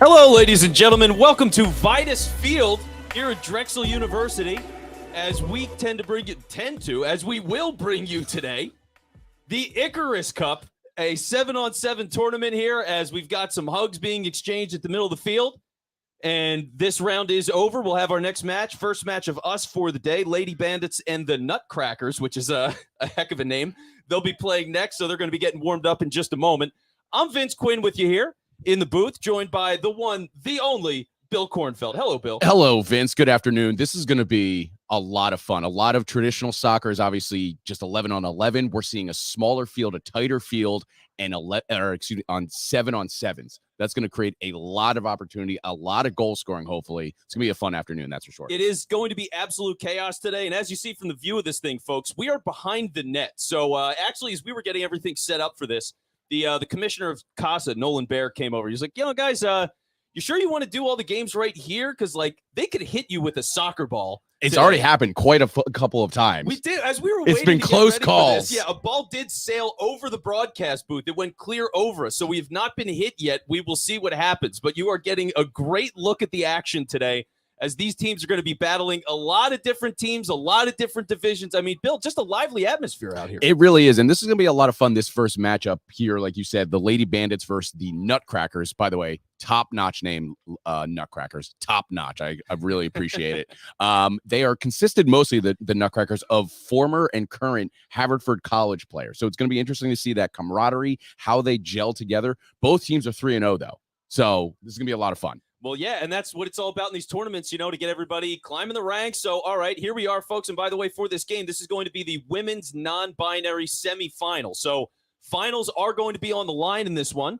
Hello, ladies and gentlemen. Welcome to Vidas Field here at Drexel University. As we will bring you today, the Icarus Cup, a 7-on-7 tournament here, as we've got some hugs being exchanged at the middle of the field. And this round is over. We'll have our next match, first match of us for the day, Lady Bandits and the Nutcrackers, which is a heck of a name. They'll be playing next, so they're going to be getting warmed up in just a moment. I'm Vince Quinn with you here in the booth, joined by the one, the only, Bill Kornfeld. Hello, Bill. Hello, Vince. Good afternoon. This is going to be a lot of fun. A lot of traditional soccer is obviously just 11 on 11. We're seeing a smaller field, a tighter field, and on 7-on-7s. That's going to create a lot of opportunity, a lot of goal scoring, hopefully. It's going to be a fun afternoon, that's for sure. It is going to be absolute chaos today. And as you see from the view of this thing, folks, we are behind the net. So actually, as we were getting everything set up for this, the commissioner of Casa, Nolan Bear, came over. He's like, guys, you sure you want to do all the games right here? Because, they could hit you with a soccer ball. It's already happened quite a couple of times. We did. As we were waiting, it's been close calls. Yeah, a ball did sail over the broadcast booth. It went clear over us. So we have not been hit yet. We will see what happens. But you are getting a great look at the action today, as these teams are going to be battling a lot of different teams, a lot of different divisions. I mean, Bill, just a lively atmosphere out here. It really is. And this is going to be a lot of fun, this first matchup here. Like you said, the Lady Bandits versus the Nutcrackers. By the way, top-notch name, Nutcrackers. Top-notch. I really appreciate it. They are consisted mostly, the Nutcrackers, of former and current Haverford College players. So it's going to be interesting to see that camaraderie, how they gel together. Both teams are 3-0, though. So this is going to be a lot of fun. Well, yeah, and that's what it's all about in these tournaments, to get everybody climbing the ranks. So, all right, here we are, folks. And by the way, for this game, this is going to be the women's non-binary semifinal. So finals are going to be on the line in this one.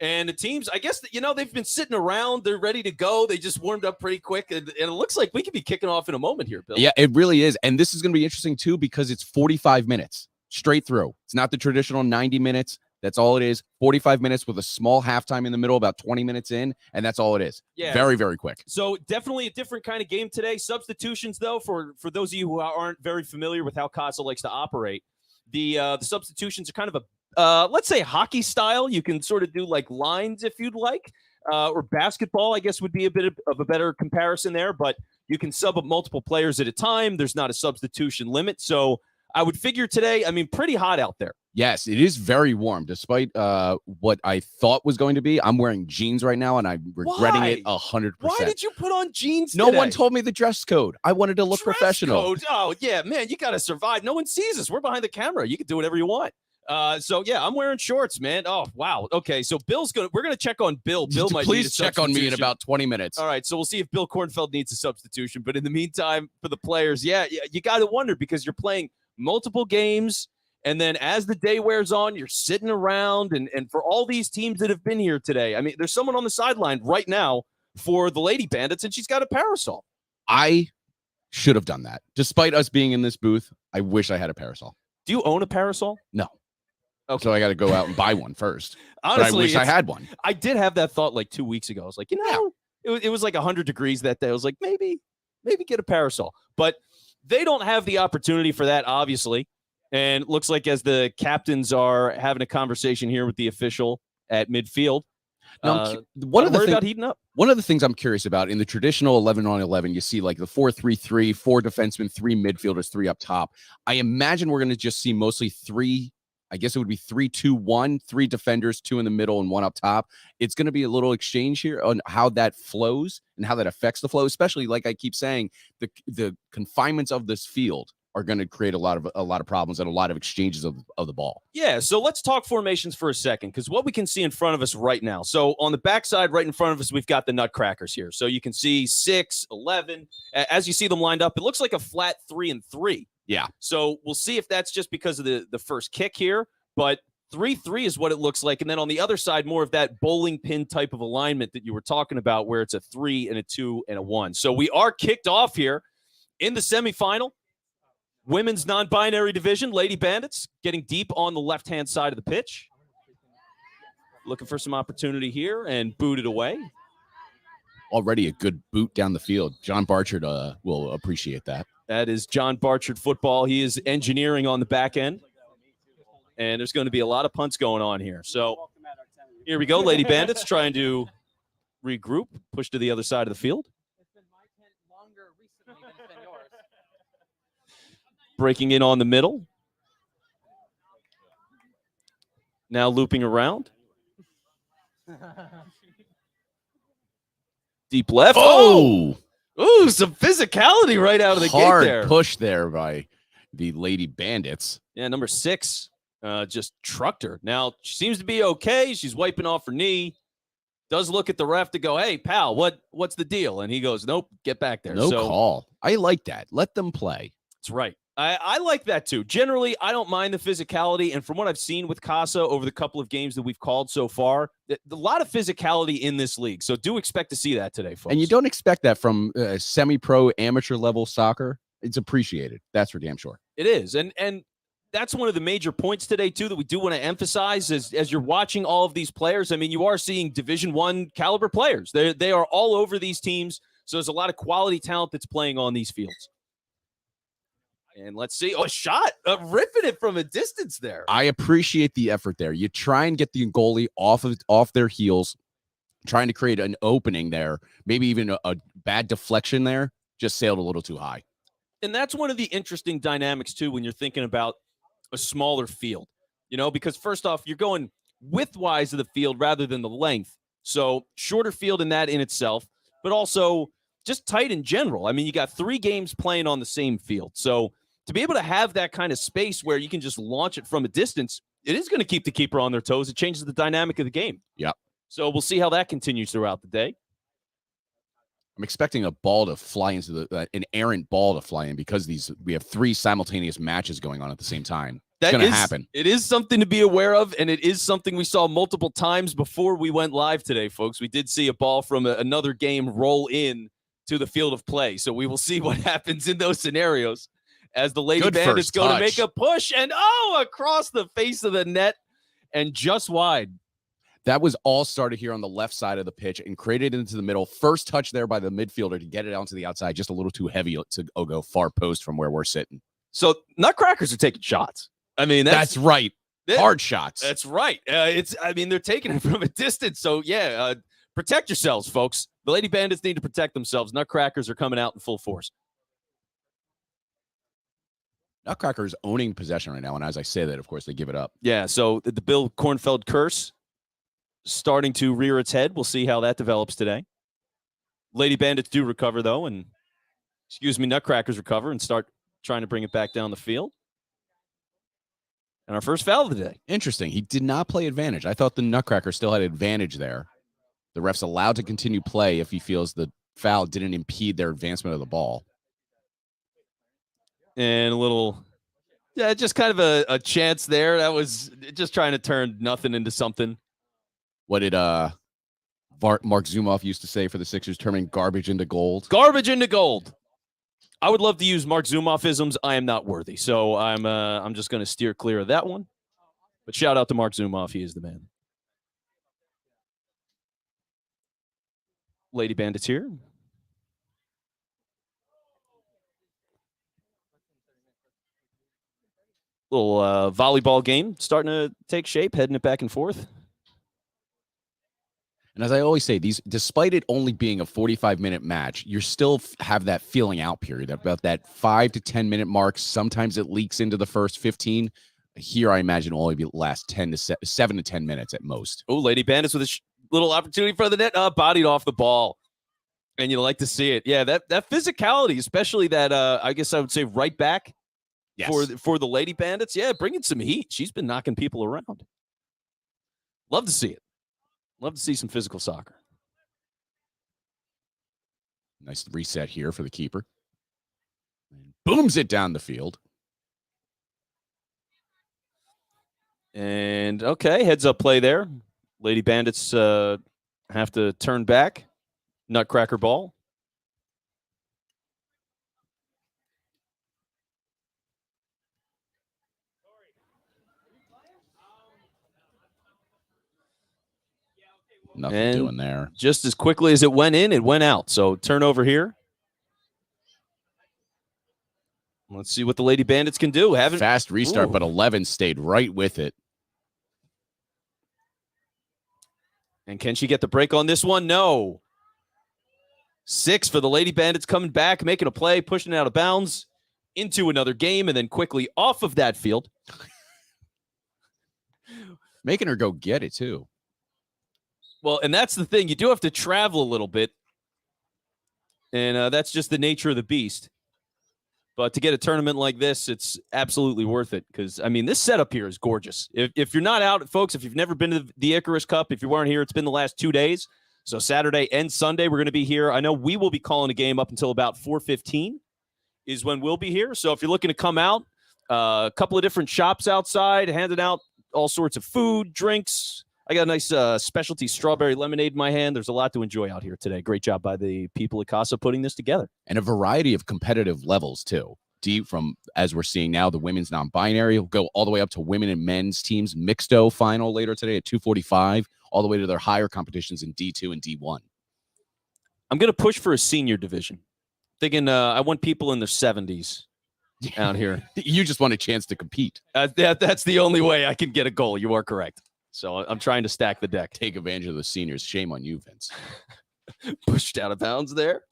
And the teams, I guess, they've been sitting around. They're ready to go. They just warmed up pretty quick. And it looks like we could be kicking off in a moment here, Bill. Yeah, it really is. And this is going to be interesting, too, because it's 45 minutes straight through. It's not the traditional 90 minutes. That's all it is. 45 minutes with a small halftime in the middle, about 20 minutes in, and that's all it is. Yeah. Very, very quick. So definitely a different kind of game today. Substitutions, though, for those of you who aren't very familiar with how Casa likes to operate, the substitutions are kind of a, let's say, hockey style. You can sort of do like lines if you'd like, or basketball, I guess, would be a bit of a better comparison there, but you can sub up multiple players at a time. There's not a substitution limit. So I would figure today, pretty hot out there. Yes, it is very warm, despite what I thought was going to be. I'm wearing jeans right now, and I'm regretting it 100%. Why did you put on jeans today? No one told me the dress code. I wanted to look professional. Code? Oh, yeah, man, you got to survive. No one sees us. We're behind the camera. You can do whatever you want. So, yeah, I'm wearing shorts, man. Oh, wow. Okay, so we're going to check on Bill. Bill might Please check on me in about 20 minutes. All right, so we'll see if Bill Kornfeld needs a substitution. But in the meantime, for the players, yeah you got to wonder, because you're playing multiple games, and then as the day wears on, you're sitting around, and for all these teams that have been here today, there's someone on the sideline right now for the Lady Bandits, and she's got a parasol. I should have done that. Despite us being in this booth, I wish I had a parasol. Do you own a parasol? No. Okay. So I got to go out and buy one first. Honestly, but I wish I had one. I did have that thought like 2 weeks ago. I was like, it was like 100 degrees that day. I was like, maybe get a parasol. But they don't have the opportunity for that, obviously. And it looks like as the captains are having a conversation here with the official at midfield, one of the things I'm curious about in the traditional 11 on 11, you see like the 4-3-3, 4 defensemen, 3 midfielders, 3 up top. I imagine we're going to just see mostly 3. I guess it would be 3-2-1, 3 defenders, 2 in the middle and 1 up top. It's going to be a little exchange here on how that flows and how that affects the flow, especially, like I keep saying, the confinements of this field are going to create a lot of problems and a lot of exchanges of the ball. Yeah, so let's talk formations for a second, because what we can see in front of us right now. So on the backside, right in front of us, we've got the Nutcrackers here. So you can see 6, 11. As you see them lined up, it looks like a flat 3-3. Yeah. So we'll see if that's just because of the first kick here, but 3-3 is what it looks like. And then on the other side, more of that bowling pin type of alignment that you were talking about, where it's a 3 and a 2 and a 1. So we are kicked off here in the semifinal. Women's non-binary division, Lady Bandits getting deep on the left-hand side of the pitch. Looking for some opportunity here and booted away. Already a good boot down the field. John Barchard will appreciate that. That is John Barchard football. He is engineering on the back end. And there's going to be a lot of punts going on here. So here we go, Lady Bandits trying to regroup, push to the other side of the field. It's been my tent longer recently than it's been yours. Breaking in on the middle. Now looping around. Deep left. Oh! Ooh, some physicality right out of the Hard gate there. Push there by the Lady Bandits. Yeah, number 6 just trucked her. Now, she seems to be okay. She's wiping off her knee. Does look at the ref to go, hey, pal, what's the deal? And he goes, nope, get back there. No call. I like that. Let them play. That's right. I like that too. Generally, I don't mind the physicality. And from what I've seen with Casa over the couple of games that we've called so far, a lot of physicality in this league. So do expect to see that today, folks. And you don't expect that from semi-pro amateur level soccer. It's appreciated. That's for damn sure. It is. And that's one of the major points today, too, that we do want to emphasize as you're watching all of these players. I mean, you are seeing Division I caliber players. They are all over these teams. So there's a lot of quality talent that's playing on these fields. And let's see. Oh, a shot. Ripping it from a distance there. I appreciate the effort there. You try and get the goalie off their heels, trying to create an opening there, maybe even a bad deflection there, just sailed a little too high. And that's one of the interesting dynamics, too, when you're thinking about a smaller field, because first off, you're going width-wise of the field rather than the length. So shorter field in that in itself, but also just tight in general. I mean, you got 3 games playing on the same field. So to be able to have that kind of space where you can just launch it from a distance, it is going to keep the keeper on their toes. It changes the dynamic of the game. Yeah. So we'll see how that continues throughout the day. I'm expecting a ball to fly into an errant ball to fly in because we have 3 simultaneous matches going on at the same time. It's going to happen. It is something to be aware of, and it is something we saw multiple times before we went live today, folks. We did see a ball from another game roll in to the field of play. So we will see what happens in those scenarios as the Lady Bandits go to make a push, and across the face of the net and just wide. That was all started here on the left side of the pitch and created into the middle. First touch there by the midfielder to get it out to the outside, just a little too heavy to go far post from where we're sitting. So Nutcrackers are taking shots. I mean, that's right. Hard shots. That's right. They're taking it from a distance. So yeah, protect yourselves, folks. The Lady Bandits need to protect themselves. Nutcrackers are coming out in full force. Nutcrackers owning possession right now, and as I say that, of course, they give it up. Yeah, so the Bill Kornfeld curse starting to rear its head. We'll see how that develops today. Lady Bandits do recover, though, and, Nutcrackers recover and start trying to bring it back down the field. And our first foul of the day. Interesting. He did not play advantage. I thought the Nutcracker still had advantage there. The ref's allowed to continue play if he feels the foul didn't impede their advancement of the ball. And a little, just kind of a chance there. That was just trying to turn nothing into something. What did Mark Zumoff used to say for the Sixers, turning garbage into gold? Garbage into gold. I would love to use Mark Zumoff-isms. I am not worthy. So I'm just going to steer clear of that one. But shout out to Mark Zumoff. He is the man. Lady Bandits here. Little volleyball game starting to take shape, heading it back and forth. And as I always say, despite it only being a 45-minute match, you still have that feeling out period, about that 5 to 10 minute mark. Sometimes it leaks into the first 15. Here, I imagine will only last 7 to 10 minutes at most. Oh, Lady Bandits with a little opportunity for the net, bodied off the ball. And you like to see it. Yeah, that physicality, especially that, I guess I would say right back. Yes. For the Lady Bandits, bringing some heat. She's been knocking people around. Love to see it. Love to see some physical soccer. Nice reset here for the keeper. And booms it down the field. And, okay, heads-up play there. Lady Bandits have to turn back. Nutcracker ball. Nothing doing there. Just as quickly as it went in, it went out. So turnover here. Let's see what the Lady Bandits can do. Fast restart, but 11 stayed right with it. And can she get the break on this one? No. 6 for the Lady Bandits, coming back, making a play, pushing it out of bounds into another game, and then quickly off of that field. Making her go get it, too. Well, and that's the thing. You do have to travel a little bit. And that's just the nature of the beast. But to get a tournament like this, it's absolutely worth it. Because, I mean, this setup here is gorgeous. If you're not out, folks, if you've never been to the Icarus Cup, if you weren't here, it's been the last 2 days. So Saturday and Sunday, we're going to be here. I know we will be calling a game up until about 4:15 is when we'll be here. So if you're looking to come out, a couple of different shops outside, handing out all sorts of food, drinks. I got a nice specialty strawberry lemonade in my hand. There's a lot to enjoy out here today. Great job by the people at Casa putting this together. And a variety of competitive levels, too. Deep from, as we're seeing now, the women's non-binary will go all the way up to women and men's teams. Mixto final later today at 2:45, all the way to their higher competitions in D2 and D1. I'm going to push for a senior division. Thinking I want people in their 70s out here. You just want a chance to compete. That's the only way I can get a goal. You are correct. So I'm trying to stack the deck. Take advantage of the seniors. Shame on you, Vince. Pushed out of bounds there.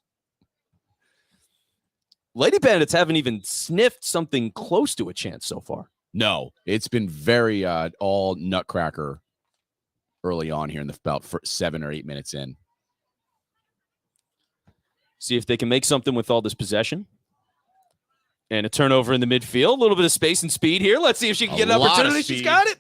Lady Bandits haven't even sniffed something close to a chance so far. No, it's been very all Nutcracker early on here in the about 7 or 8 minutes in. See if they can make something with all this possession. And a turnover in the midfield. A little bit of space and speed here. Let's see if she can get an opportunity. She's got it.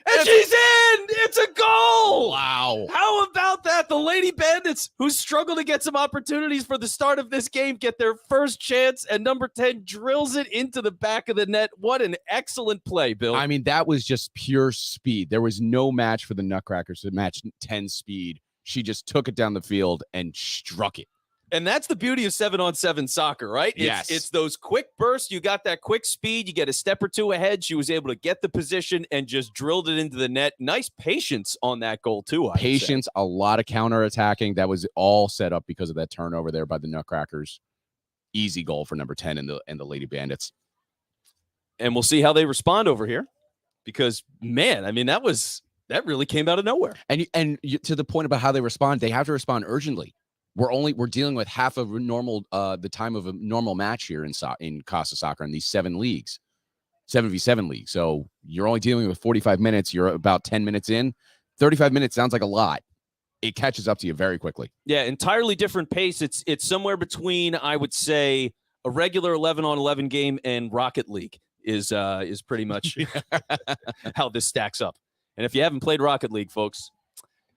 And she's in! It's a goal! Wow. How about that? The Lady Bandits, who struggle to get some opportunities for the start of this game, get their first chance, and number 10 drills it into the back of the net. What an excellent play, Bill. I mean, that was just pure speed. There was no match for the Nutcrackers to match 10 speed. She just took it down the field and struck it. And that's the beauty of 7-on-7 soccer, right? Yes. It's those quick bursts. You got that quick speed. You get a step or two ahead. She was able to get the position and just drilled it into the net. Nice patience on that goal, too. Patience, a lot of counterattacking. That was all set up because of that turnover there by the Nutcrackers. Easy goal for number 10 and the Lady Bandits. And we'll see how they respond over here. Because, man, I mean, that really came out of nowhere. And to the point about how they respond, they have to respond urgently. We're dealing with half of normal the time of a normal match here in Casa Soccer in these 7 leagues, 7v7 leagues. So you're only dealing with 45 minutes. You're about 10 minutes in. 35 minutes sounds like a lot. It catches up to you very quickly. Yeah, entirely different pace. It's somewhere between, I would say, a regular 11-on-11 game and Rocket League is pretty much how this stacks up. And if you haven't played Rocket League, folks,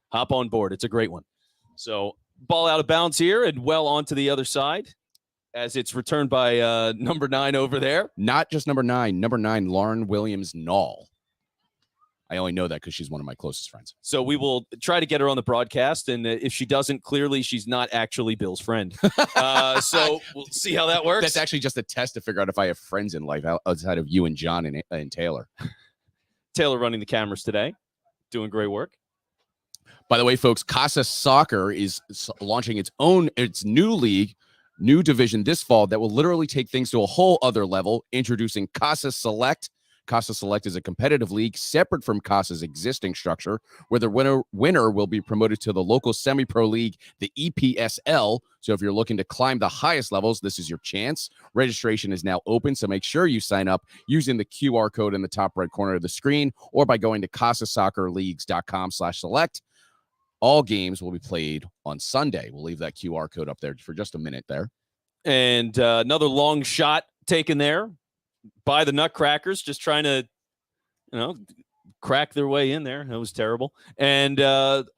hop on board. It's a great one. So ball out of bounds here and well onto the other side as it's returned by number 9 over there. Not just number 9, Lauren Williams-Nall. I only know that because she's one of my closest friends. So we will try to get her on the broadcast, and if she doesn't, clearly she's not actually Bill's friend. So we'll see how that works. That's actually just a test to figure out if I have friends in life outside of you and John and Taylor. Taylor running the cameras today, doing great work. By the way, folks, Casa Soccer is launching its new league, new division this fall that will literally take things to a whole other level, introducing Casa Select. Casa Select is a competitive league separate from Casa's existing structure, where the winner will be promoted to the local semi-pro league, the EPSL. So if you're looking to climb the highest levels, this is your chance. Registration is now open, so make sure you sign up using the QR code in the top right corner of the screen or by going to casasoccerleagues.com/select. All games will be played on Sunday. We'll leave that QR code up there for just a minute there. And another long shot taken there by the Nutcrackers, just trying to, crack their way in there. That was terrible. And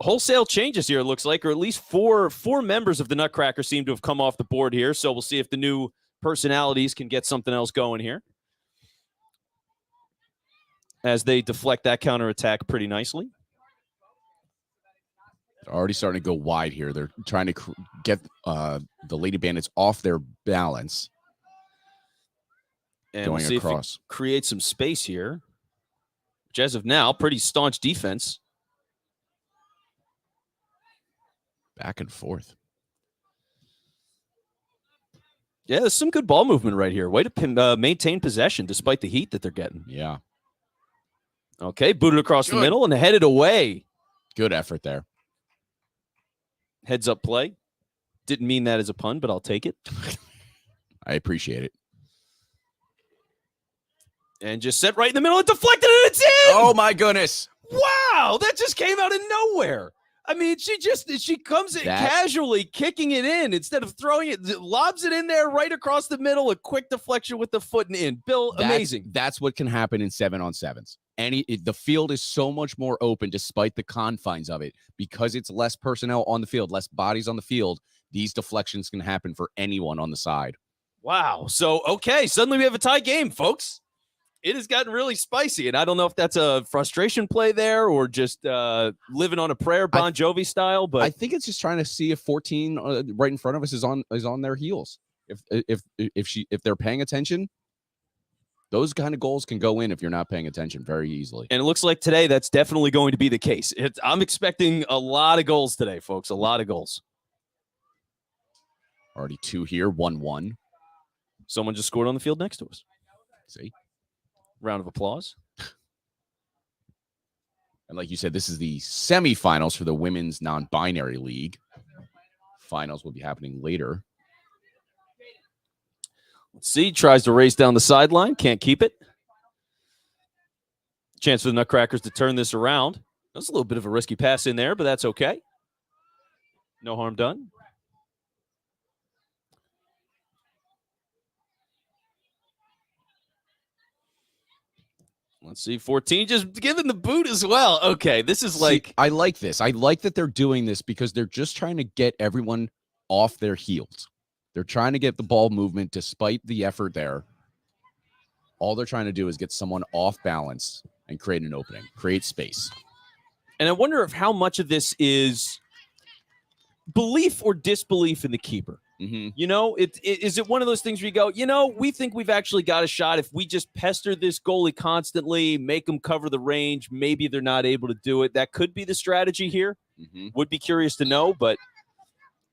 wholesale changes here, it looks like, or at least four members of the Nutcrackers seem to have come off the board here. So we'll see if the new personalities can get something else going here as they deflect that counterattack pretty nicely. Already starting to go wide here. They're trying to get the Lady Bandits off their balance. And going we'll see across. If create some space here, which as of now, pretty staunch defense. Back and forth. Yeah, there's some good ball movement right here. Way to maintain possession despite the heat that they're getting. Yeah. Okay, booted across the middle and headed away. Good effort there. Heads up play. Didn't mean that as a pun, but I'll take it. I appreciate it. And just set right in the middle and deflected, and it's in! Oh, my goodness. Wow, that just came out of nowhere. I mean, she comes in casually kicking it in instead of throwing it, lobs it in there right across the middle, a quick deflection with the foot and in. Bill, amazing. That's what can happen in 7-on-7s. The field is so much more open despite the confines of it because it's less personnel on the field, less bodies on the field. These deflections can happen for anyone on the side. Wow. So, okay, suddenly we have a tie game, folks. It has gotten really spicy, and I don't know if that's a frustration play there or just living on a prayer, Bon Jovi style. But I think it's just trying to see if 14 right in front of us is on their heels. If they're paying attention, those kind of goals can go in if you're not paying attention very easily. And it looks like today that's definitely going to be the case. I'm expecting a lot of goals today, folks. A lot of goals. Already 2 here, 1-1. Someone just scored on the field next to us. See. Round of applause. And like you said, this is the semifinals for the Women's Non-Binary League. Finals will be happening later. Let's see. Tries to race down the sideline. Can't keep it. Chance for the Nutcrackers to turn this around. That's a little bit of a risky pass in there, but that's okay. No harm done. Let's see, 14 just giving the boot as well. Okay, this is like... I like this. I like that they're doing this because they're just trying to get everyone off their heels. They're trying to get the ball movement despite the effort there. All they're trying to do is get someone off balance and create an opening, create space. And I wonder if how much of this is belief or disbelief in the keeper. Mm-hmm. You know, is it one of those things where you go, you know, we think we've actually got a shot if we just pester this goalie constantly, make them cover the range, maybe they're not able to do it. That could be the strategy here. Mm-hmm. Would be curious to know, but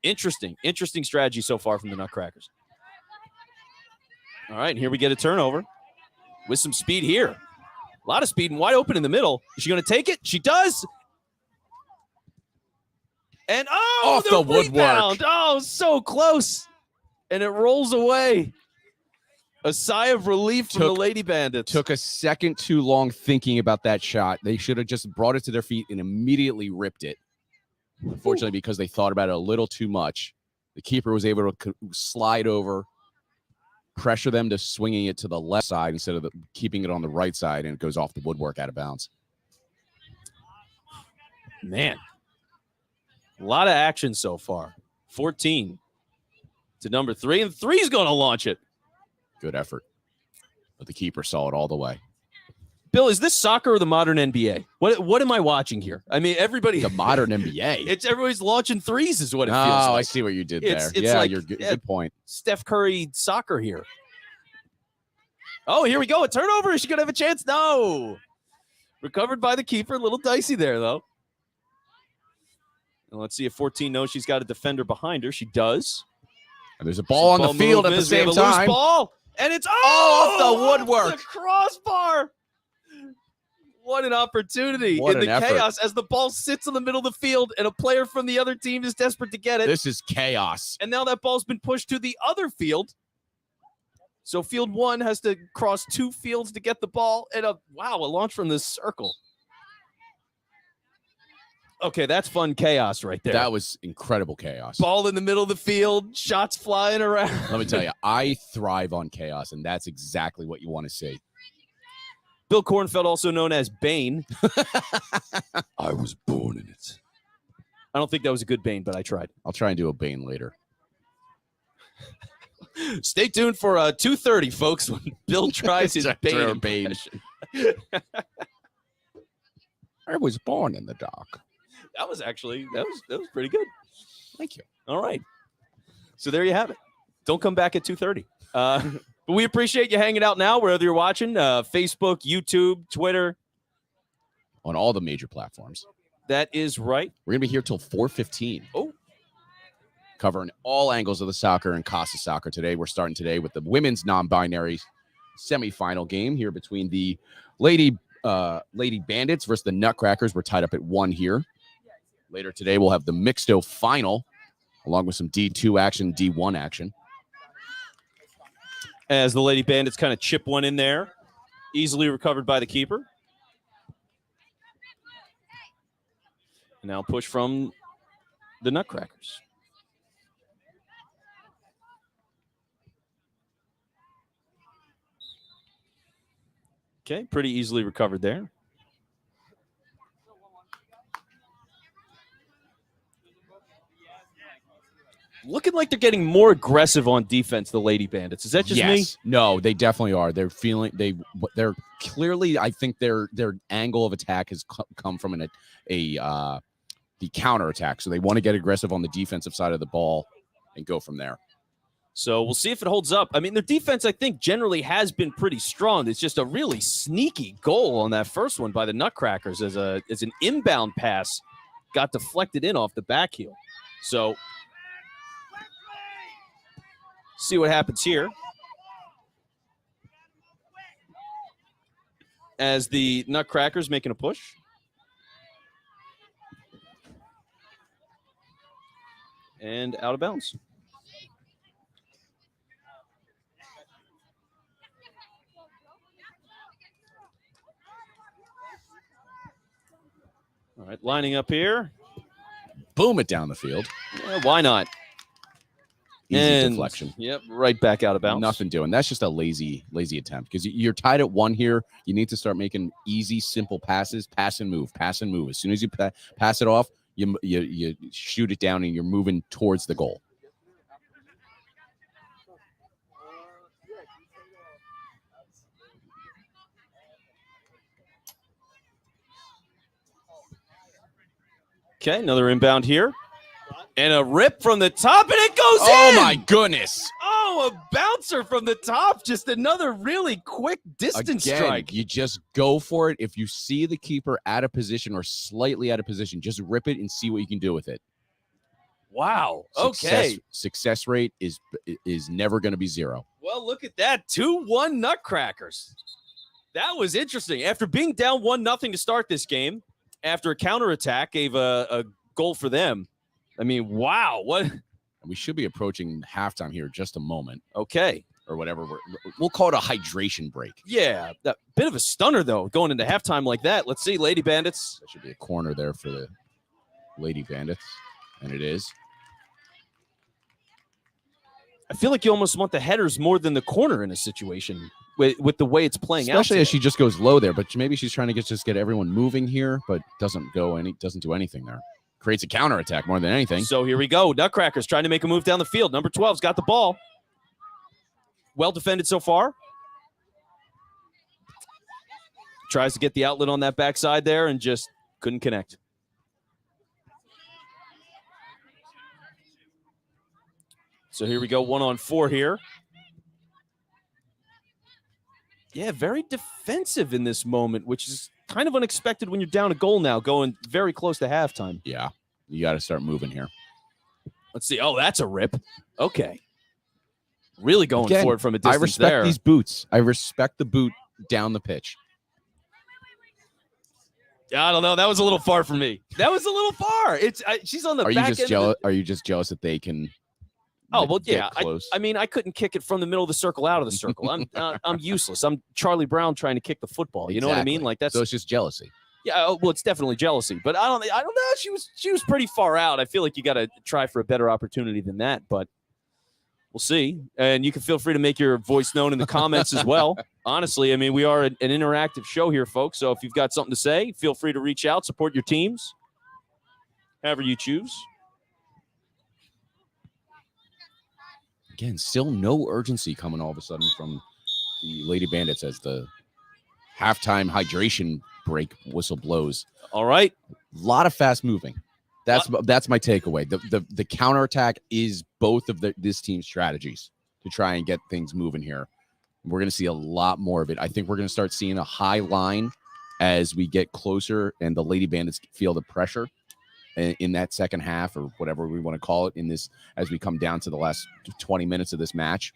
interesting strategy so far from the Nutcrackers. All right, and here we get a turnover with some speed here. A lot of speed and wide open in the middle. Is she going to take it? She does. And off the woodwork. Oh, so close. And it rolls away. A sigh of relief from the Lady Bandits. Took a second too long thinking about that shot. They should have just brought it to their feet and immediately ripped it. Unfortunately, because they thought about it a little too much, the keeper was able to slide over, pressure them to swinging it to the left side instead of keeping it on the right side, and it goes off the woodwork out of bounds. Man. A lot of action so far. 14 to number 3, and 3's going to launch it. Good effort. But the keeper saw it all the way. Bill, is this soccer or the modern NBA? What am I watching here? I mean, everybody... The modern NBA. Everybody's launching threes is what it feels like. Oh, I see what you did there. It's like, you're good. Good point. Steph Curry soccer here. Oh, here we go. A turnover. Is she going to have a chance? No. Recovered by the keeper. A little dicey there, though. And let's see if 14 knows she's got a defender behind her. She does. And there's a ball on the field at the same time. Loose ball, and it's off the woodwork. The crossbar. What an opportunity What in an the effort. chaos as the ball sits in the middle of the field and a player from the other team is desperate to get it. This is chaos. And now that ball's been pushed to the other field. So field 1 has to cross 2 fields to get the ball. And a launch from this circle. Okay, that's fun chaos right there. That was incredible chaos. Ball in the middle of the field, shots flying around. Let me tell you, I thrive on chaos, and that's exactly what you want to see. Bill Kornfeld, also known as Bane. I was born in it. I don't think that was a good Bane, but I tried. I'll try and do a Bane later. Stay tuned for 2:30, folks, when Bill tries his Bane impression. I was born in the dark. That was actually, that was pretty good. Thank you. All right. So there you have it. Don't come back at 2:30. But we appreciate you hanging out now, wherever you're watching, Facebook, YouTube, Twitter. On all the major platforms. That is right. We're going to be here till 4:15. Oh. Covering all angles of the soccer and Casa soccer today. We're starting today with the women's non-binary semifinal game here between the Lady Bandits versus the Nutcrackers. We're tied up at 1 here. Later today, we'll have the Mixto final, along with some D2 action, D1 action. As the Lady Bandits kind of chip one in there, easily recovered by the keeper. Now push from the Nutcrackers. Okay, pretty easily recovered there. Looking like they're getting more aggressive on defense, the Lady Bandits. Is that just me? No, they definitely are. They're clearly, I think their angle of attack has come from the counter attack. So they want to get aggressive on the defensive side of the ball and go from there. So we'll see if it holds up. I mean, their defense, I think, generally has been pretty strong. It's just a really sneaky goal on that first one by the Nutcrackers as an inbound pass got deflected in off the back heel. So see what happens here. As the Nutcrackers making a push. And out of bounds. All right, lining up here. Boom it down the field. Yeah, why not? Easy deflection. Yep, right back out of bounds. Nothing doing. That's just a lazy attempt because you're tied at one here. You need to start making easy, simple passes. Pass and move. Pass and move. As soon as you pass it off, you shoot it down and you're moving towards the goal. Okay, another inbound here. And a rip from the top, and it goes in! Oh, my goodness. Oh, a bouncer from the top. Just another really quick distance strike. You just go for it. If you see the keeper out of position or slightly out of position, just rip it and see what you can do with it. Wow. Okay. Success rate is never going to be 0. Well, look at that. 2-1 Nutcrackers. That was interesting. After being down 1-0 to start this game, after a counterattack gave a goal for them. I mean, wow. What? We should be approaching halftime here in just a moment. Okay. Or whatever. We'll call it a hydration break. Yeah. That bit of a stunner, though, going into halftime like that. Let's see, Lady Bandits. That should be a corner there for the Lady Bandits. And it is. I feel like you almost want the headers more than the corner in a situation with the way it's playing out. Especially as she just goes low there, but maybe she's trying to just get everyone moving here, but doesn't do anything there. Creates a counterattack more than anything. So here we go. Nutcrackers trying to make a move down the field. Number 12's got the ball. Well defended so far. Tries to get the outlet on that backside there and just couldn't connect. So here we go, 1-on-4 here. Yeah, very defensive in this moment, which is kind of unexpected when you're down a goal now, going very close to halftime. Yeah, you got to start moving here. Let's see. Oh, that's a rip. Okay. Really going for it from a distance I respect there. these boots. I respect the boot down the pitch. I don't know. That was a little far for me. That was a little far. She's on the back end. Are you just jealous that they can? Oh, well, yeah. I mean, I couldn't kick it from the middle of the circle out of the circle. I'm useless. I'm Charlie Brown trying to kick the football. You know what I mean? Like so it's just jealousy. Yeah, well, it's definitely jealousy. But I don't know. She was pretty far out. I feel like you got to try for a better opportunity than that. But we'll see. And you can feel free to make your voice known in the comments as well. Honestly, I mean, we are an interactive show here, folks. So if you've got something to say, feel free to reach out, support your teams, however you choose. Again, still no urgency coming all of a sudden from the Lady Bandits as the halftime hydration break whistle blows. All right. A lot of fast moving. That's my takeaway. The counterattack is both of this team's strategies to try and get things moving here. We're going to see a lot more of it. I think we're going to start seeing a high line as we get closer and the Lady Bandits feel the pressure in that second half, or whatever we want to call it, in this, as we come down to the last 20 minutes of this match.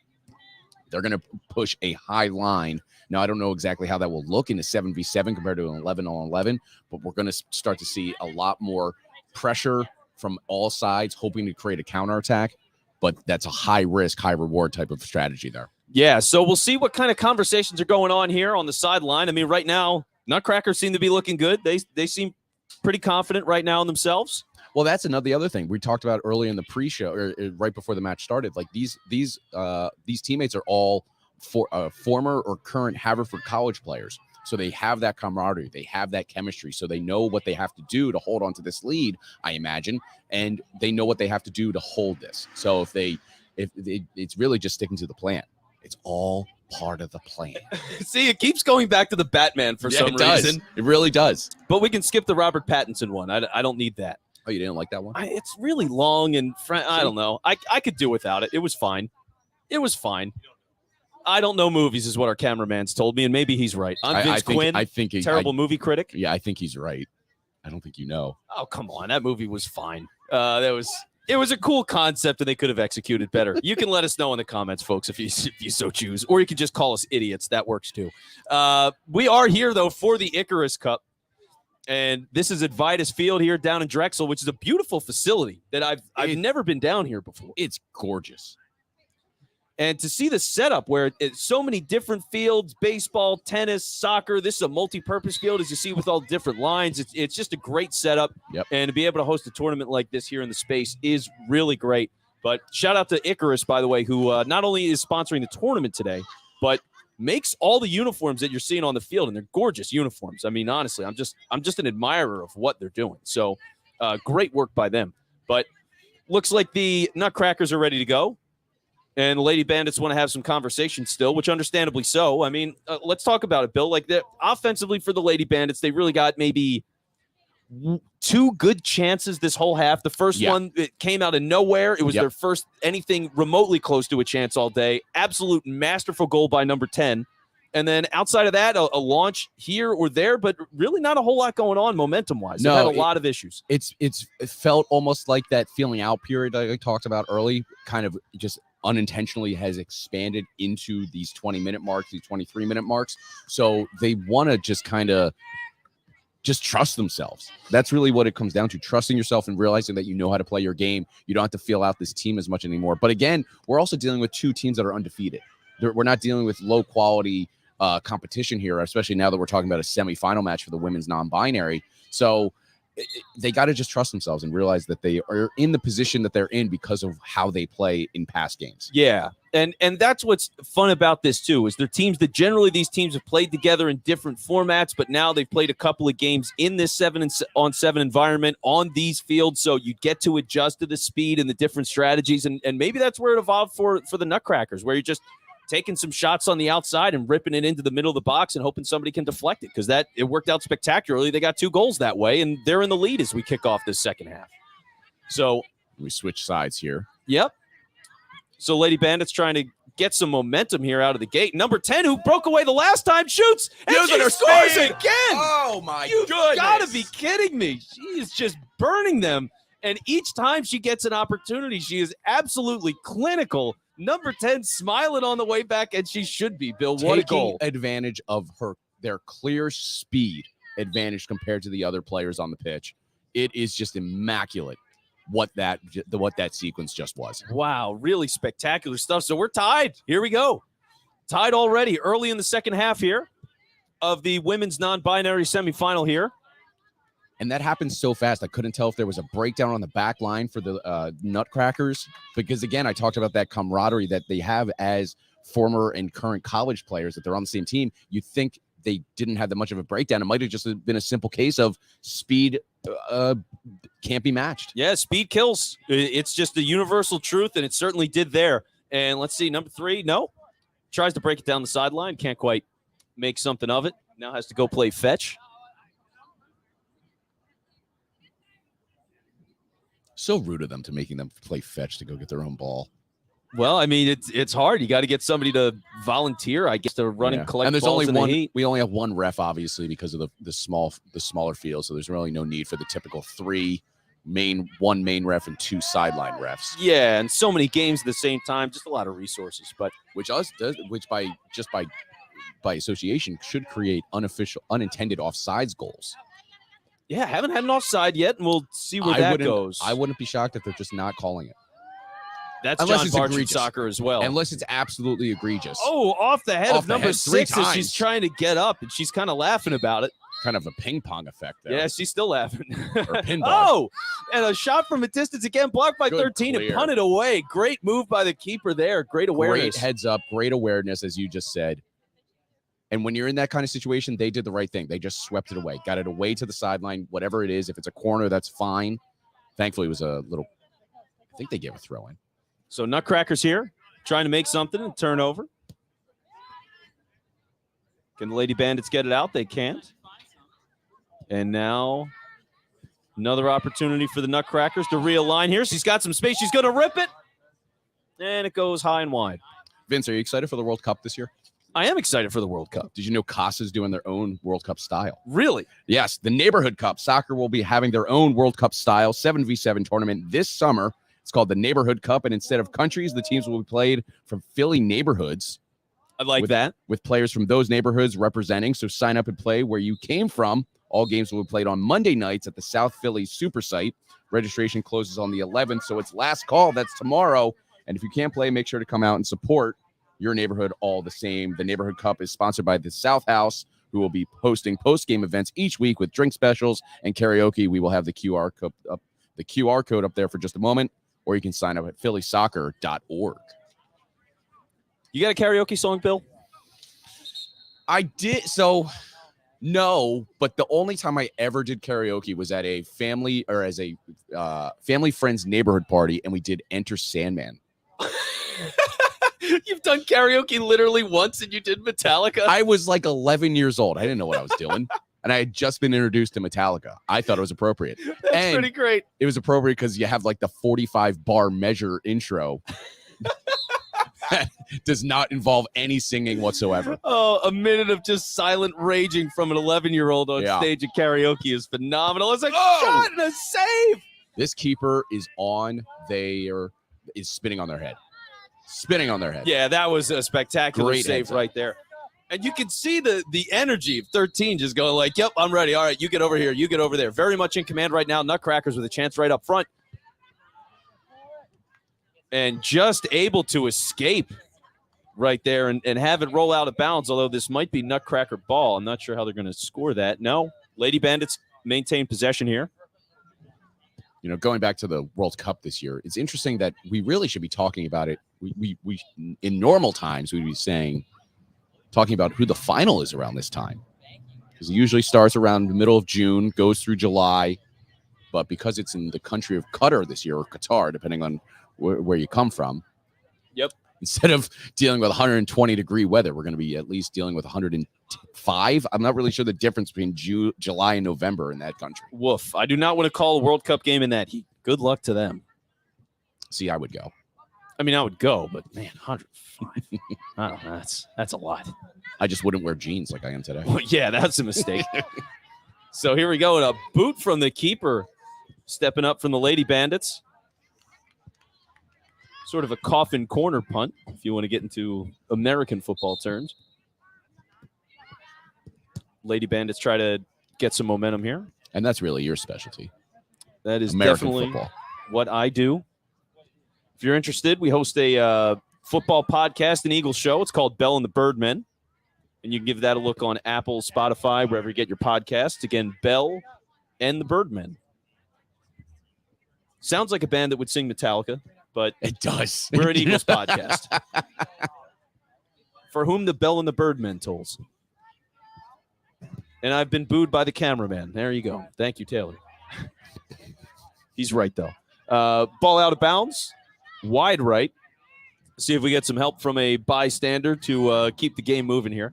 They're going to push a high line. Now, I don't know exactly how that will look in a 7v7 compared to an 11-on-11, but we're going to start to see a lot more pressure from all sides, hoping to create a counterattack. But that's a high risk, high reward type of strategy there. Yeah, so we'll see what kind of conversations are going on here on the sideline. I mean, right now, Nutcrackers seem to be looking good. They seem pretty confident right now in themselves. Well, that's the other thing we talked about earlier in the pre-show, or right before the match started. Like these teammates are all former or current Haverford College players, so they have that camaraderie, they have that chemistry, so they know what they have to do to hold on to this lead, I imagine, and they know what they have to do to hold this. So it's really just sticking to the plan. It's all part of the plan. See, it keeps going back to the Batman for some reason. It really does. But we can skip the Robert Pattinson one. I don't need that. Oh, you didn't like that one? It's really long and I don't know. I could do without it. It was fine. I don't know movies is what our cameraman's told me, and maybe he's right. I'm Vince Quinn, terrible movie critic. Yeah, I think he's right. I don't think you know. Oh, come on. That movie was fine. It was a cool concept, and they could have executed better. You can let us know in the comments, folks, if you so choose, or you can just call us idiots. That works too. We are here, though, for the Icarus Cup, and this is at Vidas Field here down in Drexel, which is a beautiful facility that I've never been down here before. It's gorgeous. And to see the setup where it's so many different fields, baseball, tennis, soccer, this is a multi-purpose field, as you see, with all different lines. It's just a great setup. Yep. And to be able to host a tournament like this here in the space is really great. But shout out to Icarus, by the way, who not only is sponsoring the tournament today, but makes all the uniforms that you're seeing on the field, and they're gorgeous uniforms. I mean, honestly, I'm just an admirer of what they're doing. So great work by them. But looks like the Nutcrackers are ready to go. And the Lady Bandits want to have some conversation still, which understandably so. I mean, let's talk about it, Bill. Like, offensively for the Lady Bandits, they really got maybe two good chances this whole half. The first one, it came out of nowhere. It was their first anything remotely close to a chance all day. Absolute masterful goal by number 10. And then outside of that, a launch here or there, but really not a whole lot going on momentum-wise. They've had a lot of issues. It felt almost like that feeling out period I talked about early, kind of just unintentionally has expanded into these 20-minute marks, these 23-minute marks. So they want to just kind of just trust themselves. That's really what it comes down to, trusting yourself and realizing that you know how to play your game. You don't have to feel out this team as much anymore. But again, we're also dealing with two teams that are undefeated. We're not dealing with low-quality competition here, especially now that we're talking about a semifinal match for the women's non-binary. So they got to just trust themselves and realize that they are in the position that they're in because of how they play in past games. Yeah, and that's what's fun about this too, is they're teams that generally these teams have played together in different formats, but now they've played a couple of games in this 7-on-7 environment on these fields, so you get to adjust to the speed and the different strategies, and maybe that's where it evolved for the Nutcrackers, where you're just taking some shots on the outside and ripping it into the middle of the box and hoping somebody can deflect it, because it worked out spectacularly. They got 2 goals that way, and they're in the lead as we kick off this second half. So we switch sides here. Yep. So Lady Bandits trying to get some momentum here out of the gate. Number 10, who broke away the last time, shoots, and she scores again. Oh, my goodness. You've got to be kidding me. She is just burning them, and each time she gets an opportunity, she is absolutely clinical. Number 10 smiling on the way back, and she should be, Bill. What a goal. Taking advantage of their clear speed advantage compared to the other players on the pitch. It is just immaculate what that sequence just was. Wow, really spectacular stuff. So we're tied. Here we go. Tied already early in the second half here of the women's non-binary semifinal here. And that happened so fast. I couldn't tell if there was a breakdown on the back line for the Nutcrackers. Because, again, I talked about that camaraderie that they have as former and current college players, that they're on the same team. You'd think they didn't have that much of a breakdown. It might have just been a simple case of speed can't be matched. Yeah, speed kills. It's just the universal truth, and it certainly did there. And let's see, number 3, no. Tries to break it down the sideline. Can't quite make something of it. Now has to go play fetch. So rude of them to making them play fetch to go get their own ball. Well, I mean, it's hard. You got to get somebody to volunteer, I guess, to run and collect. And there's balls only in one. The heat. We only have one ref, obviously, because of the smaller field. So there's really no need for the typical one main ref and 2 sideline refs. Yeah, and so many games at the same time, just a lot of resources. But which by association should create unintended offsides goals. Yeah, haven't had an offside yet, and we'll see where that goes. I wouldn't be shocked if they're just not calling it. That's Unless John Bartram's soccer as well. Unless it's absolutely egregious. Oh, off the head of number 6 as she's trying to get up, and she's kind of laughing about it. Kind of a ping pong effect there. Yeah, she's still laughing. Or pinball. Oh, and a shot from a distance again, blocked by 13 and punted away. Great move by the keeper there. Great awareness. Great heads up, great awareness, as you just said. And when you're in that kind of situation, they did the right thing. They just swept it away, got it away to the sideline, whatever it is. If it's a corner, that's fine. Thankfully, it was a little, I think they gave a throw in. So Nutcrackers here, trying to make something and turn over. Can the Lady Bandits get it out? They can't. And now another opportunity for the Nutcrackers to realign here. She's got some space. She's going to rip it. And it goes high and wide. Vince, are you excited for the World Cup this year? I am excited for the World Cup. Did you know Casa's doing their own World Cup style? Really? Yes. The Neighborhood Cup. Soccer will be having their own World Cup style 7v7 tournament this summer. It's called the Neighborhood Cup. And instead of countries, the teams will be played from Philly neighborhoods. I like that. With players from those neighborhoods representing. So sign up and play where you came from. All games will be played on Monday nights at the South Philly Super Site. Registration closes on the 11th, so it's last call. That's tomorrow. And if you can't play, make sure to come out and support your neighborhood all the same. The Neighborhood Cup is sponsored by the South House, who will be hosting post-game events each week with drink specials and karaoke. We will have the QR code up there for just a moment, or you can sign up at phillysoccer.org. You got a karaoke song, Bill? I did. So... No, but the only time I ever did karaoke was at a family or as a family friend's neighborhood party, and we did Enter Sandman. You've done karaoke literally once, and you did Metallica? I was like 11 years old. I didn't know what I was doing, and I had just been introduced to Metallica. I thought it was appropriate. That's pretty great. It was appropriate because you have like the 45-bar measure intro. Does not involve any singing whatsoever. Oh, a minute of just silent raging from an 11-year-old on stage at karaoke is phenomenal. It's like shot and a save. This keeper is spinning on their head. Spinning on their head. Yeah, that was a spectacular save right there. And you can see the energy of 13 just going like, yep, I'm ready. All right, you get over here. You get over there. Very much in command right now. Nutcrackers with a chance right up front. And just able to escape right there and have it roll out of bounds, although this might be Nutcracker ball. I'm not sure how they're going to score that. No, Lady Bandits maintain possession here. You know, going back to the World Cup this year, it's interesting that we really should be talking about it. We in normal times, we'd be talking about who the final is around this time. Because it usually starts around the middle of June, goes through July. But because it's in the country of Qatar this year, or Qatar, depending on where you come from. Yep. Instead of dealing with 120-degree weather, we're going to be at least dealing with 105. I'm not really sure the difference between July and November in that country. Woof. I do not want to call a World Cup game in that heat. Good luck to them. See, I would go. I mean, I would go, but man, 105. I don't know. That's a lot. I just wouldn't wear jeans like I am today. Well, yeah, that's a mistake. So here we go. And a boot from the keeper, stepping up from the Lady Bandits. Sort of a coffin corner punt, if you want to get into American football terms. Lady Bandits try to get some momentum here. And that's really your specialty. That is American definitely football. What I do. If you're interested, we host a football podcast, an Eagles show. It's called Bell and the Birdmen. And you can give that a look on Apple, Spotify, wherever you get your podcasts. Again, Bell and the Birdmen. Sounds like a band that would sing Metallica. But it does. We're an Eagles podcast. For whom the Bell and the Birdmen tolls. And I've been booed by the cameraman. There you go. Thank you, Taylor. He's right, though. Ball out of bounds. Wide right. See if we get some help from a bystander to keep the game moving here.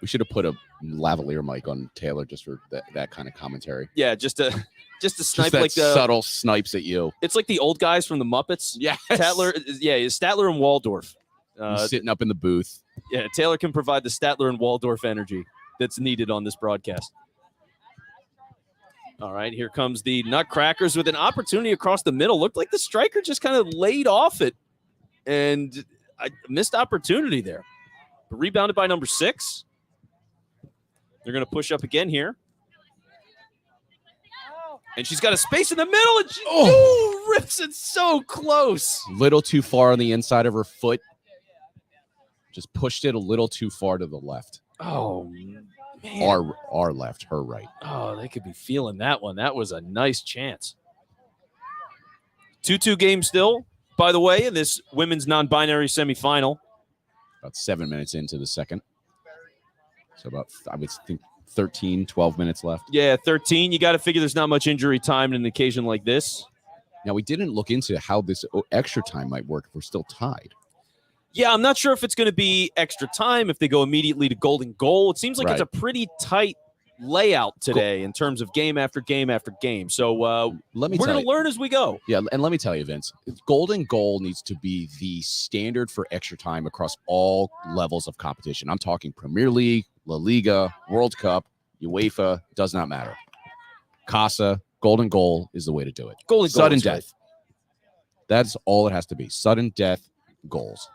We should have put a lavalier mic on Taylor just for that kind of commentary. Yeah, just to snipe just like the subtle snipes at you. It's like the old guys from the Muppets. Yeah, Statler and Waldorf. Sitting up in the booth. Yeah, Taylor can provide the Statler and Waldorf energy that's needed on this broadcast. All right, here comes the Nutcrackers with an opportunity across the middle. Looked like the striker just kind of laid off it, and I missed opportunity there. But rebounded by number 6. They're going to push up again here. And she's got a space in the middle, and she rips it so close. Little too far on the inside of her foot. Just pushed it a little too far to the left. Oh, man. Our left, her right. Oh, they could be feeling that one. That was a nice chance. 2-2 game still, by the way, in this women's non-binary semifinal. About 7 minutes into the second. So about, I would think, 13, 12 minutes left. Yeah, 13. You got to figure there's not much injury time in an occasion like this. Now, we didn't look into how this extra time might work if we're still tied. Yeah, I'm not sure if it's going to be extra time, if they go immediately to golden goal. It seems like it's a pretty tight layout today in terms of game after game after game. So we're going to learn as we go. Yeah, and let me tell you, Vince, golden goal needs to be the standard for extra time across all levels of competition. I'm talking Premier League, La Liga, World Cup, UEFA, does not matter. Casa, golden goal is the way to do it. Golden goal, sudden death. That's all it has to be. Sudden death goals.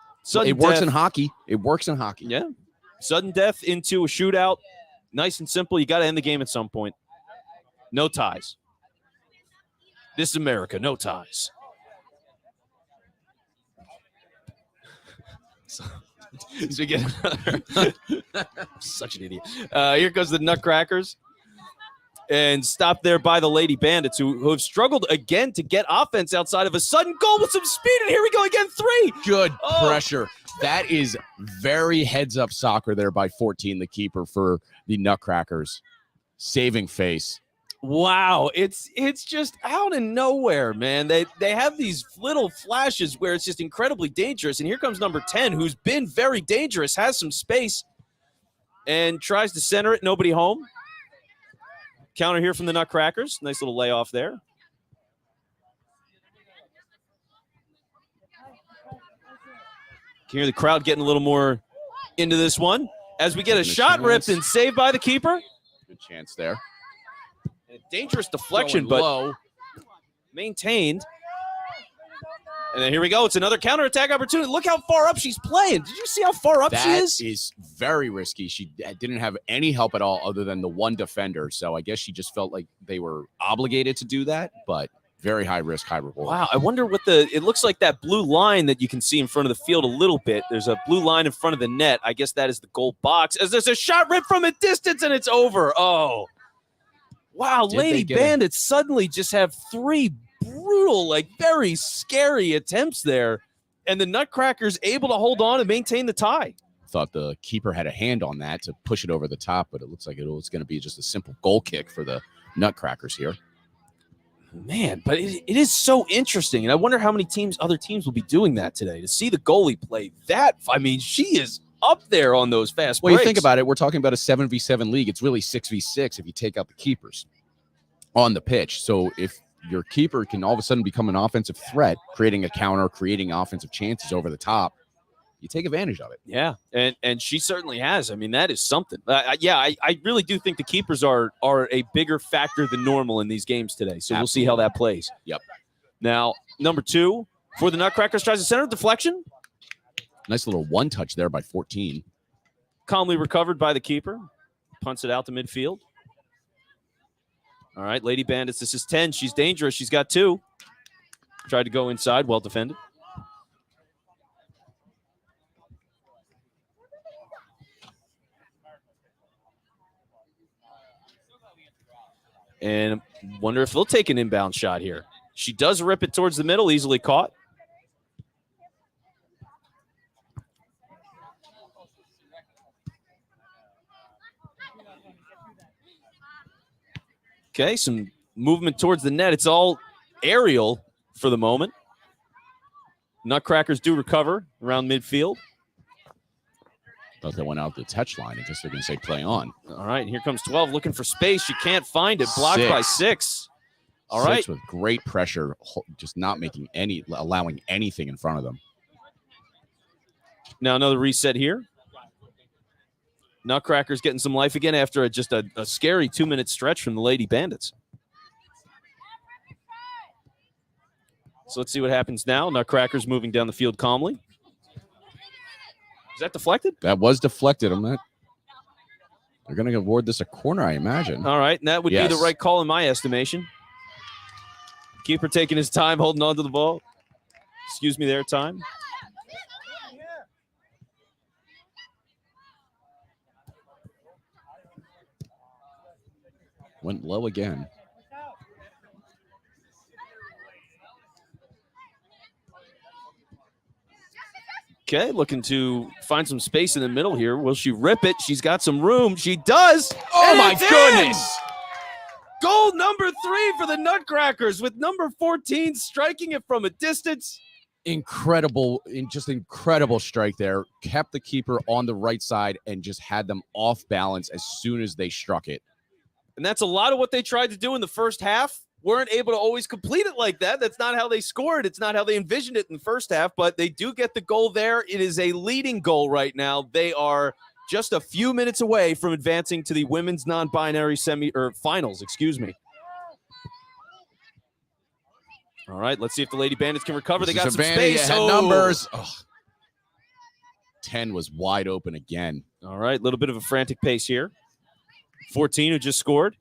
It works in hockey. It works in hockey. Yeah. Sudden death into a shootout. Nice and simple. You got to end the game at some point. No ties. This is America. No ties. So we get another. Such an idiot. Here goes the Nutcrackers. And stopped there by the Lady Bandits, who have struggled again to get offense outside of a sudden goal with some speed. And here we go again, 3. Good pressure. That is very heads-up soccer there by 14, the keeper for the Nutcrackers. Saving face. Wow, it's just out of nowhere, man. They have these little flashes where it's just incredibly dangerous. And here comes number 10, who's been very dangerous, has some space, and tries to center it. Nobody home. Counter here from the Nutcrackers. Nice little layoff there. Can hear the crowd getting a little more into this one as we get a shot ripped and saved by the keeper. Good chance there. A dangerous deflection, but low. Maintained. And then here we go. It's another counterattack opportunity. Look how far up she's playing. Did you see how far up she is? That is very risky. She didn't have any help at all other than the one defender. So I guess she just felt like they were obligated to do that, but very high risk, high reward. Wow. I wonder what it looks like that blue line that you can see in front of the field a little bit. There's a blue line in front of the net. I guess that is the goal box as there's a shot ripped from a distance and it's over. Oh, wow. Lady Bandits suddenly just have 3 brutal, like very scary attempts there, and the Nutcrackers able to hold on and maintain the tie. Thought the keeper had a hand on that to push it over the top, but it looks like it was going to be just a simple goal kick for the Nutcrackers here. Man, but it is so interesting, and I wonder how many other teams will be doing that today. To see the goalie play that, I mean, she is up there on those fast breaks. Well, you think about it, we're talking about a 7v7 league. It's really 6v6 if you take out the keepers on the pitch. So if your keeper can all of a sudden become an offensive threat, creating a counter, creating offensive chances over the top, you take advantage of it. Yeah, and she certainly has. I mean, that is something. I really do think the keepers are a bigger factor than normal in these games today. So We'll see how that plays. Yep. Now, number 2 for the Nutcrackers tries to center deflection. Nice little one touch there by 14. Calmly recovered by the keeper. Punts it out to midfield. All right, Lady Bandits, this is 10. She's dangerous. She's got 2. Tried to go inside. Well defended. And wonder if they'll take an inbound shot here. She does rip it towards the middle, easily caught. Okay, some movement towards the net. It's all aerial for the moment. Nutcrackers do recover around midfield. Thought they went out the touch line. I guess they're going to say play on. All right, and here comes 12 looking for space. She can't find it. Blocked by 6. All right. 6 with great pressure, just not allowing anything in front of them. Now another reset here. Nutcrackers getting some life again after just a scary 2-minute stretch from the Lady Bandits. So let's see what happens now. Nutcrackers moving down the field calmly. Is that deflected? That was deflected. They're going to award this a corner, I imagine. All right, and that would be the right call in my estimation. Keeper taking his time, holding on to the ball. Excuse me there, time. Went low again. Okay, looking to find some space in the middle here. Will she rip it? She's got some room. She does. Oh, my goodness. Goal number 3 for the Nutcrackers with number 14 striking it from a distance. Incredible strike there. Kept the keeper on the right side and just had them off balance as soon as they struck it. And that's a lot of what they tried to do in the first half. Weren't able to always complete it like that. That's not how they scored. It's not how they envisioned it in the first half, but they do get the goal there. It is a leading goal right now. They are just a few minutes away from advancing to the women's non-binary finals, excuse me. All right, let's see if the Lady Bandits can recover. They got some space. Numbers. Oh. 10 was wide open again. All right, a little bit of a frantic pace here. 14 who just scored.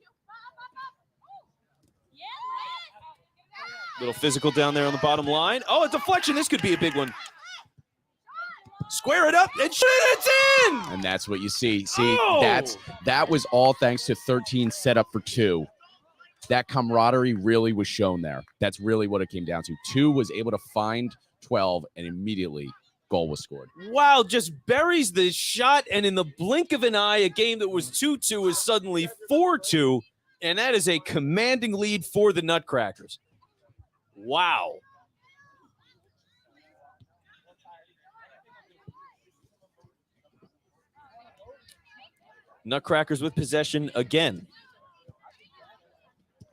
Little physical down there on the bottom line. Oh, a deflection. This could be a big one. Square it up and shoot it. It's in. And that's what you see. That was all thanks to 13 set up for 2. That camaraderie really was shown there. That's really what it came down to. 2 was able to find 12, and immediately goal was scored. Wow, just buries the shot, and in the blink of an eye, a game that was 2-2 is suddenly 4-2, and that is a commanding lead for the Nutcrackers. Wow. Nutcrackers with possession again.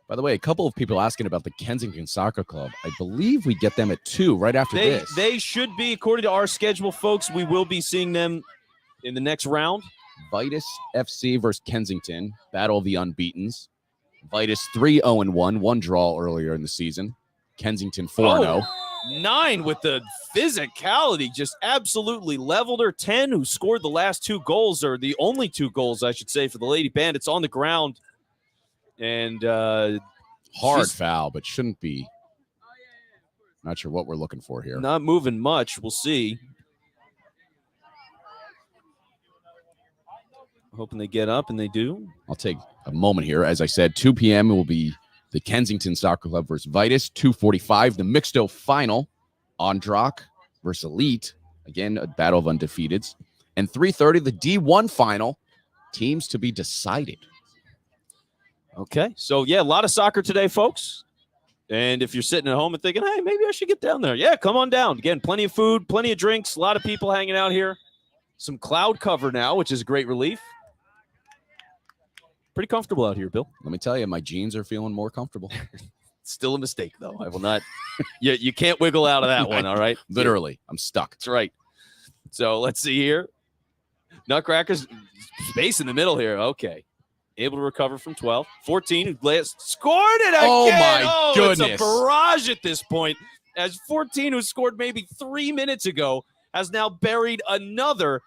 By the way, a couple of people asking about the Kensington Soccer Club. I believe we get them at 2 right after this. They should be, according to our schedule, folks. We will be seeing them in the next round. Vidas FC versus Kensington, battle of the unbeatens. Vidas 3-0-1, 1 draw earlier in the season. Kensington 4-0. 9 with the physicality, just absolutely leveled her. 10 who scored the last 2 goals, or the only 2 goals, I should say, for the Lady Bandits on the ground. And hard foul, but shouldn't be. Not sure what we're looking for here. Not moving much. We'll see. Hoping they get up, and they do. I'll take a moment here. As I said, 2 p.m. it will be the Kensington Soccer Club versus Vitus. 2:45, the Mixto final. Ondrock versus Elite. Again, a battle of undefeateds. And 3:30, the D1 final. Teams to be decided. Okay, so yeah, a lot of soccer today, folks. And if you're sitting at home and thinking, hey, maybe I should get down there. Yeah, come on down. Again, plenty of food, plenty of drinks, a lot of people hanging out here. Some cloud cover now, which is a great relief. Pretty comfortable out here, Bill. Let me tell you, my jeans are feeling more comfortable. Still a mistake, though. I will not. You can't wiggle out of that one, all right? Literally, I'm stuck. That's right. So let's see here. Nutcrackers, space in the middle here. Okay. Able to recover from 12. 14, who scored it again. Oh, my goodness. It's a barrage at this point. As 14, who scored maybe 3 minutes ago, has now buried another.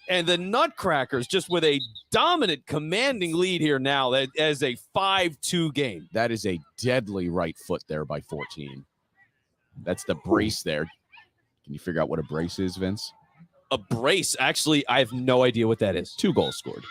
And the Nutcrackers just with a dominant, commanding lead here now as a 5-2 game. That is a deadly right foot there by 14. That's the brace there. Can you figure out what a brace is, Vince? A brace? Actually, I have no idea what that is. 2 goals scored.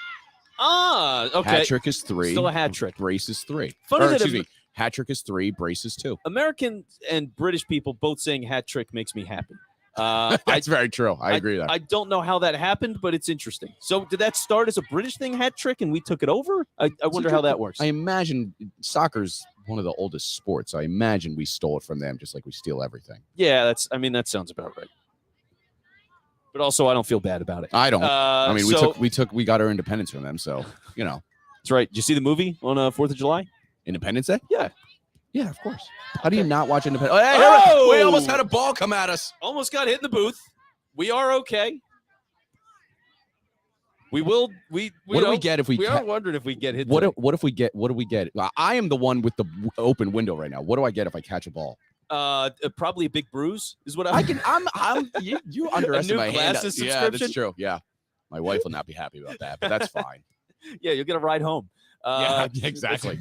Ah, okay. Hat trick is 3. Still a hat trick. Brace is 3. Excuse me. Hat trick is 3. Brace is 2. American and British people both saying hat trick makes me happy. That's very true. I agree with that. I don't know how that happened, but it's interesting. So did that start as a British thing, hat trick, and we took it over? I wonder how that works. I imagine soccer's one of the oldest sports. I imagine we stole it from them just like we steal everything. Yeah, that sounds about right. But also, I don't feel bad about it. I don't. I mean, we got our independence from them, so you know. That's right. Did you see the movie on 4th of July? Independence Day? Yeah. Yeah, of course. How do you not watch Independence? Oh, we almost had a ball come at us. Almost got hit in the booth. We are okay. We will. What do we get if we? We are wondering if we get hit. What do we get? I am the one with the open window right now. What do I get if I catch a ball? Probably a big bruise is what You underestimate my hand. Glasses Yeah, subscription? that's true. Yeah, my wife will not be happy about that, but that's fine. Yeah, you'll get a ride home. Yeah, exactly.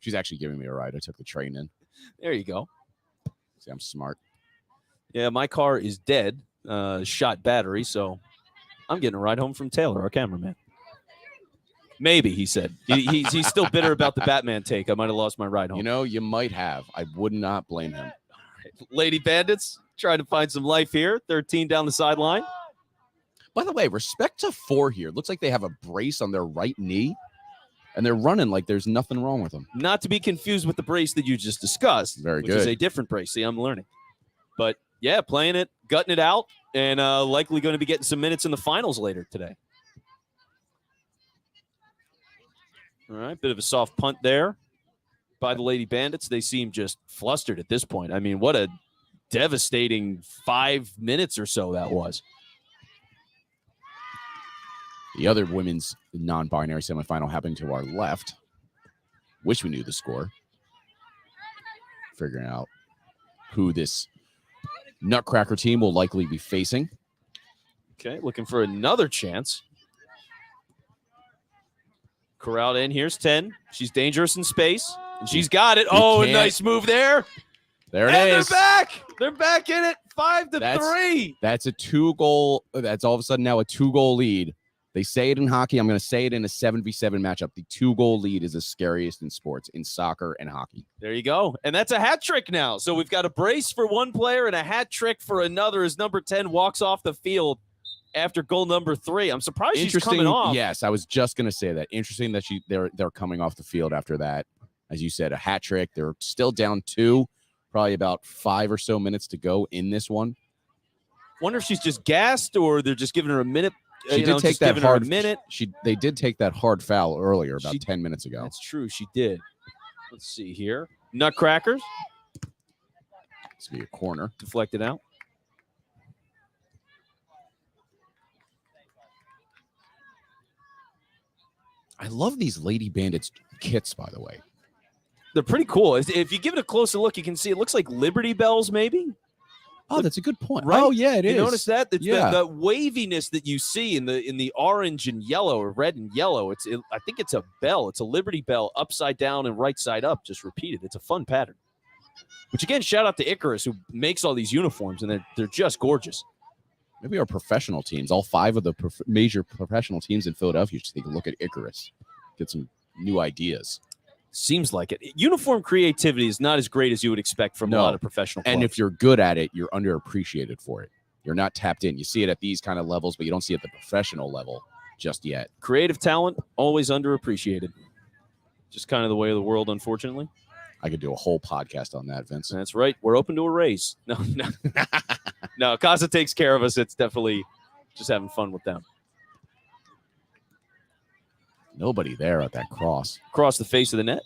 She's actually giving me a ride. I took the train in. There you go. See, I'm smart. Yeah, my car is dead. Shot battery, so I'm getting a ride home from Taylor, our cameraman. Maybe, he said. He's still bitter about the Batman take. I might have lost my ride home. You know, you might have. I would not blame him. Lady Bandits trying to find some life here. 13 down the sideline. By the way, respect to 4 here. Looks like they have a brace on their right knee, and they're running like there's nothing wrong with them. Not to be confused with the brace that you just discussed. Very which good. is a different brace. See, I'm learning. But, yeah, playing it, gutting it out, and likely going to be getting some minutes in the finals later today. All right, bit of a soft punt there by the Lady Bandits. They seem just flustered at this point. I mean, what a devastating 5 minutes or so that was. The other women's non-binary semifinal happening to our left. Wish we knew the score. Figuring out who this Nutcracker team will likely be facing. Okay, looking for another chance. Corralled in. Here's 10. She's dangerous in space. And she's got it. Oh, a nice move there. There it is. They're back. They're back in it. 5-3. That's a 2-goal. That's all of a sudden now a 2-goal lead. They say it in hockey. I'm going to say it in a 7v7 matchup. The 2-goal lead is the scariest in sports, in soccer and hockey. There you go. And that's a hat trick now. So we've got a brace for one player and a hat trick for another as number 10 walks off the field after goal number 3. I'm surprised she's coming off. Yes, I was just going to say that. Interesting that they're coming off the field after that. As you said, a hat trick. They're still down 2, probably about 5 or so minutes to go in this one. Wonder if she's just gassed or they're just giving her a minute. She did take that hard minute. They did take that hard foul earlier, about 10 minutes ago. That's true. She did. Let's see here. Nutcrackers. This will be a corner. Deflected out. I love these Lady Bandits kits, by the way. They're pretty cool. If you give it a closer look, you can see it looks like Liberty Bells, maybe. Oh, that's a good point. Right? Oh, yeah, it is. You notice that? It's yeah. the waviness that you see in the orange and yellow, or red and yellow. I think it's a bell. It's a Liberty Bell upside down and right side up, just repeated. It's a fun pattern. Which, again, shout out to Icarus, who makes all these uniforms, and they're just gorgeous. Maybe our professional teams, all 5 of the major professional teams in Philadelphia, should take a look at Icarus, get some new ideas. Seems like it. Uniform creativity is not as great as you would expect from a lot of professional clubs. And if you're good at it, you're underappreciated for it. You're not tapped in. You see it at these kind of levels, but you don't see it at the professional level just yet. Creative talent, always underappreciated. Just kind of the way of the world, unfortunately. I could do a whole podcast on that, Vince. That's right. We're open to a raise. No. No, Casa takes care of us. It's definitely just having fun with them. Nobody there at that cross. Across the face of the net.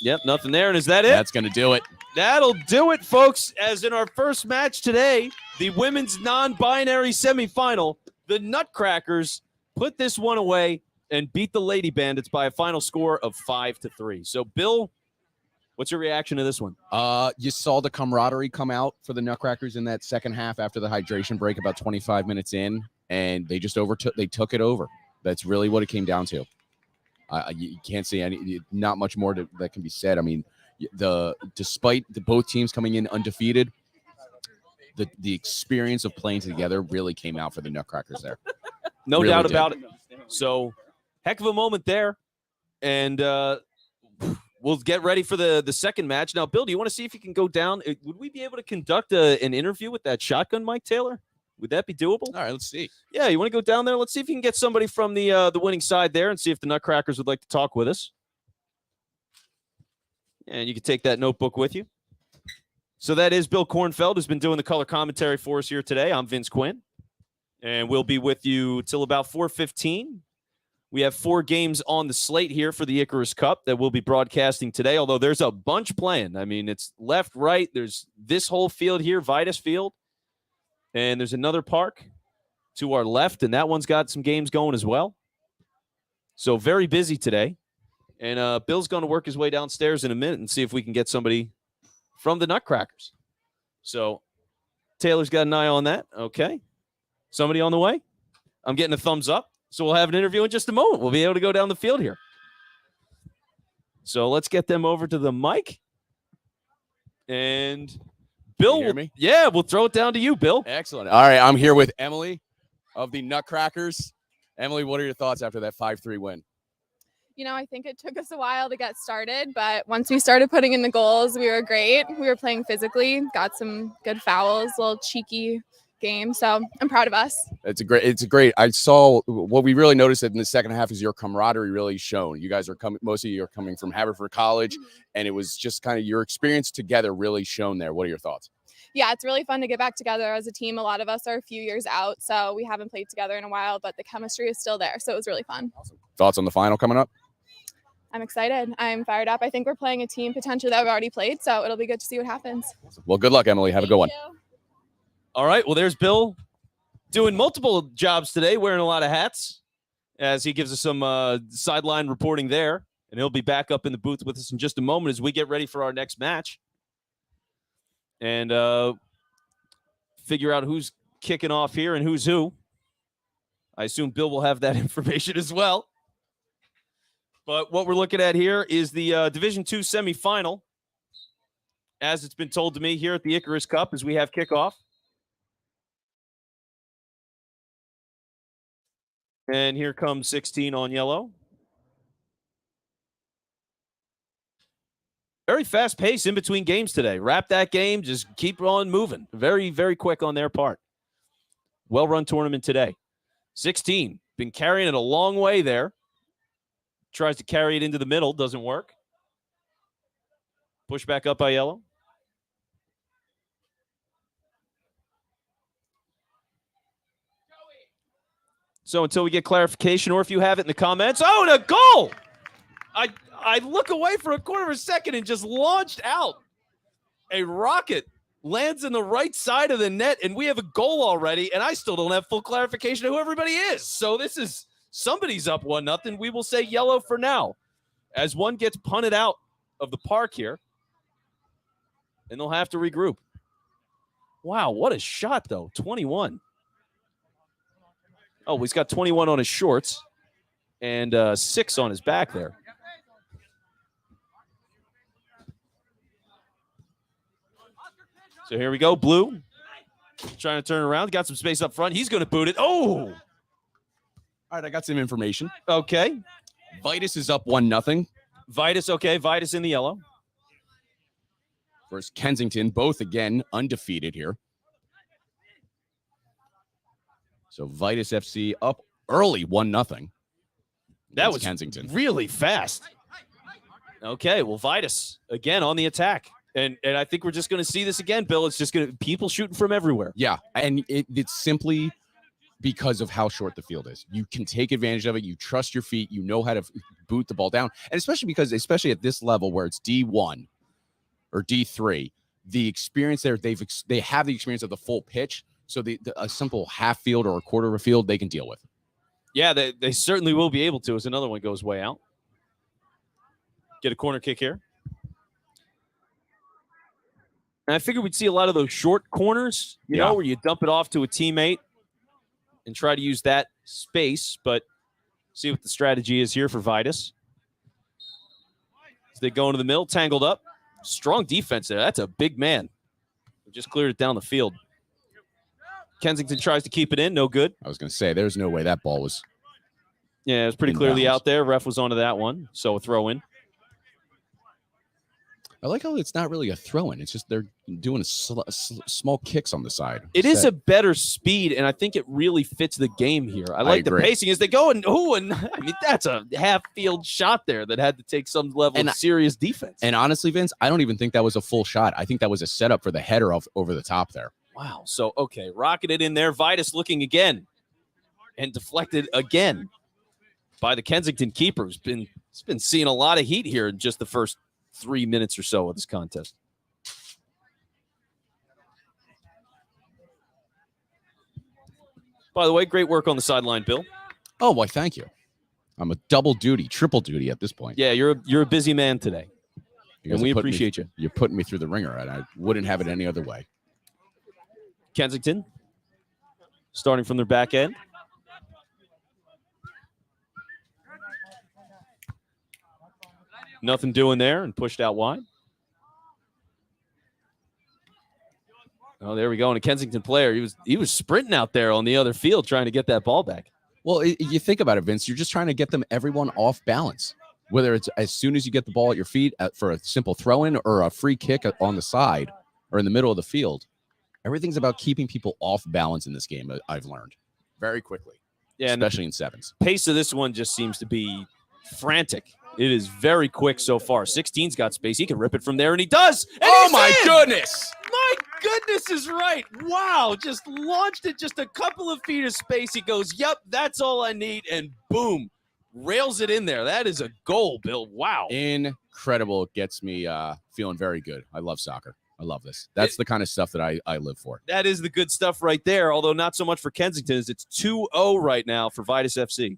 Yep, nothing there. And is that it? That's going to do it. That'll do it, folks. As in our first match today, the women's non-binary semifinal, the Nutcrackers put this one away and beat the Lady Bandits by a final score of 5-3. So, Bill, what's your reaction to this one? You saw the camaraderie come out for the Nutcrackers in that second half after the hydration break, about 25 minutes in, and they just took it over. That's really what it came down to. You can't say not much more that can be said. I mean, despite both teams coming in undefeated, the experience of playing together really came out for the Nutcrackers there. No really doubt about it. So, heck of a moment there, and we'll get ready for the second match. Now, Bill, do you want to see if you can go down? Would we be able to conduct an interview with that shotgun mic, Taylor? Would that be doable? All right, let's see. Yeah, you want to go down there? Let's see if you can get somebody from the winning side there and see if the Nutcrackers would like to talk with us. And you can take that notebook with you. So that is Bill Kornfeld, who's been doing the color commentary for us here today. I'm Vince Quinn, and we'll be with you till about 4:15. We have 4 games on the slate here for the Icarus Cup that we'll be broadcasting today, although there's a bunch playing. I mean, it's left, right. There's this whole field here, Vidas Field. And there's another park to our left, and that one's got some games going as well. So very busy today. And Bill's going to work his way downstairs in a minute and see if we can get somebody from the Nutcrackers. So Taylor's got an eye on that. Okay. Somebody on the way? I'm getting a thumbs up. So we'll have an interview in just a moment. We'll be able to go down the field here. So let's get them over to the mic. And Bill, we'll throw it down to you, Bill. Excellent. All right, I'm here with Emily of the Nutcrackers. Emily, what are your thoughts after that 5-3 win? I think it took us a while to get started, but once we started putting in the goals, we were great. We were playing physically, got some good fouls, a little cheeky game. So I'm proud of us. It's a great. I saw what we really noticed in the second half is your camaraderie really shown. You guys are coming, most of you are coming from Haverford College, and it was just kind of your experience together really shown there. What are your thoughts? Yeah, it's really fun to get back together as a team. A lot of us are a few years out, so we haven't played together in a while, but the chemistry is still there. So it was really fun. Awesome. Thoughts on the final coming up? I'm excited. I'm fired up. I think we're playing a team potentially that we've already played, so it'll be good to see what happens. Well, good luck, Emily. Have a good one. All right. Well, there's Bill doing multiple jobs today, wearing a lot of hats, as he gives us some sideline reporting there. And he'll be back up in the booth with us in just a moment as we get ready for our next match. And figure out who's kicking off here and who's who. I assume Bill will have that information as well. But what we're looking at here is the Division II semifinal, as it's been told to me here at the Icarus Cup as we have kickoff. And here comes 16 on yellow. Very fast pace in between games today. Wrap that game, just keep on moving. Very, very quick on their part. Well-run tournament today. 16, been carrying it a long way there. Tries to carry it into the middle, doesn't work. Push back up by yellow. So until we get clarification, or if you have it in the comments, oh, and a goal! I look away for a quarter of a second and just launched out. A rocket lands in the right side of the net, and we have a goal already, and I still don't have full clarification of who everybody is. So this is, somebody's up 1-0. We will say yellow for now, as one gets punted out of the park here, and they'll have to regroup. Wow, what a shot, though. 21. Oh, he's got 21 on his shorts and 6 on his back there. So here we go. Blue trying to turn around. Got some space up front. He's going to boot it. Oh! All right, I got some information. Okay. Vitus is up 1-0. Vitus, okay. Vitus in the yellow. Versus Kensington, both again undefeated here. So Vidas FC up early 1-0. That was Kensington. Really fast. Okay, well, Vitus again on the attack. And I think we're just going to see this again, Bill. It's just going to people shooting from everywhere. Yeah, and it's simply because of how short the field is. You can take advantage of it. You trust your feet. You know how to boot the ball down. And especially at this level where it's D1 or D3, the experience there, they have the experience of the full pitch. So a simple half field or a quarter of a field, they can deal with. Yeah, they certainly will be able to as another one goes way out. Get a corner kick here. And I figured we'd see a lot of those short corners, you know, where you dump it off to a teammate and try to use that space. But see what the strategy is here for Vitus. As they go into the middle, tangled up. Strong defense there. That's a big man. Just cleared it down the field. Kensington tries to keep it in. No good. I was going to say, there's no way that ball was. Yeah, it was pretty clearly out there. Ref was onto that one. So a throw in. I like how it's not really a throw-in. It's just they're doing small kicks on the side. It is a better speed, and I think it really fits the game here. I like the pacing as they go, and I mean, that's a half-field shot there that had to take some level of serious defense. And honestly, Vince, I don't even think that was a full shot. I think that was a setup for the header over the top there. Wow. So, okay, rocketed in there. Vitus looking again and deflected again by the Kensington keeper. He's been seeing a lot of heat here in just the first 3 minutes or so of this contest. By the way, great work on the sideline, Bill. Oh, why, thank you. I'm a triple duty at this point. Yeah, you're a busy man today. And we appreciate you. You're putting me through the ringer, and I wouldn't have it any other way. Kensington, starting from their back end. Nothing doing there and pushed out wide. Oh, there we go. And a Kensington player. He was sprinting out there on the other field trying to get that ball back. Well, you think about it, Vince. You're just trying to get everyone off balance. Whether it's as soon as you get the ball at your feet for a simple throw-in or a free kick on the side or in the middle of the field. Everything's about keeping people off balance in this game, I've learned. Very quickly. Yeah, especially in sevens. Pace of this one just seems to be frantic. It is very quick so far. 16's got space. He can rip it from there, and he does. And oh, my goodness. My goodness is right. Wow. Just launched it just a couple of feet of space. He goes, yep, that's all I need. And boom, rails it in there. That is a goal, Bill. Wow. Incredible. It gets me feeling very good. I love soccer. I love this. That's the kind of stuff that I live for. That is the good stuff right there, although not so much for Kensington. It's 2-0 right now for Vidas FC.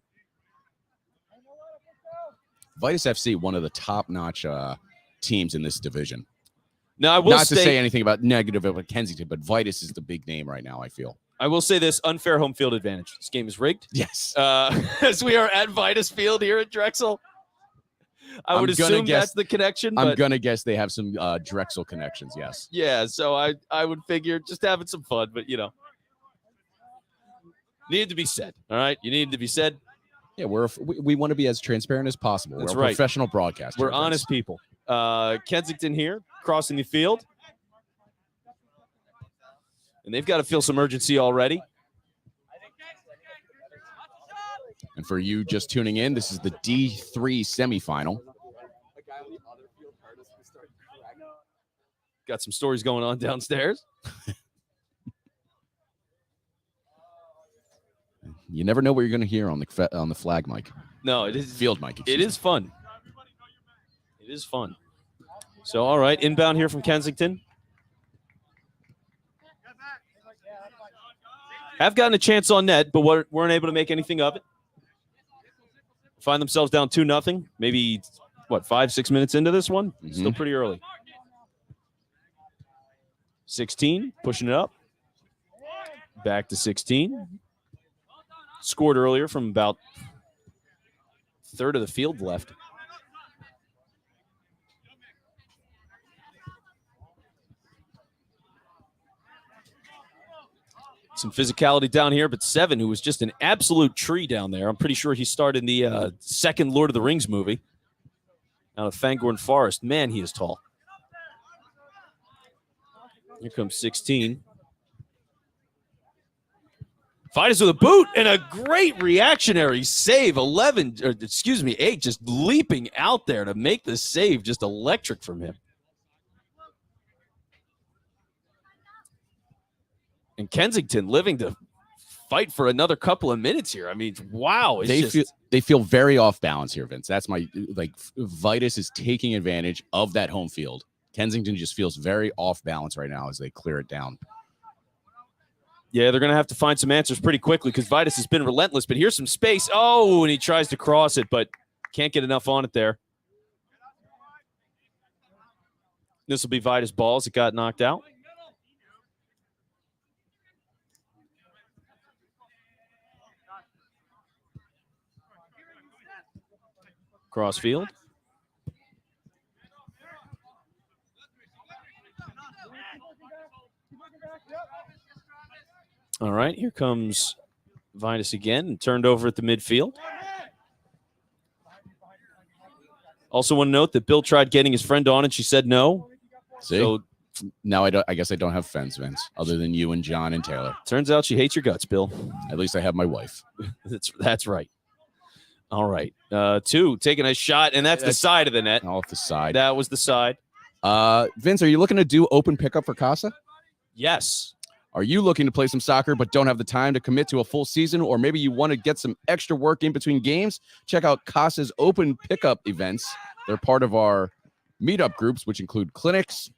Vitus FC, one of the top-notch teams in this division. Now, I will not to say anything about negative about Kensington, but Vitus is the big name right now, I feel. I will say this, unfair home field advantage. This game is rigged. Yes. As we are at Vitus Field here at Drexel. I would assume that's the connection. I'm going to guess they have some Drexel connections, yes. Yeah, so I would figure just having some fun, but, you know. Needed to be said, all right? You needed to be said. Yeah, we want to be as transparent as possible. That's we're right. Professional broadcasters. We're honest people. Kensington here, crossing the field. And they've got to feel some urgency already. And for you just tuning in, this is the D3 semifinal. Got some stories going on downstairs. You never know what you're going to hear on the flag mic. No, it is field mic. It is fun. It is fun. So, all right, inbound here from Kensington. Have gotten a chance on net, but weren't able to make anything of it. Find themselves down 2-0. Maybe, 5-6 minutes into this one? Mm-hmm. Still pretty early. 16, pushing it up. Back to 16. Scored earlier from about third of the field left. Some physicality down here, but Seven, who was just an absolute tree down there. I'm pretty sure he starred in the second Lord of the Rings movie out of Fangorn Forest. Man, he is tall. Here comes 16. Vitus with a boot and a great reactionary save. 8 just leaping out there to make the save. Just electric from him. And Kensington living to fight for another couple of minutes here. I mean, wow. They feel very off balance here, Vince. That's Vitus is taking advantage of that home field. Kensington just feels very off balance right now as they clear it down. Yeah, they're going to have to find some answers pretty quickly because Vitus has been relentless. But here's some space. Oh, and he tries to cross it, but can't get enough on it there. This will be Vitus balls. It got knocked out. Crossfield. All right, here comes Vitus again and turned over at the midfield. Also want to note that Bill tried getting his friend on and she said no. See? So now I guess I don't have friends, Vince, other than you and John and Taylor. Turns out she hates your guts, Bill. At least I have my wife. That's right. All right. 2, taking a shot, and that's the side of the net. Off the side. That was the side. Vince, are you looking to do open pickup for Casa? Yes. Are you looking to play some soccer but don't have the time to commit to a full season, or maybe you want to get some extra work in between games? Check out Casa's open pickup events. They're part of our meetup groups, which include clinics,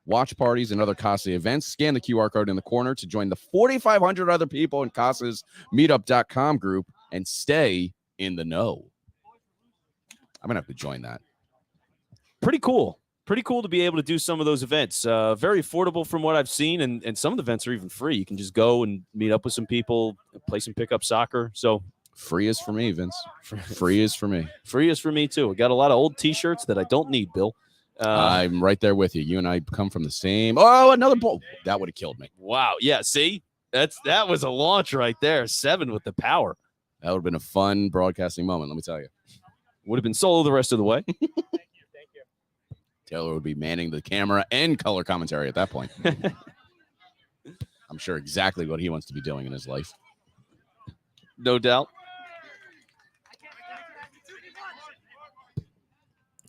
watch parties, and other Casa events. Scan the QR code in the corner to join the 4,500 other people in Casa's meetup.com group and stay in the know. I'm going to have to join that. Pretty cool. Pretty cool to be able to do some of those events. Very affordable from what I've seen, and some of the events are even free. You can just go and meet up with some people, play some pickup soccer. So Free is for me, Vince. Free is for me. Free is for me, too. I got a lot of old T-shirts that I don't need, Bill. I'm right there with you. You and I come from the same. Oh, another ball. That would have killed me. Wow. Yeah, see? That was a launch right there. 7 with the power. That would have been a fun broadcasting moment, let me tell you. Would have been solo the rest of the way. Thank you. Taylor would be manning the camera and color commentary at that point. I'm sure exactly what he wants to be doing in his life. No doubt.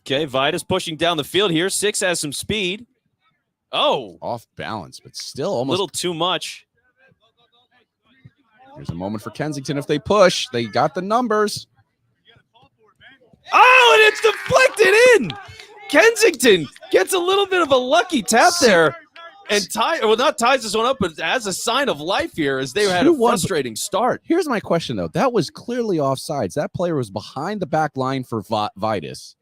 Okay, Vidas pushing down the field here. 6 has some speed. Oh. Off balance, but still almost. A little too much. Here's a moment for Kensington. If they push, they got the numbers. Oh, and it's deflected in. Kensington gets a little bit of a lucky tap there. And not ties this one up, but as a sign of life here as they had a frustrating start. Here's my question, though. That was clearly offsides. That player was behind the back line for Vidas.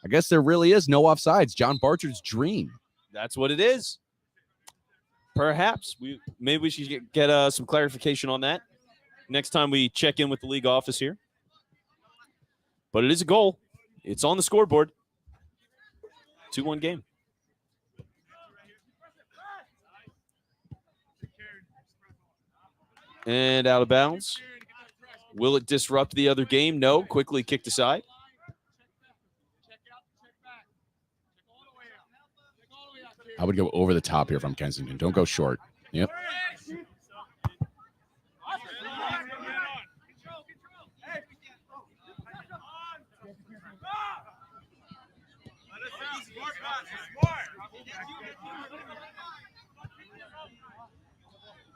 I guess there really is no offsides. John Barchard's dream. That's what it is. Perhaps. Maybe we should get some clarification on that next time we check in with the league office here. But it is a goal. It's on the scoreboard. 2-1 game. And out of bounds. Will it disrupt the other game? No. Quickly kicked aside. I would go over the top here from Kensington. Don't go short. Yep.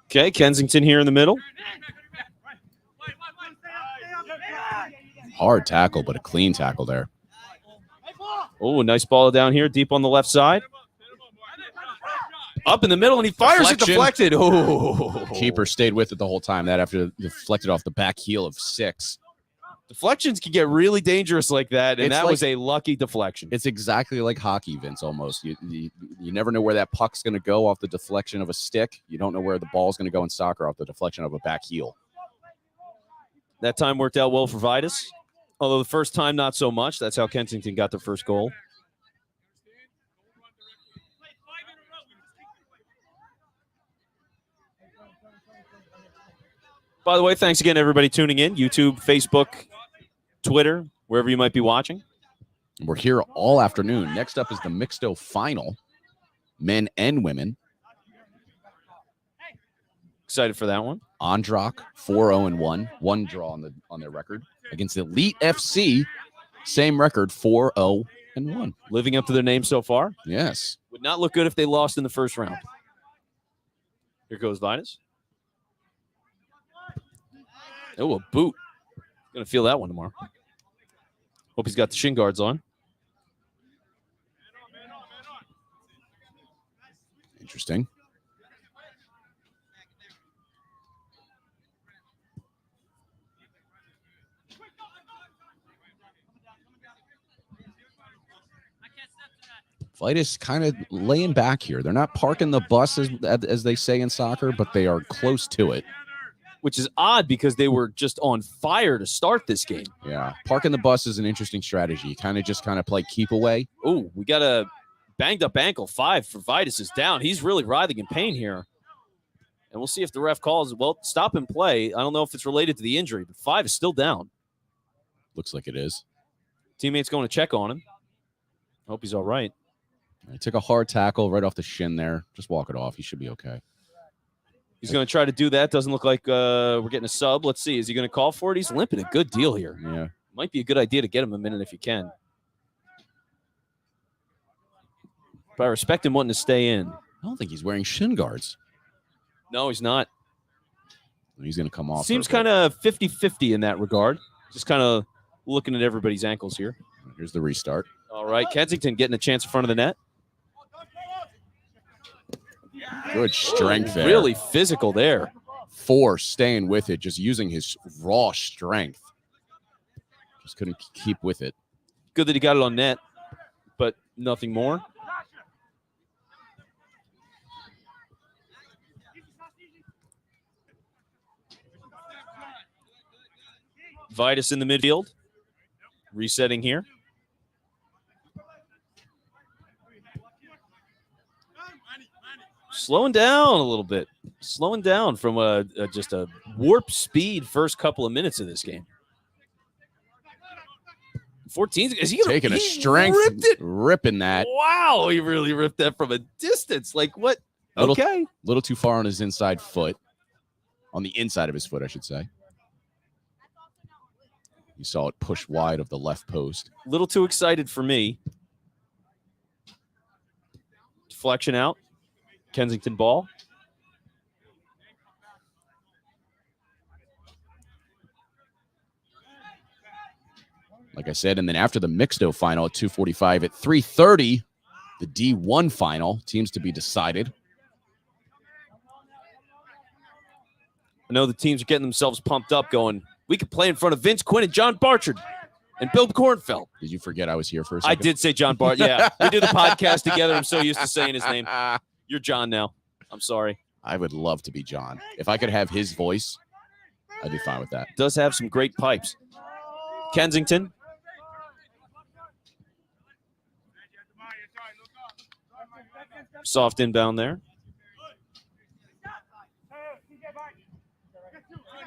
Okay, Kensington here in the middle. Hard tackle, but a clean tackle there. Oh, a nice ball down here, deep on the left side. Up in the middle, and he fires it deflected. Oh, keeper stayed with it the whole time. That after deflected off the back heel of 6. Deflections can get really dangerous like that, and that was a lucky deflection. It's exactly like hockey, Vince, almost. You never know where that puck's going to go off the deflection of a stick. You don't know where the ball's going to go in soccer off the deflection of a back heel. That time worked out well for Vidas, although the first time not so much. That's how Kensington got their first goal. By the way, thanks again, everybody tuning in. YouTube, Facebook, Twitter, wherever you might be watching. We're here all afternoon. Next up is the Mixto final, men and women. Excited for that one. Androck 4-0-1, 1 draw on their record against Elite FC. Same record, 4-0-1. Living up to their name so far. Yes. Would not look good if they lost in the first round. Here goes Vidas. Oh, a boot. Gonna feel that one tomorrow. Hope he's got the shin guards on. Interesting. Vidas kind of laying back here. They're not parking the bus as they say in soccer, but they are close to it. Which is odd because they were just on fire to start this game. Yeah. Parking the bus is an interesting strategy. You kind of play keep away. Oh, we got a banged up ankle. 5 for Vidas is down. He's really writhing in pain here. And we'll see if the ref calls. Well, stop and play. I don't know if it's related to the injury, but 5 is still down. Looks like it is. Teammates going to check on him. Hope he's all right. He took a hard tackle right off the shin there. Just walk it off. He should be okay. He's going to try to do that. Doesn't look like we're getting a sub. Let's see. Is he going to call for it? He's limping a good deal here. Yeah. Might be a good idea to get him a minute if you can. But I respect him wanting to stay in. I don't think he's wearing shin guards. No, he's not. He's going to come off. Seems kind of 50-50 in that regard. Just kind of looking at everybody's ankles here. Here's the restart. All right. Kensington getting a chance in front of the net. Good strength there. Really physical there. 4 staying with it, just using his raw strength. Just couldn't keep with it. Good that he got it on net, but nothing more. Vitus in the midfield. Resetting here. Slowing down a little bit. Slowing down from just a warp speed first couple of minutes of this game. 14. Is he taking a strength? Ripping that. Wow, he really ripped that from a distance. Like what? Okay. Little too far on his inside foot. On the inside of his foot, I should say. You saw it push wide of the left post. A little too excited for me. Deflection out. Kensington ball. Like I said, and then after the Mixto final at 2:45, at 3:30, the D1 final teams to be decided. I know the teams are getting themselves pumped up going, we could play in front of Vince Quinn and John Barchard and Bill Kornfeld. Did you forget I was here for a second? I did say John Bart. Yeah, we do the podcast together. I'm so used to saying his name. You're John now. I'm sorry. I would love to be John. If I could have his voice, I'd be fine with that. Does have some great pipes. Kensington. Soft inbound there.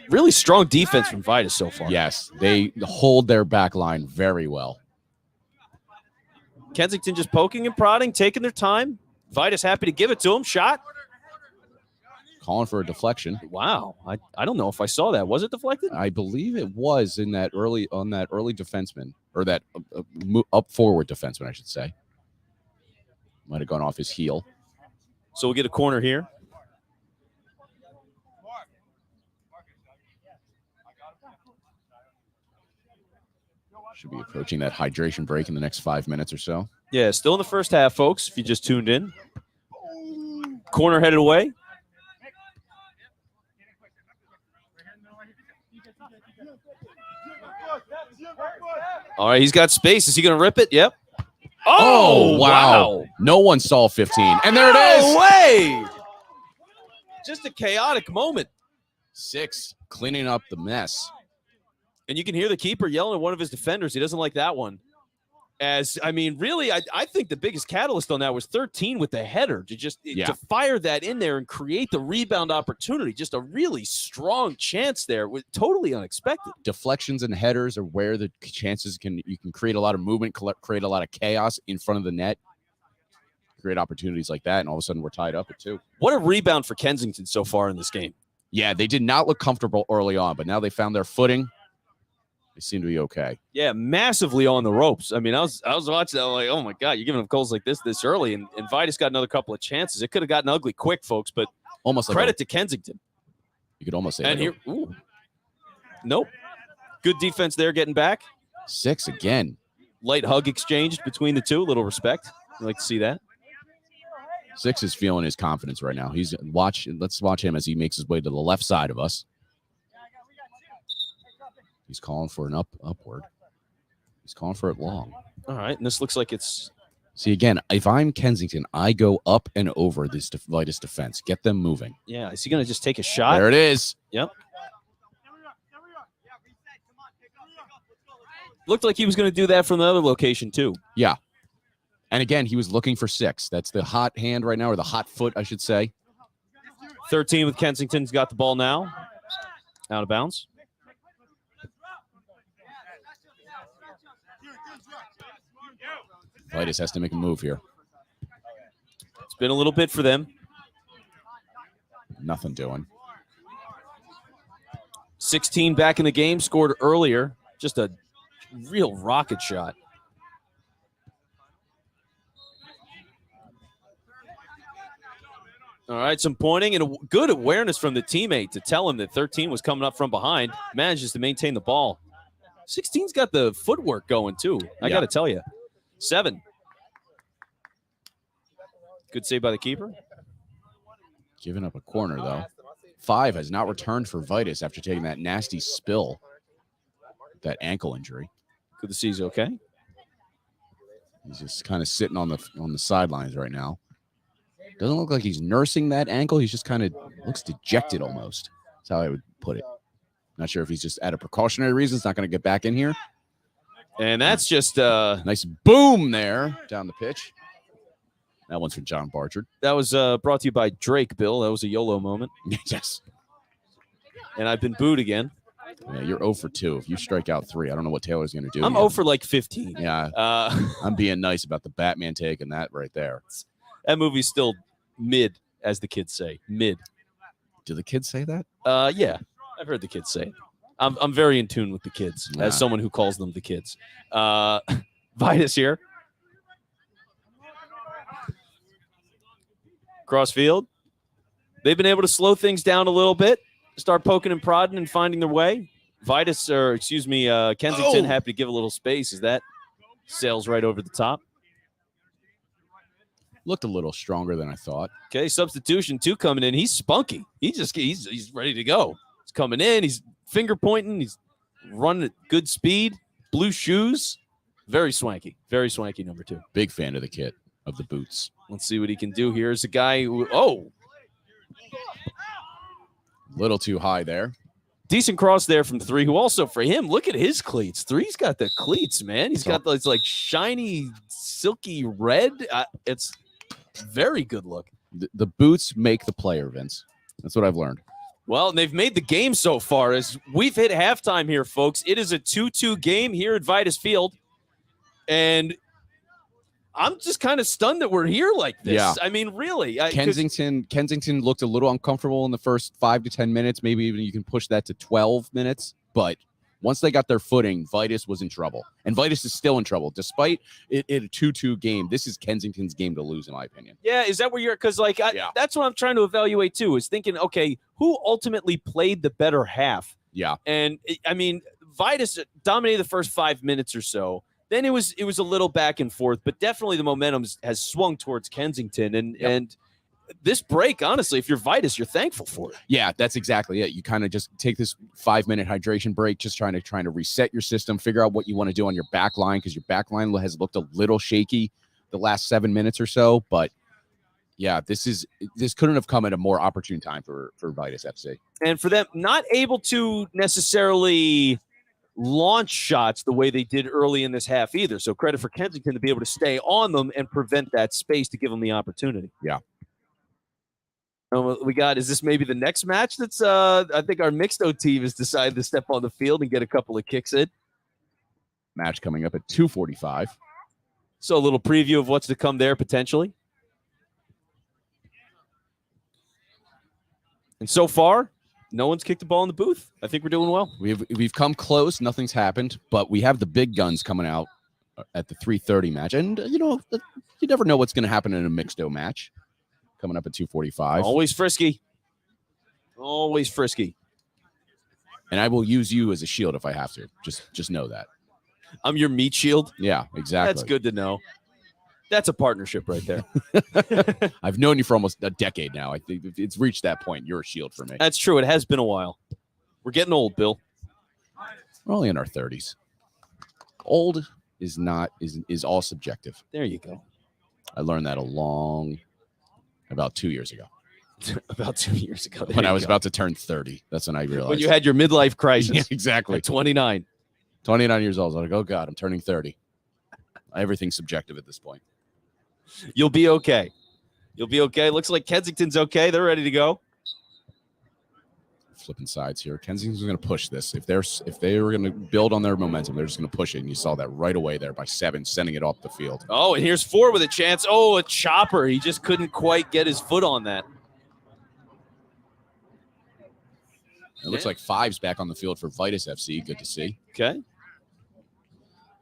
Really strong defense from Vidas so far. Yes, they hold their back line very well. Kensington just poking and prodding, taking their time. Vidas happy to give it to him. Shot. Calling for a deflection. Wow. I don't know if I saw that. Was it deflected? I believe it was in that early defenseman, or that up forward defenseman, I should say. Might have gone off his heel. So we'll get a corner here. Should be approaching that hydration break in the next 5 minutes or so. Yeah, still in the first half, folks, if you just tuned in. Corner headed away. All right, he's got space. Is he going to rip it? Yep. Oh, wow. No one saw 15. And there it is. No way. Just a chaotic moment. 6, cleaning up the mess. And you can hear the keeper yelling at one of his defenders. He doesn't like that one. Really, I think the biggest catalyst on that was 13 with the header to fire that in there and create the rebound opportunity. Just a really strong chance there. Was totally unexpected. Deflections and headers are where the chances you can create a lot of movement, create a lot of chaos in front of the net, create opportunities like that, and all of a sudden we're tied up at 2. What a rebound for Kensington so far in this game. Yeah, they did not look comfortable early on, but now they found their footing. They seem to be okay. Yeah, massively on the ropes. I mean, I was watching that like, oh my God, you're giving them goals like this early, and Vidas got another couple of chances. It could have gotten ugly quick, folks, but almost credit to Kensington. You could almost say. And here, nope. Good defense there, getting back. 6 again. Light hug exchanged between the two. A little respect. I'd like to see that. 6 is feeling his confidence right now. Let's watch him as he makes his way to the left side of us. He's calling for an upward. He's calling for it long. All right, and this looks like it's... See, again, if I'm Kensington, I go up and over this Vitus defense. Get them moving. Yeah, is he going to just take a shot? There it is. Yep. Looked like he was going to do that from the other location, too. Yeah. And again, he was looking for 6. That's the hot hand right now, or the hot foot, I should say. 13 with Kensington's got the ball now. Out of bounds. Vitus has to make a move here. It's been a little bit for them. Nothing doing. 16 back in the game, scored earlier. Just a real rocket shot. All right, some pointing and a good awareness from the teammate to tell him that 13 was coming up from behind. Manages to maintain the ball. 16's got the footwork going, too. I got to tell you. 7. Good save by the keeper. Giving up a corner, though. 5 has not returned for Vitus after taking that nasty spill. That ankle injury. Good to see he's okay. He's just kind of sitting on the sidelines right now. Doesn't look like he's nursing that ankle. He's just kind of looks dejected almost. That's how I would put it. Not sure if he's just out of precautionary reasons, not going to get back in here. And that's just nice boom there down the pitch. That one's from John Barchard. That was brought to you by Drake, Bill. That was a YOLO moment. Yes. And I've been booed again. Yeah, you're 0 for 2. If you strike out 3, I don't know what Taylor's going to do. I'm 0 for like 15. Yeah. I'm being nice about the Batman take and that right there. That movie's still mid, as the kids say. Mid. Do the kids say that? Yeah. I've heard the kids say it. I'm very in tune with the kids, as someone who calls them the kids. Vitus here. Crossfield. They've been able to slow things down a little bit, start poking and prodding and finding their way. Kensington happy to give a little space as that sails right over the top. Looked a little stronger than I thought. Okay, substitution 2 coming in. He's spunky. He's ready to go. He's coming in. He's finger pointing. He's running at good speed. Blue shoes. Very swanky. Very swanky, number 2. Big fan of the kit, of the boots. Let's see what he can do here. Is a guy who, little too high there. Decent cross there from 3, who also, for him, look at his cleats. 3's got the cleats, man. He's got those like shiny, silky red. It's very good look. The boots make the player, Vince. That's what I've learned. Well, and they've made the game so far. As we've hit halftime here, folks. It is a 2-2 game here at Vidas Field. And I'm just kind of stunned that we're here like this. Yeah. I mean, really. Kensington looked a little uncomfortable in the first 5 to 10 minutes. Maybe even you can push that to 12 minutes. But once they got their footing, Vidas was in trouble. And Vidas is still in trouble. Despite it a 2-2 game, this is Kensington's game to lose, in my opinion. Yeah, is that where you're – because, that's what I'm trying to evaluate, too, is thinking, okay, who ultimately played the better half? Yeah. And, I mean, Vidas dominated the first 5 minutes or so. Then it was a little back and forth, but definitely the momentum has swung towards Kensington. And this break, honestly, if you're Vidas, you're thankful for it. Yeah, that's exactly it. You kind of just take this 5-minute hydration break, just trying to reset your system, figure out what you want to do on your back line, because your back line has looked a little shaky the last 7 minutes or so. But yeah, this couldn't have come at a more opportune time for Vidas FC. And for them, not able to necessarily launch shots the way they did early in this half either. So credit for Kensington to be able to stay on them and prevent that space to give them the opportunity. Yeah. Is this maybe the next match that's I think our Mixto team has decided to step on the field and get a couple of kicks in. Match coming up at 2:45. So a little preview of what's to come there potentially. And so far, no one's kicked the ball in the booth. I think we're doing well. We've come close. Nothing's happened, but we have the big guns coming out at the 3:30 match. And, you never know what's going to happen in a Mixto match coming up at 2:45. Always frisky. Always frisky. And I will use you as a shield if I have to. Just know that. I'm your meat shield? Yeah, exactly. That's good to know. That's a partnership right there. I've known you for almost a decade now. I think it's reached that point. You're a shield for me. That's true. It has been a while. We're getting old, Bill. We're only in our 30s. Old is all subjective. There you go. I learned that about 2 years ago. About 2 years ago. When I was about to turn 30. That's when I realized. When you had your midlife crisis. Yeah, exactly. At 29. 29 years old. I was like, oh, God, I'm turning 30. Everything's subjective at this point. You'll be okay. You'll be okay. Looks like Kensington's okay. They're ready to go. Flipping sides here. Kensington's going to push this. If they were going to build on their momentum, they're just going to push it. And you saw that right away there by 7, sending it off the field. Oh, and here's 4 with a chance. Oh, a chopper. He just couldn't quite get his foot on that. It looks like 5's back on the field for Vidas FC. Good to see. Okay.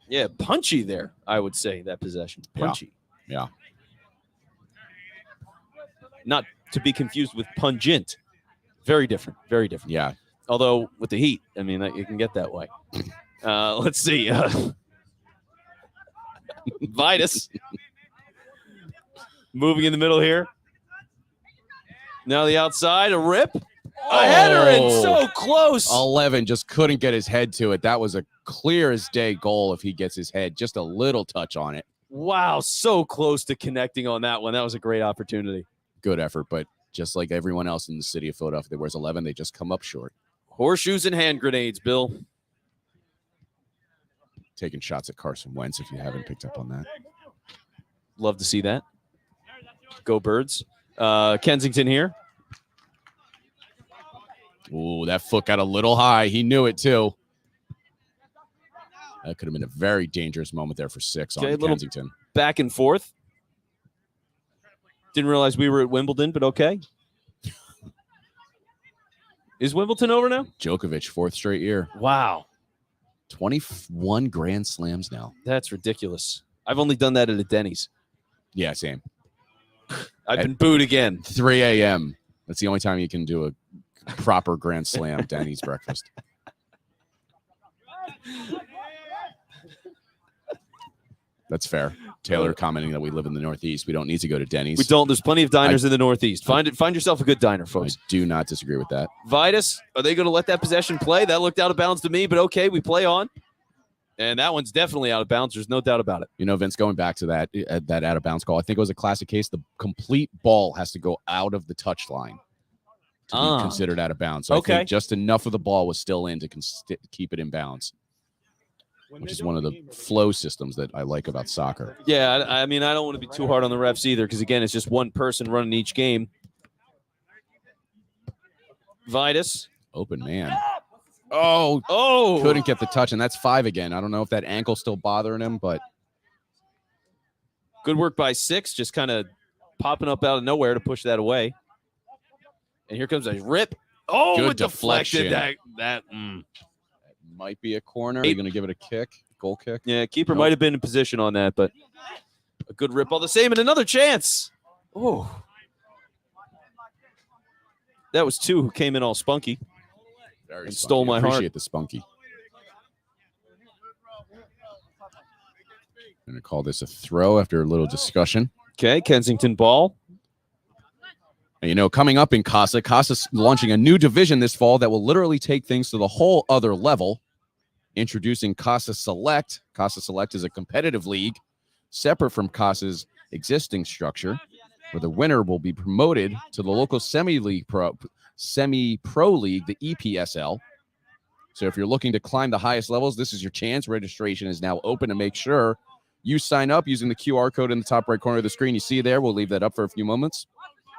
Yeah, punchy there, I would say, that possession. Punchy. Yeah. Not to be confused with pungent. Very different. Very different. Yeah. Although, with the heat, I mean, you can get that way. Let's see. Vidas. Moving in the middle here. Now the outside, a rip. A header and so close. 11 just couldn't get his head to it. That was a clear as day goal if he gets his head. Just a little touch on it. Wow, so close to connecting on that one. That was a great opportunity. Good effort, but just like everyone else in the city of Philadelphia that wears 11, they just come up short. Horseshoes and hand grenades, Bill. Taking shots at Carson Wentz if you haven't picked up on that. Love to see that. Go Birds. Kensington here. Ooh, that foot got a little high. He knew it too. That could have been a very dangerous moment there for 6 on Kensington. Back and forth. Didn't realize we were at Wimbledon, but okay. Is Wimbledon over now? Djokovic, 4th straight year. Wow. 21 Grand Slams now. That's ridiculous. I've only done that at a Denny's. Yeah, same. I've been booed again. 3 a.m. That's the only time you can do a proper Grand Slam Denny's breakfast. That's fair. Taylor commenting that we live in the Northeast. We don't need to go to Denny's. We don't. There's plenty of diners in the Northeast. Find yourself a good diner, folks. I do not disagree with that. Vitus, are they going to let that possession play? That looked out of bounds to me, but okay, we play on. And that one's definitely out of bounds. There's no doubt about it. You know, Vince, going back to that out of bounds call, I think it was a classic case. The complete ball has to go out of the touch line to be considered out of bounds. So I think just enough of the ball was still in to keep it in bounds, which is one of the flow systems that I like about soccer. Yeah, I mean, I don't want to be too hard on the refs either because, again, it's just one person running each game. Vitus. Open man. Oh, couldn't get the touch, and that's 5 again. I don't know if that ankle's still bothering him, but. Good work by 6, just kind of popping up out of nowhere to push that away. And here comes a rip. Oh, good it deflected. That might be a corner. Are you going to give it a kick? Goal kick? Yeah, keeper might have been in position on that, but a good rip all the same, and another chance. Oh. That was 2 who came in all spunky. Very and spunky. Stole my heart. Appreciate the spunky. I'm going to call this a throw after a little discussion. Okay, Kensington ball. And, you know, coming up in Casa's launching a new division this fall that will literally take things to the whole other level. Introducing Casa Select. Casa Select is a competitive league separate from Casa's existing structure, where the winner will be promoted to the local semi-pro league, the EPSL. So if you're looking to climb the highest levels, this is your chance. Registration is now open, to make sure you sign up using the QR code in the top right corner of the screen. You see there, we'll leave that up for a few moments.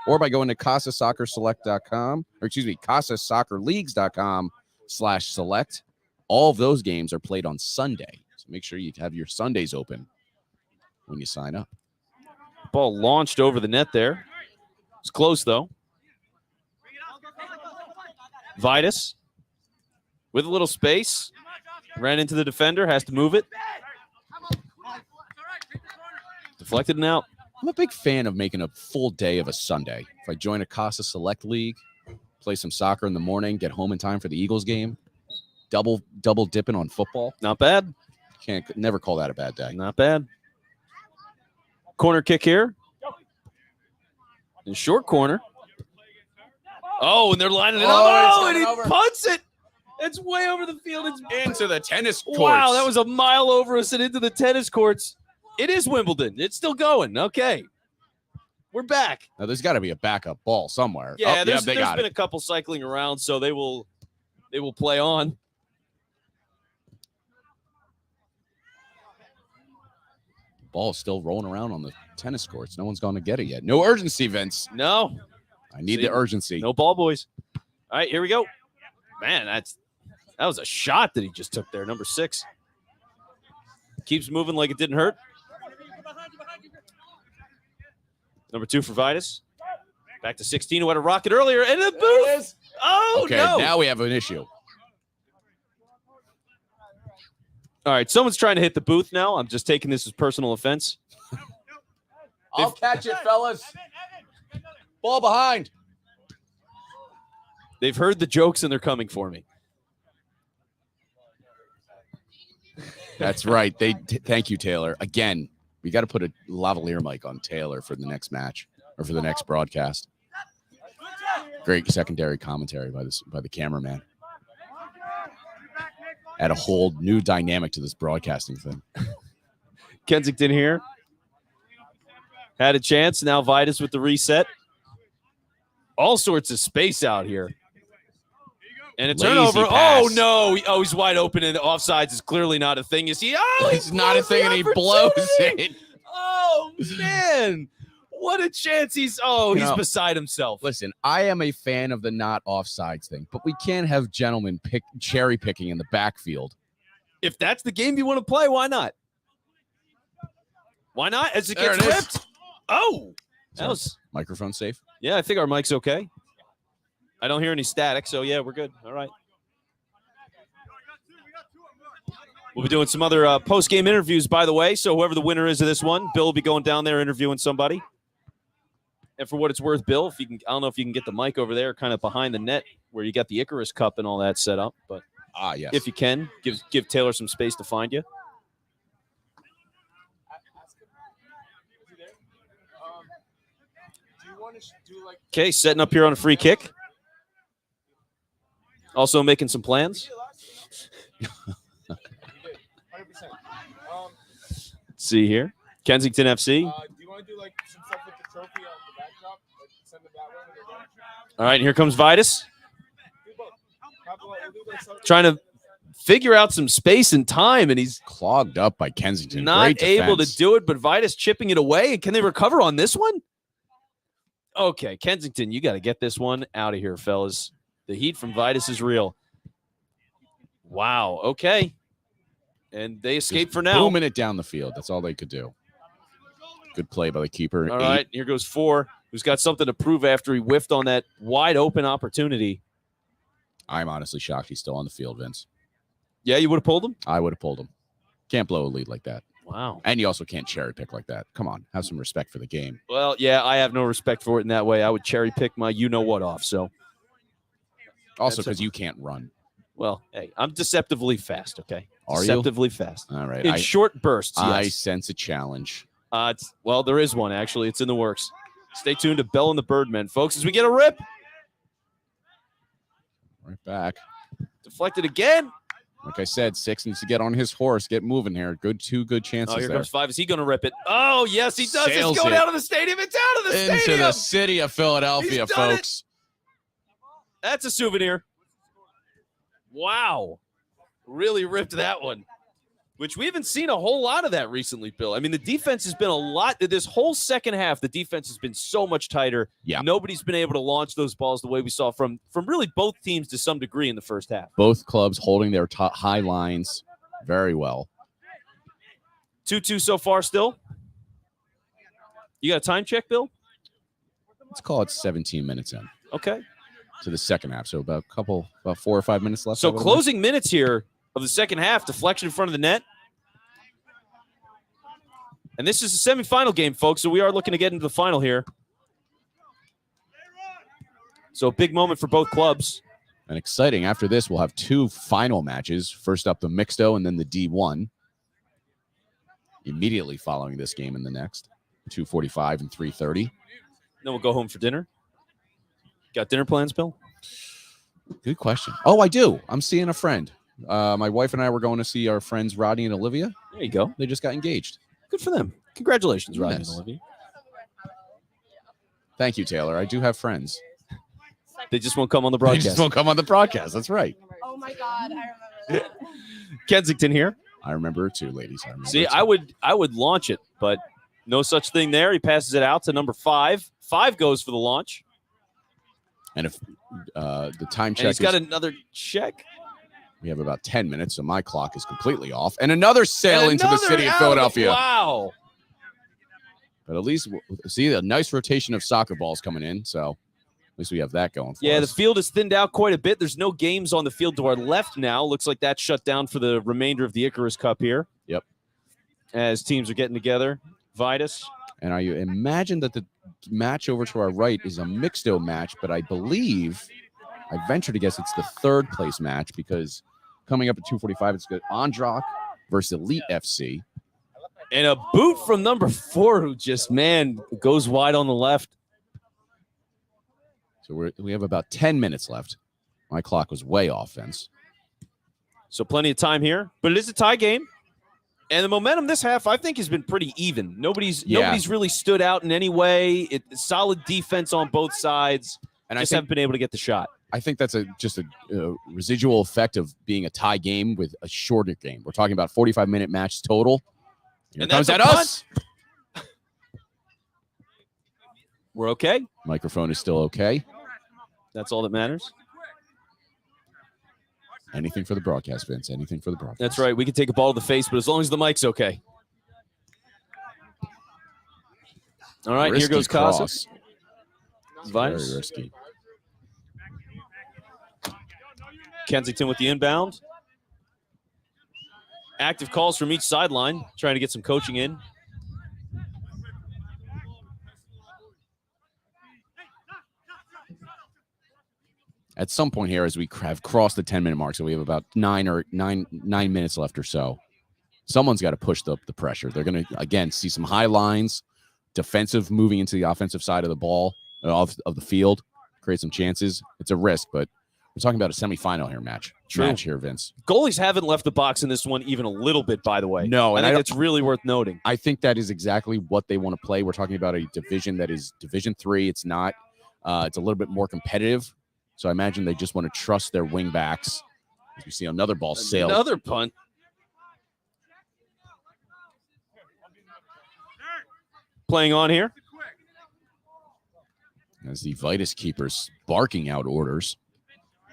Or by going to CasaSoccerSelect.com, or excuse me, CasaSoccerLeagues.com/select. All of those games are played on Sunday. So make sure you have your Sundays open when you sign up. Ball launched over the net there. It's close, though. Vitus with a little space. Ran into the defender, has to move it. Deflected and out. I'm a big fan of making a full day of a Sunday. If I join a Casa Select League, play some soccer in the morning, get home in time for the Eagles game, double dipping on football. Not bad. Never call that a bad day. Not bad. Corner kick here. In short corner. Oh, and they're lining it up. Oh, and he punts it. It's way over the field. It's into the tennis courts. Wow, that was a mile over us and into the tennis courts. It is Wimbledon. It's still going. Okay. We're back. Now, there's got to be a backup ball somewhere. Yeah, there's been a couple cycling around, so they will play on. Ball is still rolling around on the tennis courts. No one's going to get it yet. No urgency, Vince. No. I need the urgency. No ball boys. All right, here we go. Man, that was a shot that he just took there, number 6. Keeps moving like it didn't hurt. Number 2 for Vitus. Back to 16, who had a rocket earlier. And the booth. Oh, okay, no. Now we have an issue. All right, someone's trying to hit the booth now. I'm just taking this as personal offense. I'll catch it, fellas. Ball behind. They've heard the jokes and they're coming for me. That's right. Thank you, Taylor. Again, we got to put a lavalier mic on Taylor for the next match or for the next broadcast. Great secondary commentary by the cameraman. Add a whole new dynamic to this broadcasting thing. Kensington here. Had a chance. Now Vitus with the reset. All sorts of space out here. And a turnover. Pass. Oh, no. Oh, he's wide open, and offsides is clearly not a thing. You see? Oh, it's not a thing, and he blows it. Oh, man. What a chance. He's beside himself. Listen, I am a fan of the not offsides thing, but we can't have gentlemen cherry picking in the backfield. If that's the game you want to play, why not? Why not? As it gets ripped. Oh, that was microphone safe. Yeah, I think our mic's okay. I don't hear any static, so yeah, we're good. All right. We'll be doing some other post-game interviews, by the way. So whoever the winner is of this one, Bill will be going down there interviewing somebody. And for what it's worth, Bill, if you can, I don't know if you can get the mic over there, kind of behind the net where you got the Icarus Cup and all that set up, but yes, if you can, give Taylor some space to find you. Okay, setting up here on a free kick. Also making some plans. Let's see here. Kensington FC. Do you want to do like some stuff with the trophy on the backdrop? Like send it that way? All right, here comes Vidas. Trying to figure out some space and time, and he's clogged up by Kensington. Not able to do it, but Vidas chipping it away. And can they recover on this one? Okay, Kensington, you got to get this one out of here, fellas. The heat from Vidas is real. Wow, okay. And they escape for now. Booming it down the field. That's all they could do. Good play by the keeper. All right, here goes 4, who's got something to prove after he whiffed on that wide open opportunity. I'm honestly shocked he's still on the field, Vince. Yeah, you would have pulled him? I would have pulled him. Can't blow a lead like that. Wow. And you also can't cherry pick like that. Come on, have some respect for the game. Well, yeah, I have no respect for it in that way. I would cherry pick my you-know-what off, so. Also because you can't run. Well, hey, I'm deceptively fast, okay? Are deceptively fast. All right. In short bursts, yes. I sense a challenge. Well, there is one, actually. It's in the works. Stay tuned to Bell and the Birdmen, folks, as we get a rip. Right back. Deflected again. Like I said, 6 needs to get on his horse, get moving here. Two good chances here there. Comes 5. Is he going to rip it? Oh, yes, he does. Sails it's going out of the stadium. It's out of the into stadium. the city of Philadelphia, folks. That's a souvenir. Wow. Really ripped that one, which we haven't seen a whole lot of that recently, Bill. I mean, the defense has been a lot. This whole second half, the defense has been so much tighter. Yeah. Nobody's been able to launch those balls the way we saw from really both teams to some degree in the first half. Both clubs holding their high lines very well. 2-2 so far still. You got a time check, Bill? Let's call it 17 minutes in. Okay. To the second half. So about 4 or 5 minutes left. So closing minutes here of the second half, deflection in front of the net. And this is a semifinal game, folks, so we are looking to get into the final here. So a big moment for both clubs. And exciting. After this, we'll have 2 final matches. First up, the Mixto, and then the D1. Immediately following this game in the next. 2:45 and 3:30. Then we'll go home for dinner. Got dinner plans, Bill? Good question. Oh, I do. I'm seeing a friend. My wife and I were going to see our friends Rodney and Olivia. There you go. They just got engaged. Good for them. Congratulations, Rodney Yes. and Olivia. Thank you, Taylor. I do have friends. They just won't come on the They broadcast. just won't come on the broadcast. That's right. Oh my God, I remember that. Kensington here. I remember it too, ladies. I remember See, it too. I would launch it, but no such thing there. He passes it out to number 5. 5 goes for the launch. And if the time And check he's got another check. we have about 10 minutes, so my clock is completely off. And another sail into the city of Philadelphia. Wow. But at least, see, a nice rotation of soccer balls coming in, so at least we have that going for Yeah, the us. field is thinned out quite a bit. There's no games on the field to our left now. Looks like that's shut down for the remainder of the Icarus Cup here. Yep. As teams are getting together. Vidas. And I imagine that the match over to our right is a Mixto match, but I believe, I venture to guess it's the 3rd place match because coming up at 2:45, it's good. Ondrak versus Elite FC. And a boot from number 4 who just, man, goes wide on the left. So we have about 10 minutes left. My clock was way off, Vince. So plenty of time here, but it is a tie game. And the momentum this half, I think, has been pretty even. Nobody's really stood out in any way. Solid defense on both sides. And I haven't been able to get the shot. I think that's just a residual effect of being a tie game with a shorter game. We're talking about 45-minute match total. Here And comes that's at a us. We're okay. Microphone is still okay. That's all that matters. Anything for the broadcast, Vince. Anything for the broadcast. That's right. We can take a ball to the face, but as long as the mic's okay. All right, Risky here goes Casa. cross. Vitus. Very risky. Kensington with the inbound. Active calls from each sideline, trying to get some coaching in. At some point here, as we have crossed the 10-minute mark, so we have about nine minutes left or so, someone's got to push the pressure. They're going to, again, see some high lines, defensive moving into the offensive side of the ball, of the field, create some chances. It's a risk, but we're talking about a semifinal here match here, Vince. Goalies haven't left the box in this one even a little bit, by the way. No, I think that's really worth noting. I think that is exactly what they want to play. We're talking about a division that is Division III. It's not. It's a little bit more competitive. So I imagine they just want to trust their wing backs. As we see another ball sail. Another punt. Playing on here. As the Vitus keepers barking out orders.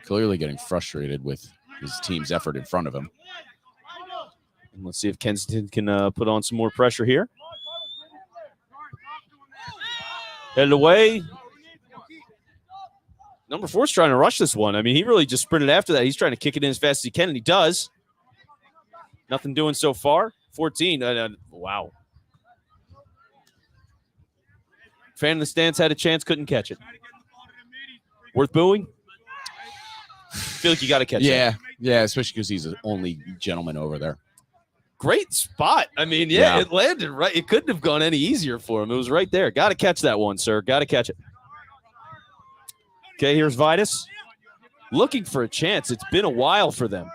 Clearly getting frustrated with his team's effort in front of him. And let's see if Kensington can put on some more pressure here. Headed away. Number 4's trying to rush this one. I mean, he really just sprinted after that. He's trying to kick it in as fast as he can, and he does. Nothing doing so far. 14. Wow. Fan in the stands had a chance, couldn't catch it. Worth booing? I feel like you got to catch it. Yeah, especially because he's the only gentleman over there. Great spot. I mean, yeah, it landed right. It couldn't have gone any easier for him. It was right there. Got to catch that one, sir. Got to catch it. Okay, here's Vitus. Looking for a chance. It's been a while for them.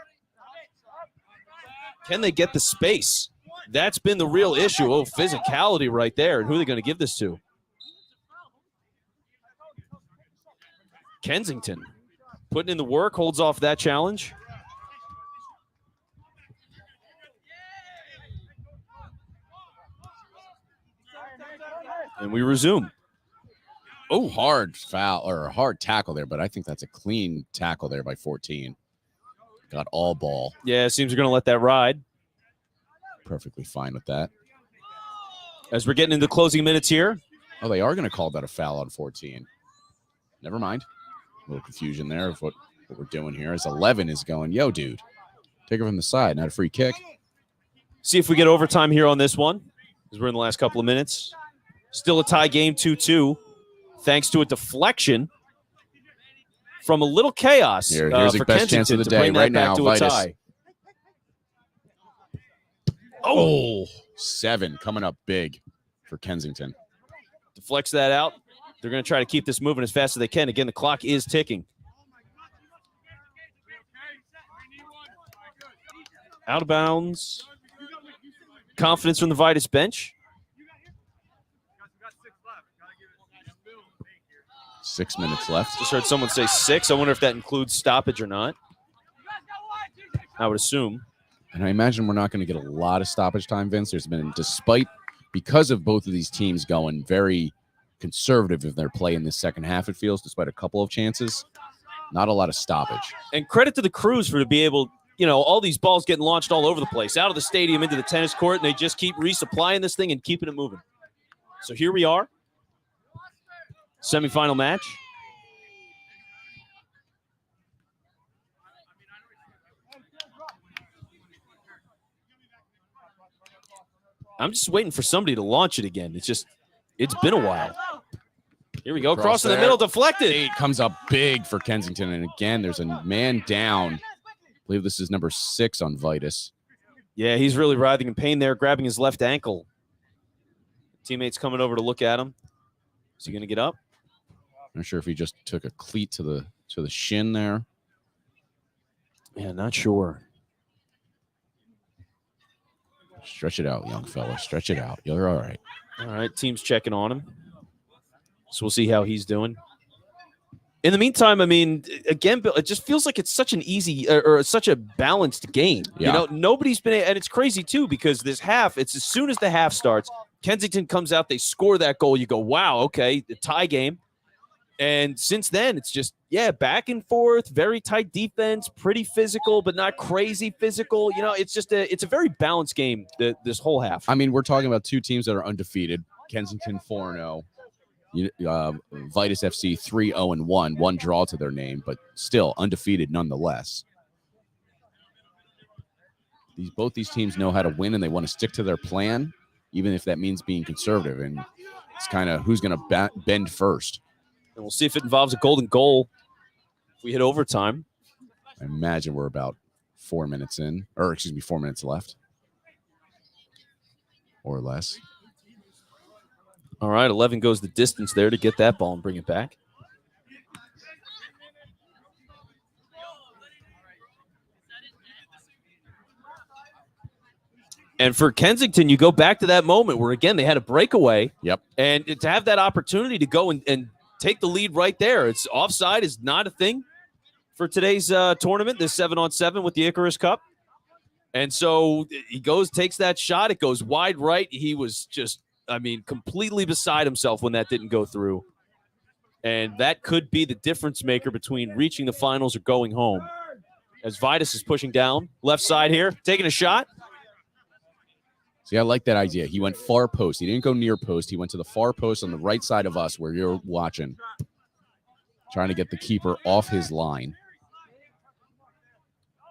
Can they get the space? That's been the real issue. Oh, physicality right there. And who are they going to give this to? Kensington. Putting in the work, holds off that challenge. And we resume. Oh, hard foul or a hard tackle there, but I think that's a clean tackle there by 14. Got all ball. Yeah, it seems they're going to let that ride. Perfectly fine with that. As we're getting into closing minutes here. Oh, they are going to call that a foul on 14. Never mind. A little confusion there of what we're doing here. As 11 is going, yo, dude, take it from the side, not a free kick. See if we get overtime here on this one, because we're in the last couple of minutes. Still a tie game, 2-2. Thanks to a deflection from a little chaos. Here's the best chance of the day right now, Vitus. Oh, 7 coming up big for Kensington. Deflects that out. They're going to try to keep this moving as fast as they can. Again, the clock is ticking. Out of bounds. Confidence from the Vitus bench. 6 minutes left. Just heard someone say 6. I wonder if that includes stoppage or not. I would assume. And I imagine we're not going to get a lot of stoppage time, Vince. There's been, because of both of these teams going very conservative in their play in the second half, it feels, despite a couple of chances, not a lot of stoppage. And credit to the crews for to be able, all these balls getting launched all over the place, out of the stadium into the tennis court, and they just keep resupplying this thing and keeping it moving. So here we are. Semifinal match. I'm just waiting for somebody to launch it again. It's been a while. Here we go. Cross in the middle, deflected. 8 comes up big for Kensington. And again, there's a man down. I believe this is number 6 on Vitus. Yeah, he's really writhing in pain there, grabbing his left ankle. Teammates coming over to look at him. Is he going to get up? Not sure if he just took a cleat to the shin there. Yeah, not sure. Stretch it out, young fella. Stretch it out. You're all right. All right, team's checking on him. So we'll see how he's doing. In the meantime, I mean, again, Bill, it just feels like it's such an easy or such a balanced game. Yeah. You know, nobody's been, and it's crazy too because this half, it's as soon as the half starts, Kensington comes out, they score that goal. You go, wow, okay, the tie game. And since then, it's just, back and forth, very tight defense, pretty physical, but not crazy physical. You know, it's just it's a very balanced game this whole half. I mean, we're talking about two teams that are undefeated. Kensington 4-0. Vidas FC 3-0-1, one draw to their name, but still undefeated nonetheless. Both these teams know how to win, and they want to stick to their plan, even if that means being conservative. And it's kind of who's going to bend first. And we'll see if it involves a golden goal if we hit overtime. I imagine we're about 4 minutes in, or excuse me, 4 minutes left or less. All right, 11 goes the distance there to get that ball and bring it back. And for Kensington, you go back to that moment where, again, they had a breakaway. Yep. And to have that opportunity to go and take the lead right there. It's offside is not a thing for today's tournament, this 7-on-7 with the Icarus Cup. And so he takes that shot. It goes wide right. He was just, completely beside himself when that didn't go through. And that could be the difference maker between reaching the finals or going home. As Vitus is pushing down, left side here, taking a shot. See, I like that idea. He went far post. He didn't go near post. He went to the far post on the right side of us where you're watching. Trying to get the keeper off his line.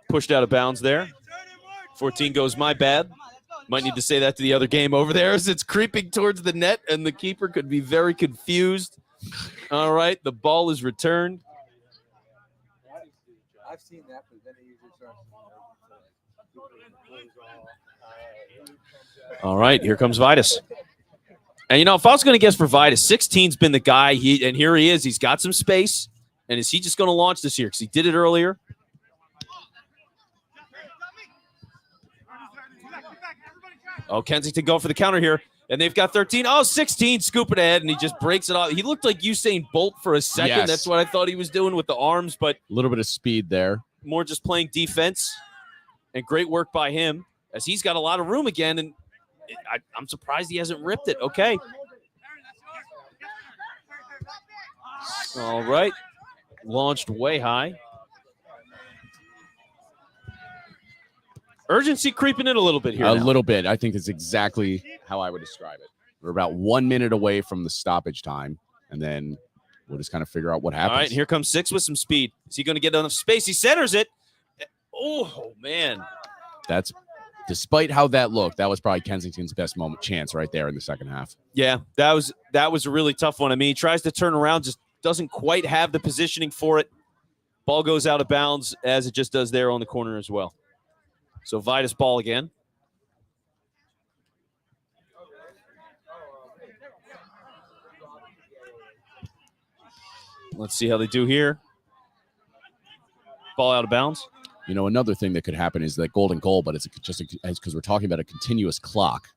Pushed out of bounds there. 14 goes my bad. Might need to say that to the other game over there as it's creeping towards the net, and the keeper could be very confused. All right, the ball is returned. I've seen that, but then it usually starts. All right, here comes Vitus. And, if I was going to guess for Vitus, 16's been the guy, and here he is. He's got some space. And is he just going to launch this year? Because he did it earlier. Oh, Kensington going for the counter here. And they've got 13. Oh, 16 scooping ahead, and he just breaks it off. He looked like Usain Bolt for a second. Yes. That's what I thought he was doing with the arms, but A little bit of speed there. more just playing defense. And great work by him as he's got a lot of room again. And I'm surprised he hasn't ripped it. Okay. All right. Launched way high. Urgency creeping in a little bit here. A little bit. I think it's exactly how I would describe it. We're about 1 minute away from the stoppage time, and then we'll just kind of figure out what happens. All right, and here comes 6 with some speed. Is he going to get enough space? He centers it. Oh, man. That's despite how that looked, that was probably Kensington's best chance right there in the second half. Yeah, that was a really tough one. He tries to turn around, just doesn't quite have the positioning for it. Ball goes out of bounds as it just does there on the corner as well. So Vitus ball again. Let's see how they do here. Ball out of bounds. Another thing that could happen is that golden goal, but it's just because we're talking about a continuous clock.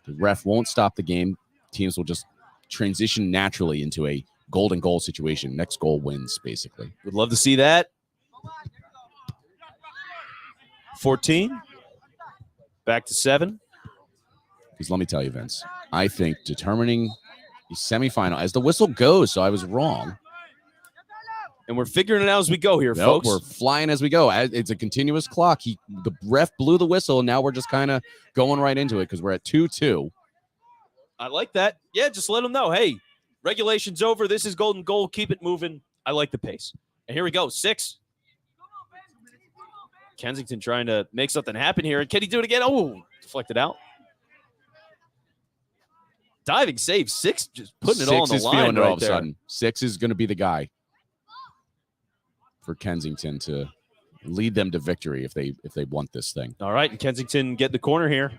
The ref won't stop the game. Teams will just transition naturally into a golden goal situation. Next goal wins, basically. Would love to see that. 14. Back to 7. Because let me tell you, Vince, I think determining the semifinal as the whistle goes, so I was wrong. And we're figuring it out as we go here, folks. We're flying as we go. It's a continuous clock. The ref blew the whistle, and now we're just kind of going right into it because we're at 2-2. I like that. Yeah, just let them know, hey, regulation's over. This is golden goal. Keep it moving. I like the pace. And here we go, 6. Kensington trying to make something happen here. And can he do it again? Oh, deflected out. Diving save. 6 just putting it all on the line right there. Sudden. 6 is going to be the guy for Kensington to lead them to victory if they want this thing. All right, and Kensington get the corner here.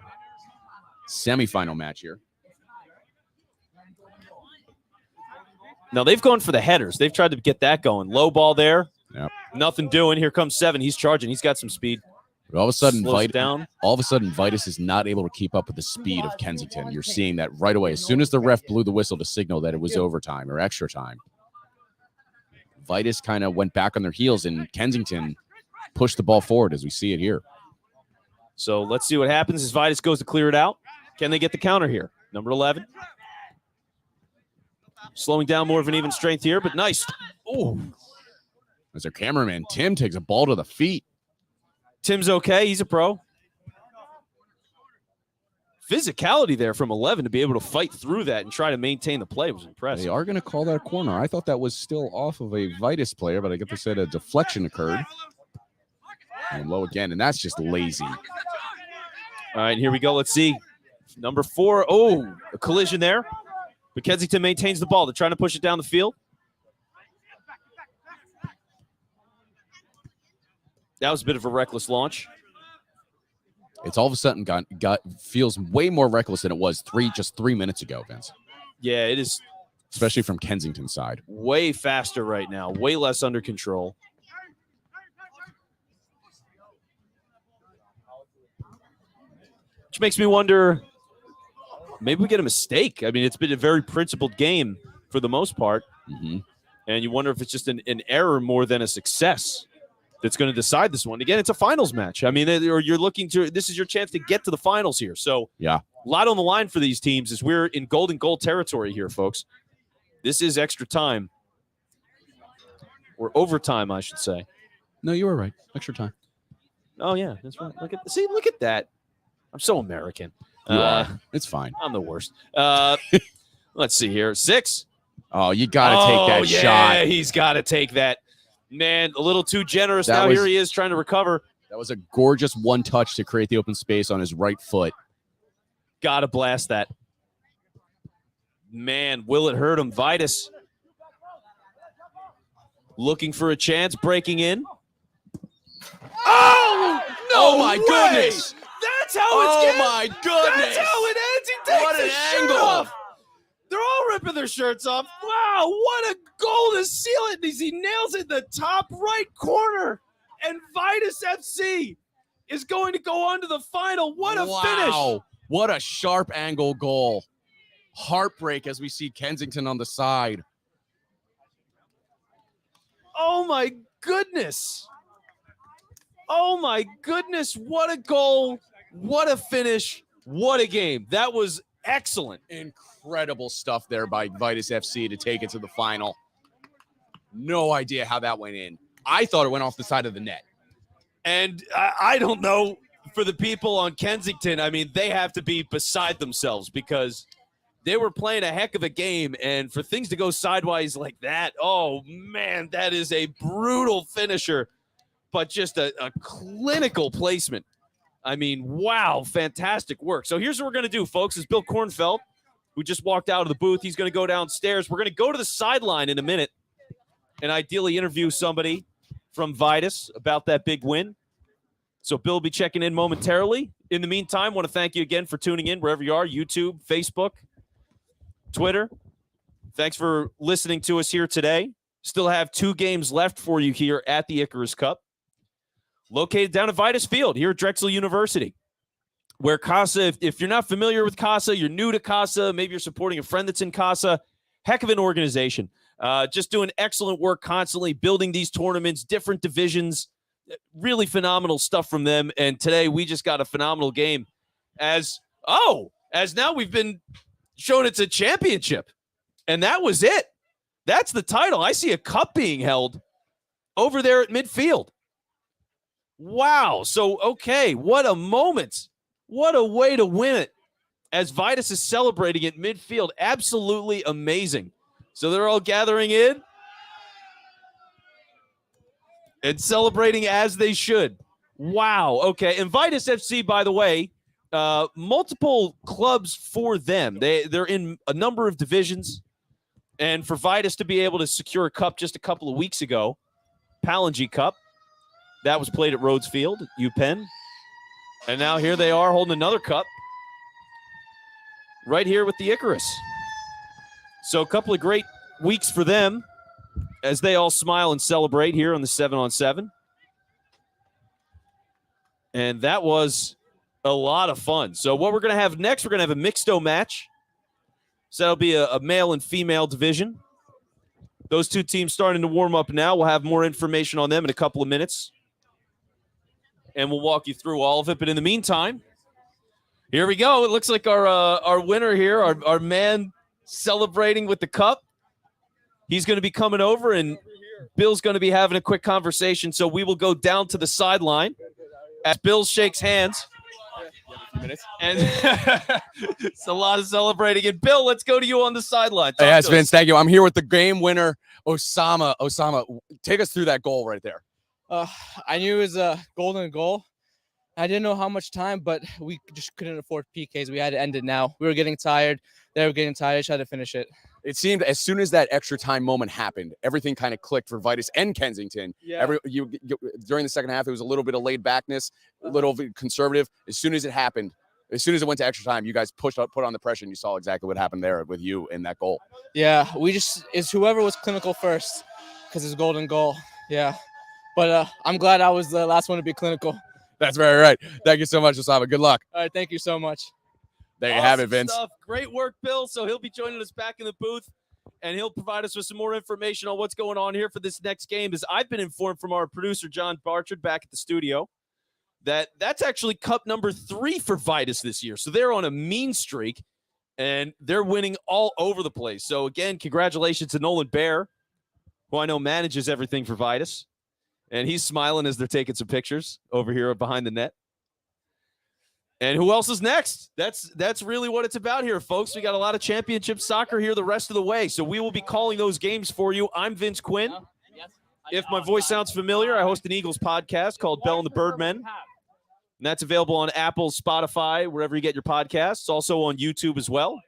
Semifinal match here. Now they've gone for the headers. They've tried to get that going. Low ball there. Yep. Nothing doing. Here comes 7. He's charging. He's got some speed. But all of a sudden, Vitus is not able to keep up with the speed of Kensington. You're seeing that right away. As soon as the ref blew the whistle to signal that it was overtime or extra time, Vitus kind of went back on their heels, and Kensington pushed the ball forward as we see it here. So let's see what happens as Vitus goes to clear it out. Can they get the counter here? Number 11. Slowing down more of an even strength here, but nice. Oh, as their cameraman, Tim, takes a ball to the feet. Tim's okay. He's a pro. Physicality there from 11 to be able to fight through that and try to maintain the play was impressive. They are going to call that a corner. I thought that was still off of a Vitus player, but I guess they said a deflection occurred. And low again, and that's just lazy. All right, here we go. Let's see. Number 4. Oh, a collision there. But Kensington maintains the ball. They're trying to push it down the field. That was a bit of a reckless launch. It's all of a sudden feels way more reckless than it was just 3 minutes ago, Vince. Yeah, it is. Especially from Kensington's side. Way faster right now. Way less under control. Which makes me wonder, maybe we get a mistake. I mean, it's been a very principled game for the most part. Mm-hmm. And you wonder if it's just an error more than a success that's going to decide this one. Again, it's a finals match. I mean, or you're looking to, this is your chance to get to the finals here. So yeah, a lot on the line for these teams as we're in golden goal territory here, folks. This is extra time. Or overtime, I should say. No, you were right. Extra time. Oh, yeah, that's right. Look at that. I'm so American. You are. It's fine. I'm the worst. Let's see here. 6. Oh, you got to take that shot. Yeah, he's got to take that. Man, a little too generous. That now here he is trying to recover. That was a gorgeous one touch to create the open space on his right foot. Got to blast that. Man, will it hurt him? Vitus looking for a chance, breaking in. Oh, no my way! Goodness. That's how it's my goodness. That's how it ends. He takes What an his shirt angle. off. They're all ripping their shirts off. Wow, what a goal to seal it. He nails it in the top right corner. And Vidas FC is going to go on to the final. What a finish. What a sharp angle goal. Heartbreak as we see Kensington on the side. Oh, my goodness. Oh, my goodness. What a goal. What a finish. What a game. That was excellent. Incredible stuff there by Vidas FC to take it to the final. No idea how that went in. I thought it went off the side of the net. And I don't know, for the people on Kensington, I mean, they have to be beside themselves because they were playing a heck of a game. And for things to go sideways like that, oh, man, that is a brutal finisher, but just a clinical placement. I mean, wow, fantastic work. So here's what we're going to do, folks, is Bill Kornfeld, who just walked out of the booth. He's going to go downstairs. We're going to go to the sideline in a minute and ideally interview somebody from Vidas about that big win. So Bill will be checking in momentarily. In the meantime, I want to thank you again for tuning in wherever you are, YouTube, Facebook, Twitter. Thanks for listening to us here today. Still have 2 games left for you here at the Icarus Cup. Located down at Vidas Field here at Drexel University, where Casa, if you're not familiar with Casa, you're new to Casa, maybe you're supporting a friend that's in Casa, heck of an organization. Just doing excellent work constantly, building these tournaments, different divisions, really phenomenal stuff from them. And today we just got a phenomenal game as now we've been shown it's a championship. And that was it. That's the title. I see a cup being held over there at midfield. Wow. So, okay, what a moment. What a way to win it as Vidas is celebrating at midfield. Absolutely amazing. So they're all gathering in and celebrating as they should. Wow. Okay. And Vidas FC, by the way, multiple clubs for them. They're in a number of divisions. And for Vidas to be able to secure a cup just a couple of weeks ago, Palangi Cup, that was played at Rhodes Field, UPenn. And now here they are holding another cup right here with the Icarus. So a couple of great weeks for them as they all smile and celebrate here on the 7-on-7. And that was a lot of fun. So what we're going to have next, we're going to have a Mixto match. So that'll be a male and female division. Those two teams starting to warm up now. We'll have more information on them in a couple of minutes. And we'll walk you through all of it. But in the meantime, here we go. It looks like our winner here, our man celebrating with the cup. He's going to be coming over, and Bill's going to be having a quick conversation. So we will go down to the sideline as Bill shakes hands. And it's a lot of celebrating. And Bill, let's go to you on the sideline. Yes, Vince, thank you. I'm here with the game winner, Osama. Osama, take us through that goal right there. I knew it was a golden goal. I didn't know how much time, but we just couldn't afford PKs. We had to end it now. We were getting tired. They were getting tired. I just had to finish it. It seemed as soon as that extra time moment happened, everything kind of clicked for Vitus and Kensington. Yeah. During the second half, it was a little bit of laid backness, a little bit conservative. As soon as it happened, as soon as it went to extra time, you guys put on the pressure, and you saw exactly what happened there with you in that goal. Yeah, it's whoever was clinical first because it's golden goal. Yeah, but I'm glad I was the last one to be clinical. That's very right. Thank you so much, Osama. Good luck. All right, thank you so much. There you have it, Vince. Stuff. Great work, Bill. So he'll be joining us back in the booth, and he'll provide us with some more information on what's going on here for this next game. As I've been informed from our producer, John Barchard, back at the studio, that's actually cup number 3 for Vidas this year. So they're on a mean streak, and they're winning all over the place. So, again, congratulations to Nolan Bear, who I know manages everything for Vidas. And he's smiling as they're taking some pictures over here behind the net. And who else is next? That's really what it's about here, folks. We got a lot of championship soccer here the rest of the way. So we will be calling those games for you. I'm Vince Quinn. If my voice sounds familiar, I host an Eagles podcast called Bell and the Birdmen. And that's available on Apple, Spotify, wherever you get your podcasts. Also on YouTube as well.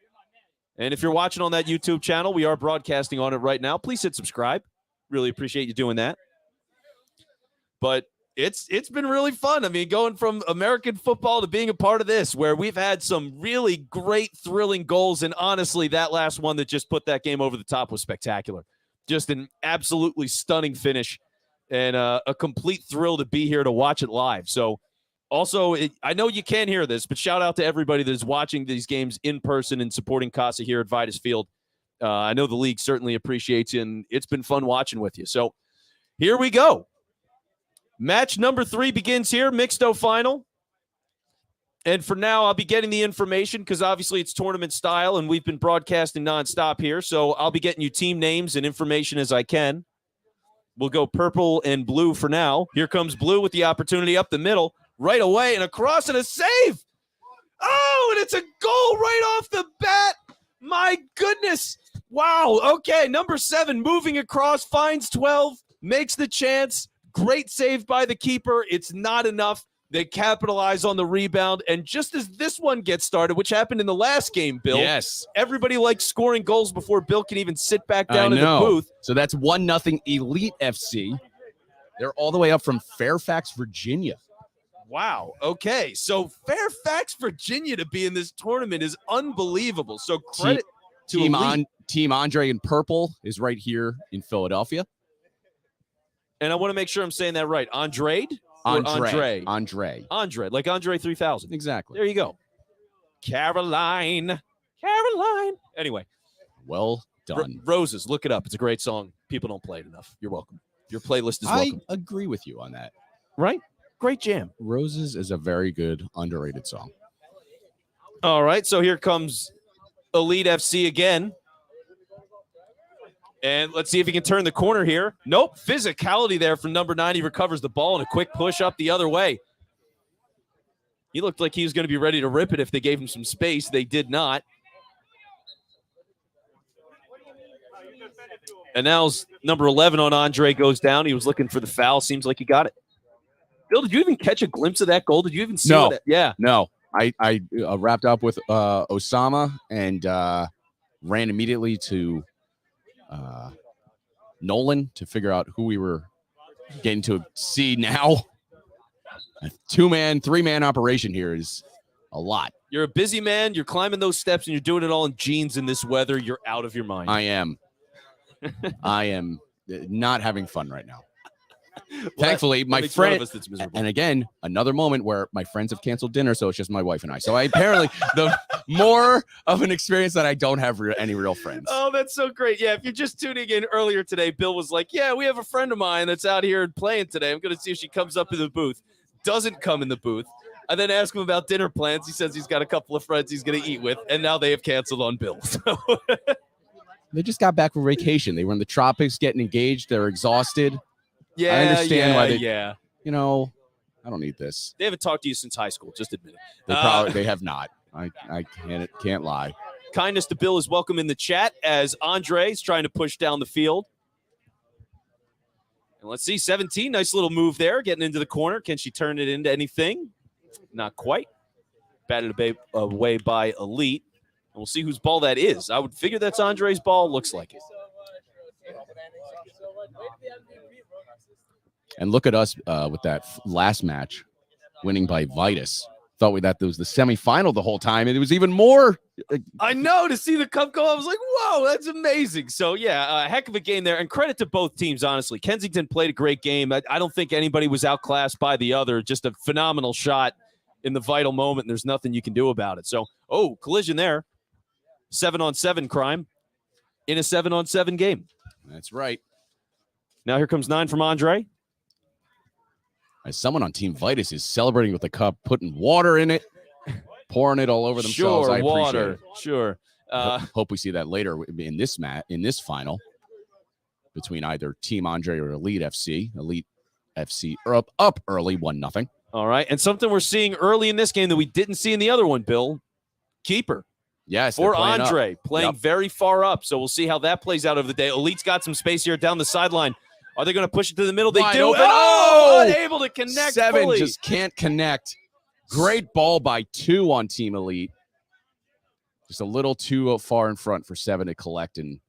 And if you're watching on that YouTube channel, we are broadcasting on it right now. Please hit subscribe. Really appreciate you doing that. But it's been really fun. I mean, going from American football to being a part of this, where we've had some really great, thrilling goals. And honestly, that last one that just put that game over the top was spectacular. Just an absolutely stunning finish and a complete thrill to be here to watch it live. So also, I know you can't hear this, but shout out to everybody that is watching these games in person and supporting Casa here at Vidas Field. I know the league certainly appreciates you, and it's been fun watching with you. So here we go. Match number 3 begins here, Mixto final. And for now, I'll be getting the information because obviously it's tournament style and we've been broadcasting nonstop here. So I'll be getting you team names and information as I can. We'll go purple and blue for now. Here comes blue with the opportunity up the middle, right away, and across and a save. Oh, and it's a goal right off the bat. My goodness. Wow. Okay, number 7 moving across, finds 12, makes the chance. Great save by the keeper. It's not enough. They capitalize on the rebound. And just as this one gets started, which happened in the last game, Bill, yes, everybody likes scoring goals before Bill can even sit back down in the booth. So that's 1-0 Elite FC. They're all the way up from Fairfax, Virginia. Wow. Okay. So Fairfax, Virginia to be in this tournament is unbelievable. So credit to Team Andre in purple is right here in Philadelphia. And I want to make sure I'm saying that right. Andre, like Andre 3000. Exactly. There you go. Caroline. Anyway. Well done. Roses, look it up. It's a great song. People don't play it enough. You're welcome. Your playlist is welcome. I agree with you on that. Right? Great jam. Roses is a very good, underrated song. All right, so here comes Elite FC again. And let's see if he can turn the corner here. Nope. Physicality there from number 9. He recovers the ball and a quick push up the other way. He looked like he was going to be ready to rip it if they gave him some space. They did not. And now number 11 on Andre goes down. He was looking for the foul. Seems like he got it. Bill, did you even catch a glimpse of that goal? Did you even see it? Yeah. No. I wrapped up with Osama and ran immediately to Nolan to figure out who we were getting to see now. A 2-man, 3-man operation here is a lot. You're a busy man. You're climbing those steps, and you're doing it all in jeans in this weather. You're out of your mind. I am. I am not having fun right now. Thankfully, my makes one of friend, us that's miserable. and again, another moment where my friends have canceled dinner, so it's just my wife and I. So I apparently the more of an experience that I don't have any real friends. Oh, that's so great. Yeah, if you're just tuning in earlier today, Bill was like, yeah, we have a friend of mine that's out here playing today. I'm going to see if she comes up in the booth. Doesn't come in the booth. I then ask him about dinner plans. He says he's got a couple of friends he's going to eat with, and now they have canceled on Bill. So They just got back from vacation. They were in the tropics getting engaged. They're exhausted. yeah, I understand why they, yeah. you know, I don't need this. They haven't talked to you since high school. Just admit it. They have not. I can't lie. Kindness to Bill is welcome in the chat as Andre is trying to push down the field. And let's see, 17, nice little move there, getting into the corner. Can she turn it into anything? Not quite. Batted away by Elite. And we'll see whose ball that is. I would figure that's Andre's ball. Looks like it. And look at us with that last match, winning by Vitus. Thought that was the semifinal the whole time, and it was even more. I know, to see the cup go, I was like, whoa, that's amazing. So, yeah, a heck of a game there. And credit to both teams, honestly. Kensington played a great game. I don't think anybody was outclassed by the other. Just a phenomenal shot in the vital moment, and there's nothing you can do about it. So, collision there. 7-on-7 crime in a 7-on-7 game. That's right. Now here comes 9 from Andre. As someone on Team Vitus is celebrating with the cup, putting water in it, pouring it all over themselves. Sure, I appreciate water. it. Sure. Hope we see that later in this final between either Team Andre or Elite FC. Elite FC are up early, 1-0. All right, and something we're seeing early in this game that we didn't see in the other one, Bill. Keeper. Yes, for Andre, up. playing very far up. So we'll see how that plays out over the day. Elite's got some space here down the sideline. Are they going to push it to the middle? They Wide do. open. Unable to connect 7 fully. just can't connect. Great ball by 2 on Team Elite. Just a little too far in front for 7 to collect and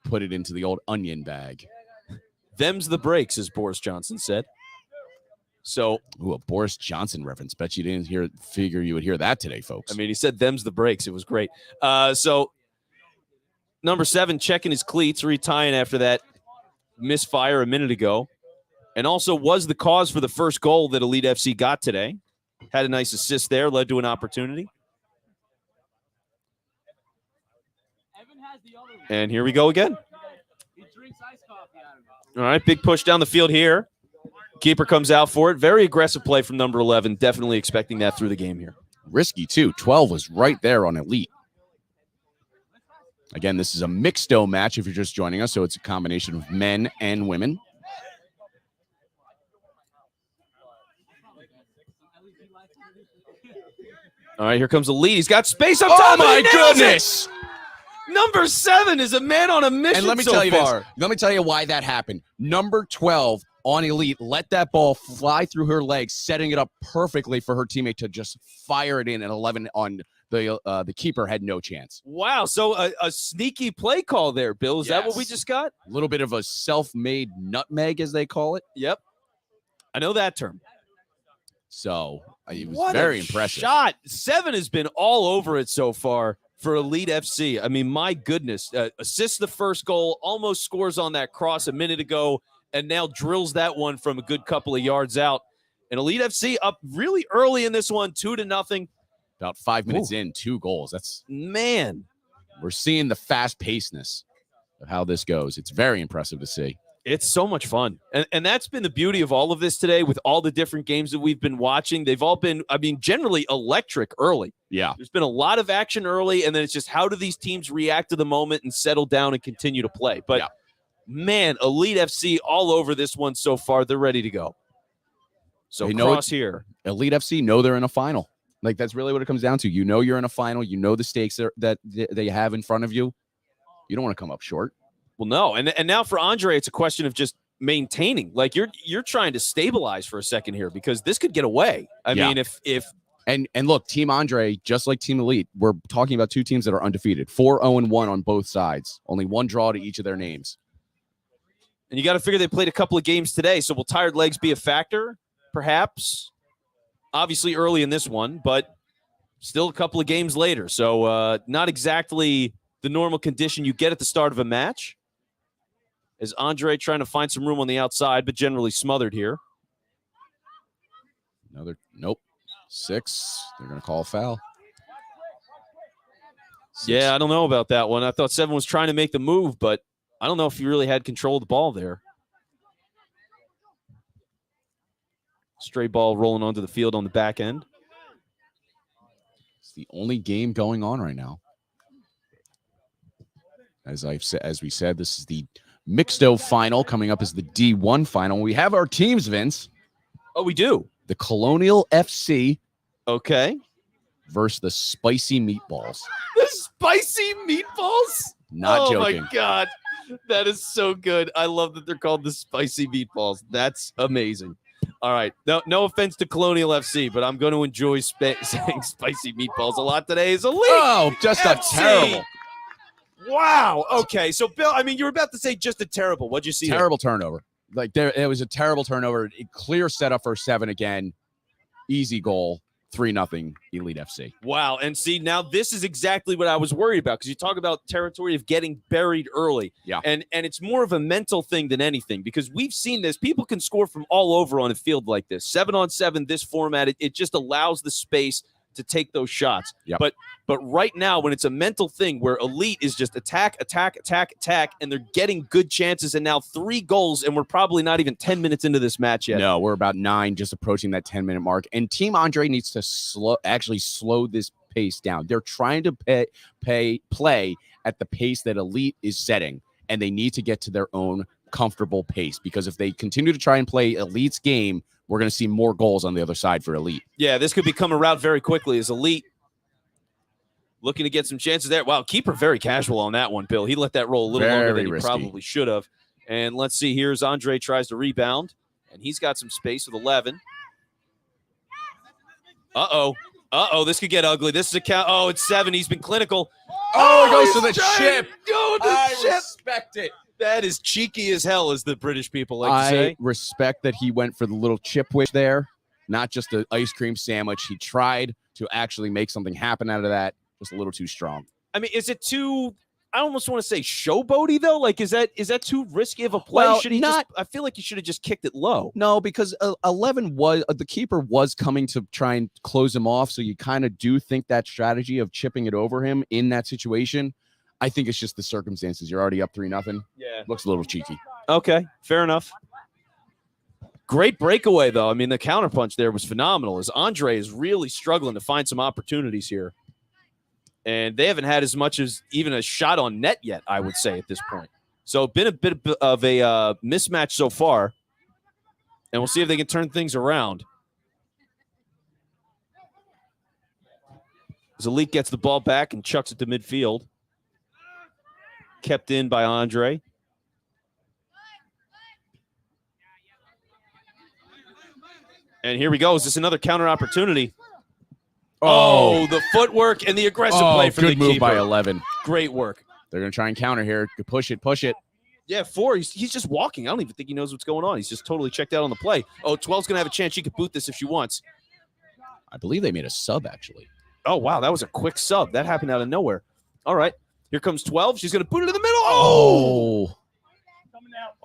put it into the old onion bag. Them's the breaks, as Boris Johnson said. So, a Boris Johnson reference. Bet you didn't figure you would hear that today, folks. I mean, he said them's the breaks. It was great. So, number 7 checking his cleats, retying after that misfire a minute ago. And also was the cause for the first goal that Elite FC got today. Had a nice assist there, led to an opportunity. And here we go again. All right, big push down the field here. Keeper comes out for it. Very aggressive play from number 11. Definitely expecting that through the game here. Risky, too. 12 was right there on Elite. Again, this is a Mixto match if you're just joining us, so it's a combination of men and women. All right, here comes Elite. He's got space up top. Oh, my goodness! Number 7 is a man on a mission and let me so tell you far. This. Let me tell you why that happened. Number 12 on Elite let that ball fly through her legs, setting it up perfectly for her teammate to just fire it in at 11 on the keeper had no chance. Wow, so a sneaky play call there, Bill. Is that what we just got? A little bit of a self-made nutmeg, as they call it. Yep. I know that term. So it was very impressive. Shot. 7 has been all over it so far for Elite FC. I mean, my goodness. Assists the first goal, almost scores on that cross a minute ago, and now drills that one from a good couple of yards out. And Elite FC up really early in this one, 2-0. About 5 minutes in, 2 goals. Man. We're seeing the fast-pacedness of how this goes. It's very impressive to see. It's so much fun. And that's been the beauty of all of this today with all the different games that we've been watching. They've all been, generally electric early. Yeah. There's been a lot of action early, and then it's just how do these teams react to the moment and settle down and continue to play. But, man, Elite FC all over this one so far. They're ready to go. So cross here. Elite FC know they're in a final. Like, that's really what it comes down to. You know you're in a final. You know the stakes that they have in front of you. You don't want to come up short. Well, no. And now for Andre, it's a question of just maintaining. Like, you're trying to stabilize for a second here because this could get away. I mean, if And look, Team Andre, just like Team Elite, we're talking about 2 teams that are undefeated. 4-0-1 on both sides. Only 1 draw to each of their names. And you got to figure they played a couple of games today. So will tired legs be a factor? Perhaps. Obviously early in this one, but still a couple of games later. So not exactly the normal condition you get at the start of a match. As Andre trying to find some room on the outside, but generally smothered here. Nope. 6. They're going to call a foul. 6. Yeah, I don't know about that one. I thought 7 was trying to make the move, but I don't know if he really had control of the ball there. Stray ball rolling onto the field on the back end. It's the only game going on right now. As we said, this is the Mixto final. Coming up is the D1 final. We have our teams, Vince. Oh, we do. The Colonial FC. Okay. Versus the Spicy Meatballs. The Spicy Meatballs? Not joking. Oh, my God. That is so good. I love that they're called the Spicy Meatballs. That's amazing. All right. No offense to Colonial FC, but I'm going to enjoy saying Spicy Meatballs a lot today. Is elite. Oh, just FC. a terrible. Wow. Okay. So, Bill, I mean, you were about to say just a terrible. What'd you see? Terrible turnover. Like it was a terrible turnover. Clear setup for 7 again. Easy goal. 3-0 Elite FC. Wow. And see, now this is exactly what I was worried about, because you talk about territory of getting buried early. Yeah. And it's more of a mental thing than anything, because we've seen this. People can score from all over on a field like this. 7-on-7, this format, it just allows the space to take those shots. Yep. But right now, when it's a mental thing where Elite is just attack, and they're getting good chances, and now 3 goals, and we're probably not even 10 minutes into this match yet. No, we're about 9, just approaching that 10-minute mark. And Team Andre needs to slow this pace down. They're trying to play at the pace that Elite is setting, and they need to get to their own comfortable pace, because if they continue to try and play Elite's game, we're going to see more goals on the other side for Elite. Yeah, this could become a rout very quickly as Elite looking to get some chances there. Wow, keeper very casual on that one, Bill. He let that roll a little longer than he probably should have. And let's see, here's Andre tries to rebound, and he's got some space with 11. Uh-oh, this could get ugly. This is a count. Oh, it's 7. He's been clinical. Oh, it goes to the chip. I chip. Respect it. That is cheeky as hell, as the British people like to say. I respect that he went for the little chip wish there, not just an ice cream sandwich. He tried to actually make something happen out of that. Just a little too strong. I mean, is it too, I almost want to say showboaty, though? Like, is that too risky of a play? Well, should he not? I feel like he should have just kicked it low. No, because 11 was, the keeper was coming to try and close him off. So you kind of do think that strategy of chipping it over him in that situation. I think it's just the circumstances. You're already up 3-0. Yeah. Looks a little cheeky. Okay, fair enough. Great breakaway, though. I mean, the counterpunch there was phenomenal, as Andre is really struggling to find some opportunities here. And they haven't had as much as even a shot on net yet, I would say, at this point. So been a bit of a mismatch so far. And we'll see if they can turn things around. Zalik gets the ball back and chucks it to midfield. Kept in by Andre. And here we go. Is this another counter opportunity? Oh, the footwork and the aggressive play from the keeper. Good move by 11. Great work. They're going to try and counter here. Push it. Yeah, 4. He's just walking. I don't even think he knows what's going on. He's just totally checked out on the play. Oh, 12's going to have a chance. She could boot this if she wants. I believe they made a sub, actually. Oh, wow. That was a quick sub. That happened out of nowhere. All right. Here comes 12. She's going to boot it in the middle. Oh.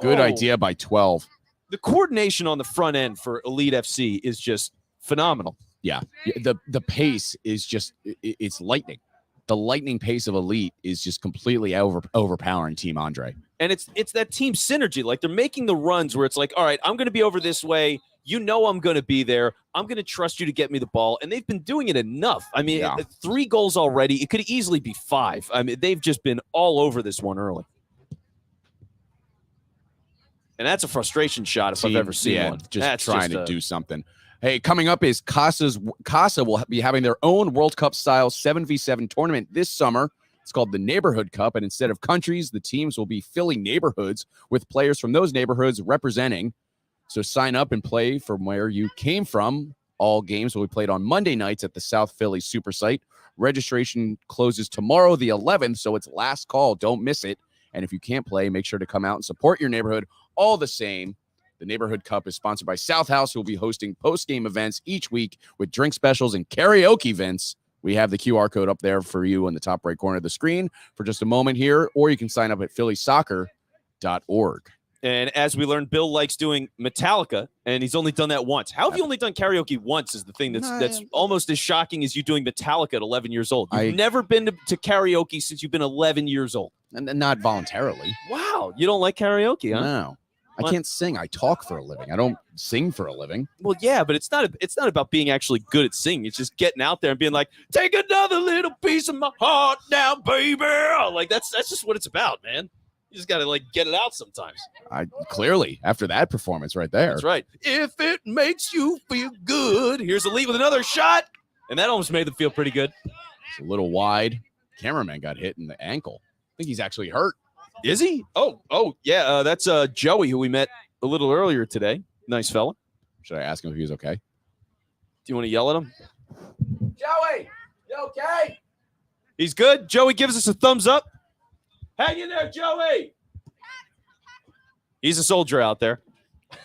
Good idea by 12. The coordination on the front end for Elite FC is just phenomenal. Yeah. The pace is just, it's lightning. The lightning pace of Elite is just completely overpowering Team Andre. And it's that team synergy. Like, they're making the runs where it's like, all right, I'm going to be over this way. You know I'm going to be there. I'm going to trust you to get me the ball. And they've been doing it enough. I mean, 3 goals already. It could easily be 5. I mean, they've just been all over this one early. And that's a frustration shot if I've ever seen one. Just that's trying to do something. Hey, coming up is Casa will be having their own World Cup-style 7v7 tournament this summer. It's called the Neighborhood Cup, and instead of countries, the teams will be filling neighborhoods with players from those neighborhoods representing. So sign up and play from where you came from. All games will be played on Monday nights at the South Philly Super Site. Registration closes tomorrow, the 11th, so it's last call. Don't miss it. And if you can't play, make sure to come out and support your neighborhood. All the same, the Neighborhood Cup is sponsored by South House, who will be hosting post-game events each week with drink specials and karaoke events. We have the QR code up there for you in the top right corner of the screen for just a moment here, or you can sign up at Philly Soccer karaoke.org. And as we learned, Bill likes doing Metallica, and he's only done that once. How have you only done karaoke once is the thing that's almost as shocking as you doing Metallica at 11 years old. You've never been to karaoke since you've been 11 years old. And not voluntarily. Wow. You don't like karaoke, huh? No. I can't sing. I talk for a living. I don't sing for a living. Well, yeah, but it's not about being actually good at singing. It's just getting out there and being like, take another little piece of my heart now, baby. Like that's just what it's about, man. You just got to like get it out sometimes. Clearly, after that performance right there. That's right. If it makes you feel good. Here's Elite with another shot. And that almost made them feel pretty good. It's a little wide. Cameraman got hit in the ankle. I think he's actually hurt. Is he? Oh, yeah. That's Joey, who we met a little earlier today. Nice fella. Should I ask him if he was okay? Do you want to yell at him? Joey, you okay? He's good. Joey gives us a thumbs up. Hang in there, Joey. He's a soldier out there.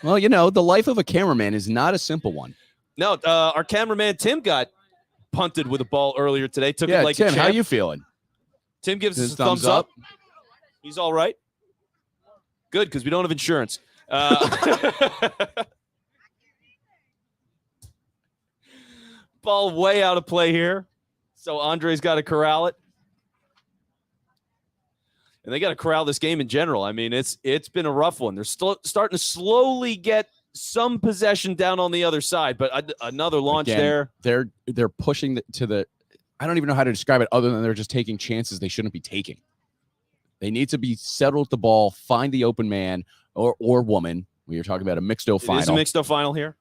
Well, you know, the life of a cameraman is not a simple one. No, our cameraman Tim got punted with a ball earlier today. Took it like Tim, a champ. how you feeling? Tim gives us a thumbs up. He's all right. Good, because we don't have insurance. Ball way out of play here. So Andre's got to corral it. And they got to corral this game in general. I mean, it's been a rough one. They're still starting to slowly get some possession down on the other side, but another launch there. They're pushing to the. I don't even know how to describe it other than they're just taking chances they shouldn't be taking. They need to be settled at the ball, find the open man or woman. We are talking about a Mixto final. It is a Mixto final here.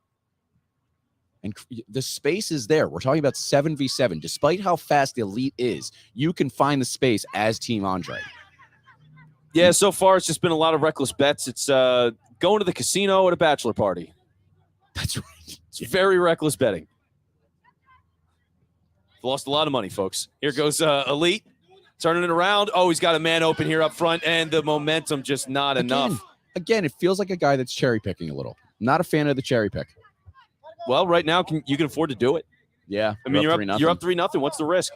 And the space is there. We're talking about 7v7. Despite how fast the Elite is, you can find the space as Team Andre. Yeah, so far it's just been a lot of reckless bets. It's going to the casino at a bachelor party. That's right. It's very reckless betting. Lost a lot of money, folks. Here goes Elite. Turning it around. Oh, he's got a man open here up front, and the momentum just not enough. Again, it feels like a guy that's cherry picking a little. Not a fan of the cherry pick. Well, right now you can afford to do it. Yeah, I mean, you're up 3-0. What's the risk?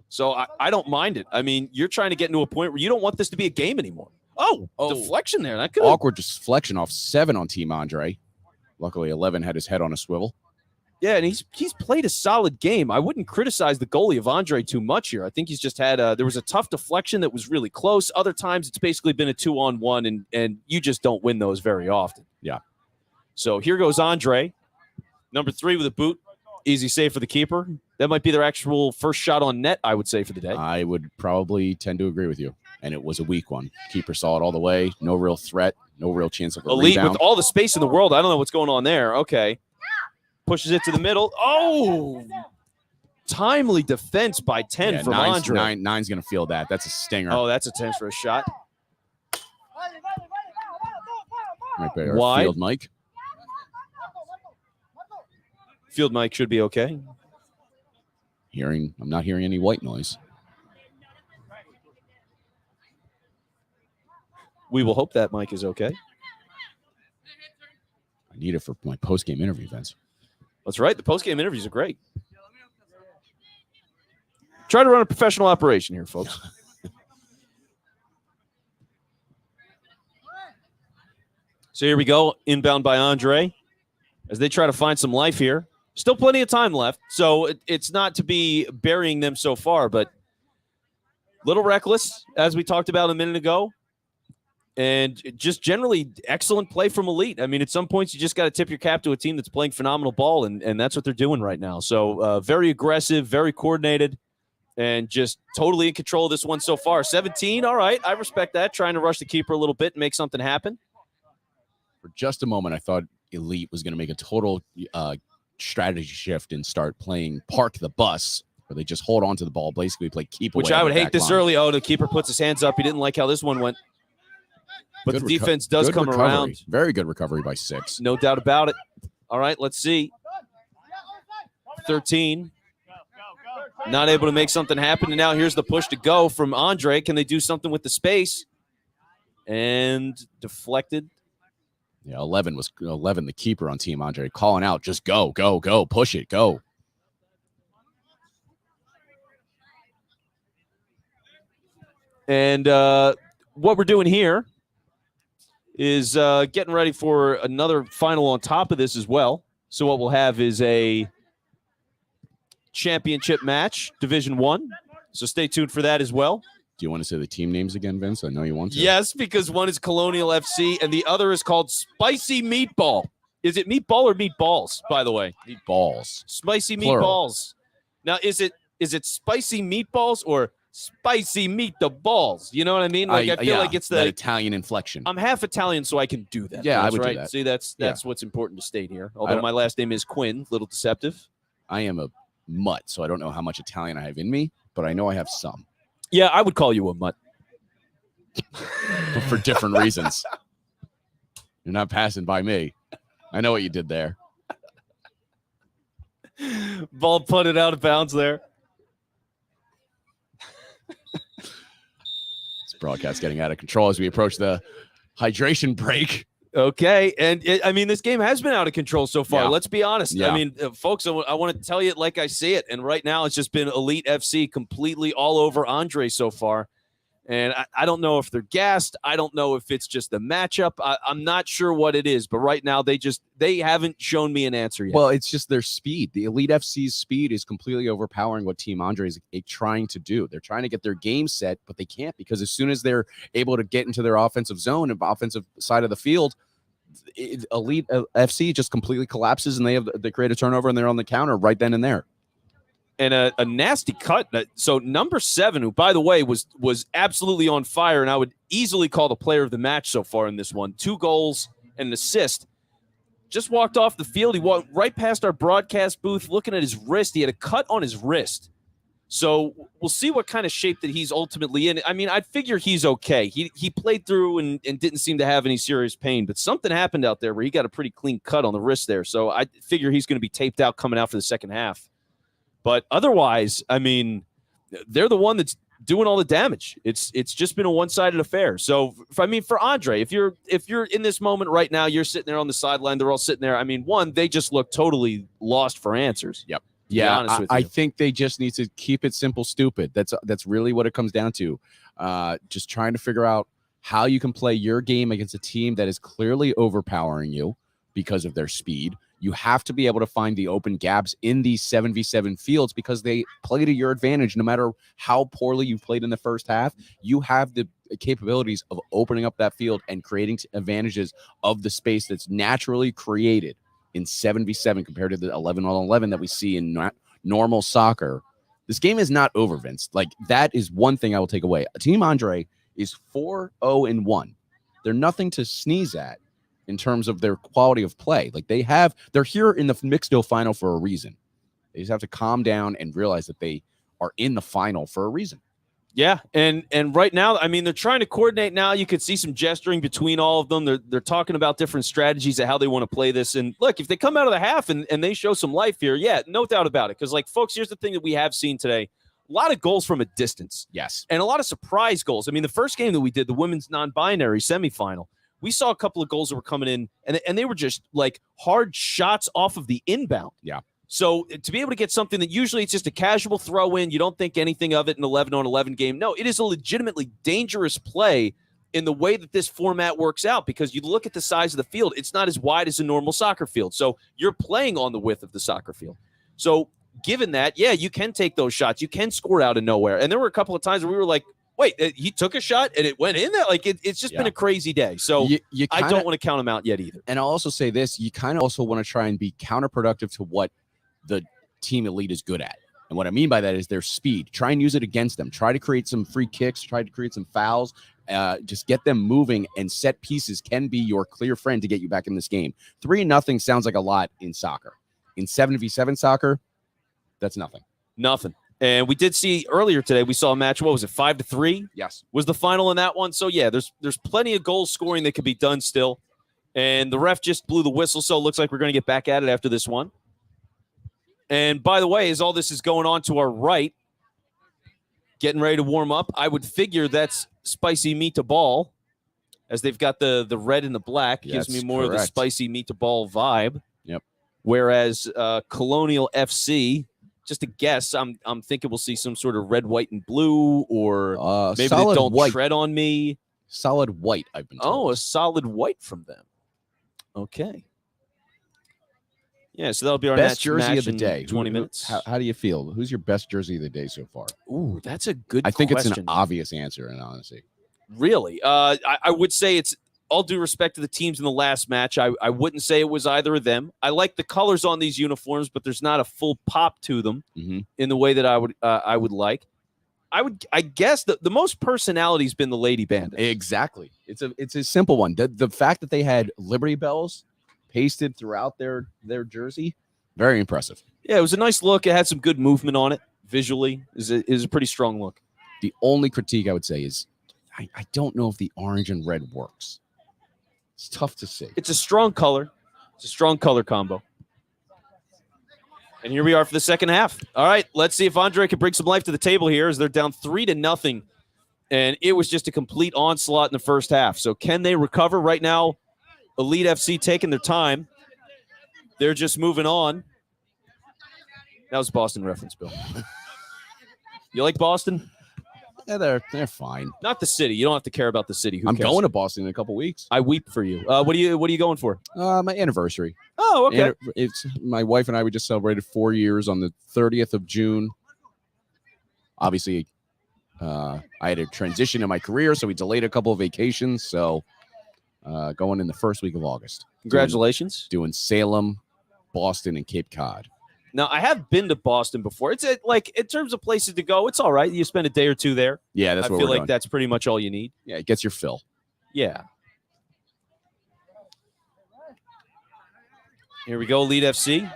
So I don't mind it. I mean, you're trying to get into a point where you don't want this to be a game anymore. Oh, deflection there. That could awkward deflection off 7 on Team Andre. Luckily, 11 had his head on a swivel. Yeah, and he's played a solid game. I wouldn't criticize the goalie of Andre too much here. I think he's just had there was a tough deflection that was really close. Other times it's basically been a 2-on-1, and you just don't win those very often. Yeah. So here goes Andre, number 3 with a boot. Easy save for the keeper. That might be their actual first shot on net, I would say, for the day. I would probably tend to agree with you. And it was a weak one. Keeper saw it all the way. No real threat. No real chance of a Elite rebound. with all the space in the world. I don't know what's going on there. Okay. Pushes it to the middle. Oh! Timely defense by 10 from Andre. Nine's going to feel that. That's a stinger. Oh, that's a 10 for a shot. Right there. Wide. Field Mike. Field Mike should be okay. I'm not hearing any white noise. We will hope that Mike is okay. I need it for my post-game interview, Vince. That's right. The post-game interviews are great. Try to run a professional operation here, folks. So here we go. Inbound by Andre as they try to find some life here. Still plenty of time left, so it's not to be burying them so far, but a little reckless, as we talked about a minute ago. And just generally excellent play from Elite. I mean, at some points, you just got to tip your cap to a team that's playing phenomenal ball, and that's what they're doing right now. So very aggressive, very coordinated, and just totally in control of this one so far. 17, all right, I respect that. Trying to rush the keeper a little bit and make something happen. For just a moment, I thought Elite was going to make a total strategy shift and start playing park the bus, where they just hold on to the ball, basically play keep away. Which I would hate this early. Oh, the keeper puts his hands up. He didn't like how this one went. But the defense does come around. Very good recovery by 6. No doubt about it. All right, let's see. 13. Not able to make something happen. And now here's the push to go from Andre. Can they do something with the space? And deflected. Yeah, 11, the keeper on Team Andre, calling out, just go, go, go, push it, go. And what we're doing here is getting ready for another final on top of this as well. So what we'll have is a championship match, Division 1. So stay tuned for that as well. Do you want to say the team names again, Vince? I know you want to. Yes, because one is Colonial FC and the other is called Spicy Meatball. Is it meatball or meatballs, by the way? Meatballs. Spicy Plural. meatballs. Now, is it spicy meatballs or spicy meat the balls? You know what I mean? Like I feel like it's that Italian inflection. I'm half Italian, so I can do that. Yeah, I would right. do that. See, that's what's important to state here. Although my last name is Quinn, little deceptive. I am a mutt, so I don't know how much Italian I have in me, but I know I have some. Yeah, I would call you a mutt. But for different reasons. You're not passing by me. I know what you did there. Ball punted out of bounds there. This broadcast getting out of control as we approach the hydration break. Okay, and this game has been out of control so far. Yeah. Let's be honest. Yeah. I mean, folks, I want to tell you it like I see it. And right now, it's just been Elite FC completely all over Andre so far. And I don't know if they're gassed. I don't know if it's just the matchup. I'm not sure what it is. But right now, they haven't shown me an answer yet. Well, it's just their speed. The Elite FC's speed is completely overpowering what Team Andre is trying to do. They're trying to get their game set, but they can't because as soon as they're able to get into their offensive zone and offensive side of the field, Elite FC just completely collapses and they create a turnover and they're on the counter right then and there. And a nasty cut. So number 7, who, by the way, was absolutely on fire, and I would easily call the player of the match so far in this one. 2 goals and an assist. Just walked off the field. He walked right past our broadcast booth looking at his wrist. He had a cut on his wrist. So we'll see what kind of shape that he's ultimately in. I mean, I'd figure he's okay. He played through and didn't seem to have any serious pain, but something happened out there where he got a pretty clean cut on the wrist there. So I figure he's going to be taped out coming out for the second half. But otherwise, I mean, they're the one that's doing all the damage. It's just been a one-sided affair. So, for Andre, if you're in this moment right now, you're sitting there on the sideline, they're all sitting there. I mean, one, they just look totally lost for answers. Yep. Yeah, I think they just need to keep it simple, stupid. That's really what it comes down to. Just trying to figure out how you can play your game against a team that is clearly overpowering you because of their speed. You have to be able to find the open gaps in these 7v7 fields because they play to your advantage. No matter how poorly you played in the first half, you have the capabilities of opening up that field and creating advantages of the space that's naturally created in 7v7 compared to the 11-on-11 that we see in normal soccer. This game is not over, Vince. Like, that is one thing I will take away. Team Andre is 4-0-1. They're nothing to sneeze at in terms of their quality of play. Like, they're here in the Mixto final for a reason. They just have to calm down and realize that they are in the final for a reason. Yeah, and right now, I mean, they're trying to coordinate now. You could see some gesturing between all of them. They're talking about different strategies of how they want to play this. And look, if they come out of the half and they show some life here, yeah, no doubt about it. Because, like, folks, here's the thing that we have seen today. A lot of goals from a distance. Yes. And a lot of surprise goals. I mean, the first game that we did, the women's non-binary semifinal, we saw a couple of goals that were coming in, and they were just, like, hard shots off of the inbound. Yeah. So to be able to get something that usually it's just a casual throw in, you don't think anything of it in an 11-on-11 game. No, it is a legitimately dangerous play in the way that this format works out because you look at the size of the field, it's not as wide as a normal soccer field. So you're playing on the width of the soccer field. So given that, yeah, you can take those shots. You can score out of nowhere. And there were a couple of times where we were like, wait, he took a shot and it went in there? Like, it's just been a crazy day. So I don't want to count him out yet either. And I'll also say this, you kind of also want to try and be counterproductive to what the Team Elite is good at. And what I mean by that is their speed. Try and use it against them. Try to create some free kicks. Try to create some fouls. Just get them moving, and set pieces can be your clear friend to get you back in this game. 3-0 sounds like a lot in soccer. In 7v7 soccer, that's nothing. Nothing. And we did see earlier today, we saw a match, what was it, 5-3? Yes. Was the final in that one. So, yeah, there's plenty of goal scoring that could be done still. And the ref just blew the whistle, so it looks like we're going to get back at it after this one. And by the way, as all this is going on to our right, getting ready to warm up, I would figure that's Spicy Meatball, as they've got the red and the black. Yes, gives me more correct. of the Spicy Meatball vibe. Yep. Whereas Colonial FC, just a guess, I'm thinking we'll see some sort of red, white, and blue, or maybe they don't white. tread on me. Solid white, I've been told. Oh, a solid white from them. Okay. Yeah, so that'll be our best jersey of the in day. 20 minutes. How do you feel? Who's your best jersey of the day so far? Ooh, that's a good I think question. it's an obvious answer, in honesty. Really? I would say it's all due respect to the teams in the last match. I wouldn't say it was either of them. I like the colors on these uniforms, but there's not a full pop to them in the way that I would like. I guess the most personality has been the Lady Bandits. Exactly. It's a simple one. The fact that they had Liberty Bells pasted throughout their jersey, very impressive. Yeah, it was a nice look. It had some good movement on it visually. Is a pretty strong look. The only critique I would say is I don't know if the orange and red works. It's tough to see. It's a strong color. It's a strong color combo. And here we are for the second half. All right, let's see if Andre can bring some life to the table here as they're down 3-0. And it was just a complete onslaught in the first half. So can they recover right now? Elite FC taking their time. They're just moving on. That was Boston reference, Bill. You like Boston? Yeah, they're fine. Not the city. You don't have to care about the city. Who I'm cares? going to Boston in a couple weeks. I weep for you. What are you going for? My anniversary. Oh, okay. It's my wife and I. We just celebrated 4 years on the 30th of June. Obviously, I had a transition in my career, so we delayed a couple of vacations. So going in the first week of August. Congratulations. Doing Salem, Boston, and Cape Cod. Now, I have been to Boston before. It's like in terms of places to go, it's all right. You spend a day or two there. Yeah, that's what I feel we're like doing. that's pretty much all you need. Yeah, it gets your fill. Yeah. Here we go, Elite FC.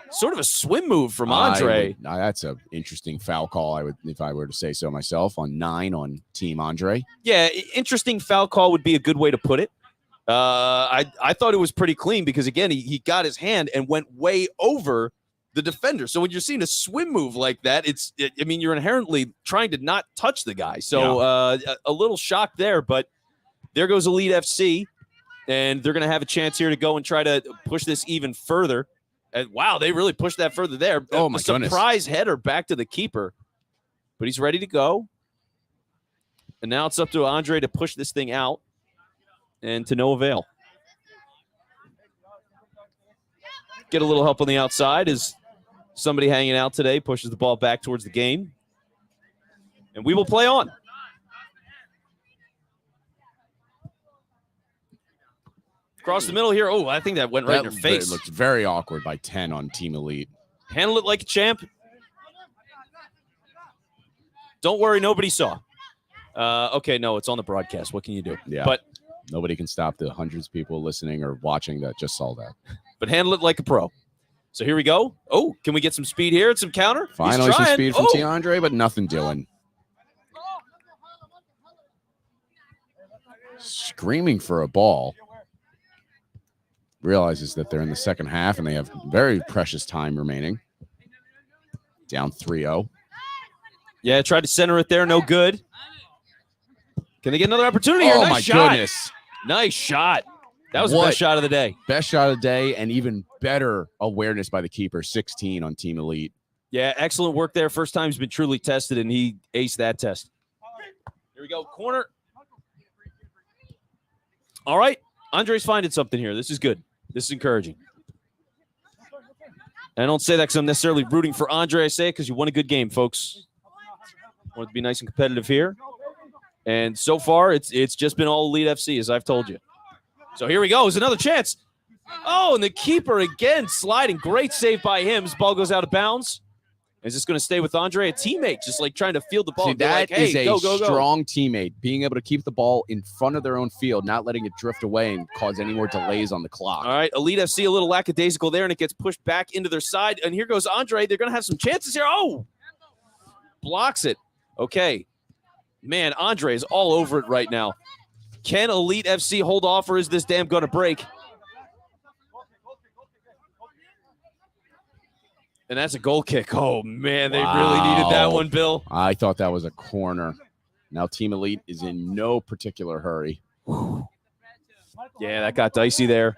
Sort of a swim move from Andre. That's an interesting foul call, if I were to say so myself, on 9 on Team Andre. Yeah, interesting foul call would be a good way to put it. I thought it was pretty clean because, again, he got his hand and went way over the defender. So when you're seeing a swim move like that, you're inherently trying to not touch the guy. So a little shock there, but there goes Elite FC, and they're going to have a chance here to go and try to push this even further. And wow, they really pushed that further there. Oh, my goodness. Surprise header back to the keeper, but he's ready to go. And now it's up to Andre to push this thing out. And to no avail. Get a little help on the outside as somebody hanging out today pushes the ball back towards the game. And we will play on. Across the middle here. Oh, I think that went right in her face. It looked very awkward by 10 on Team Elite. Handle it like a champ. Don't worry, nobody saw. Okay, no, it's on the broadcast. What can you do? Yeah. But nobody can stop the hundreds of people listening or watching that just saw that. But handle it like a pro. So here we go. Oh, can we get some speed here and some counter? Finally some speed from Team Andre, but nothing doing. Screaming for a ball. Realizes that they're in the second half and they have very precious time remaining. Down 3-0. Yeah, tried to center it there. No good. Can they get another opportunity here? Oh, nice my shot. goodness. Nice shot. That was the best shot of the day. Best shot of the day and even better awareness by the keeper. 16 on Team Elite. Yeah, excellent work there. First time he's been truly tested, and he aced that test. Here we go. Corner. All right. Andre's finding something here. This is good. This is encouraging. And I don't say that because I'm necessarily rooting for Andre. I say it because you won a good game, folks. Want it to be nice and competitive here. And so far, it's just been all Elite FC, as I've told you. So here we go. It's another chance. Oh, and the keeper again sliding. Great save by him. His ball goes out of bounds. Is this going to stay with Andre? A teammate just like trying to field the ball. See, that is a strong teammate, being able to keep the ball in front of their own field, not letting it drift away and cause any more delays on the clock. All right, Elite FC a little lackadaisical there, and it gets pushed back into their side. And here goes Andre. They're going to have some chances here. Oh, blocks it. Okay. Man, Andre is all over it right now. Can Elite FC hold off, or is this damn going to break? And that's a goal kick. Oh, man, they really needed that one, Bill. I thought that was a corner. Now Team Elite is in no particular hurry. Yeah, that got dicey there.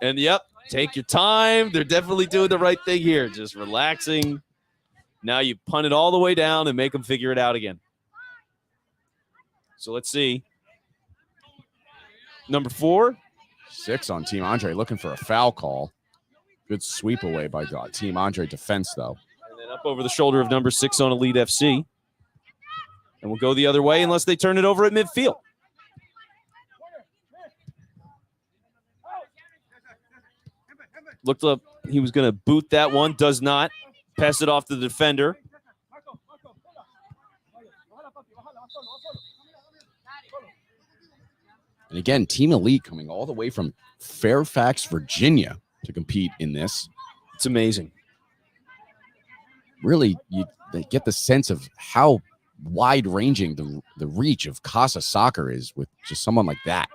And, yep, take your time. They're definitely doing the right thing here. Just relaxing. Now you punt it all the way down and make them figure it out again. So let's see. Number 4. 6 on Team Andre, looking for a foul call. Good sweep away by Team Andre defense, though. And then up over the shoulder of number 6 on Elite FC. And we'll go the other way unless they turn it over at midfield. Looked up, he was going to boot that one, does not. Pass it off to the defender. And again, Team Elite coming all the way from Fairfax, Virginia to compete in this. It's amazing. Really, they get the sense of how wide-ranging the reach of Casa soccer is with just someone like that.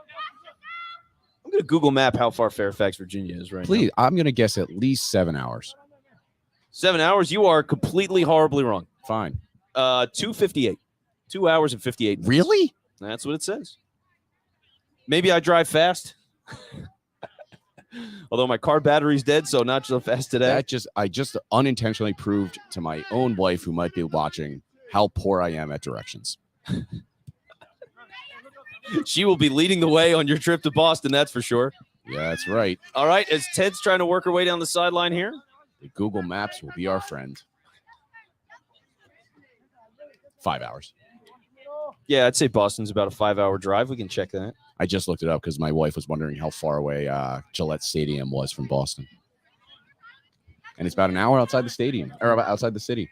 I'm going to Google map how far Fairfax, Virginia is right now. Please, I'm going to guess at least 7 hours. 7 hours? You are completely horribly wrong. Fine. 2:58. 2 hours and 58 minutes. Really? That's what it says. Maybe I drive fast. Although my car battery's dead, so not so fast today. I just unintentionally proved to my own wife, who might be watching, how poor I am at directions. She will be leading the way on your trip to Boston, that's for sure. Yeah, that's right. All right, as Ted's trying to work her way down the sideline here. The Google Maps will be our friend. 5 hours. Yeah, I'd say Boston's about a 5-hour drive. We can check that. I just looked it up because my wife was wondering how far away Gillette Stadium was from Boston. And it's about an hour outside the stadium, or about outside the city.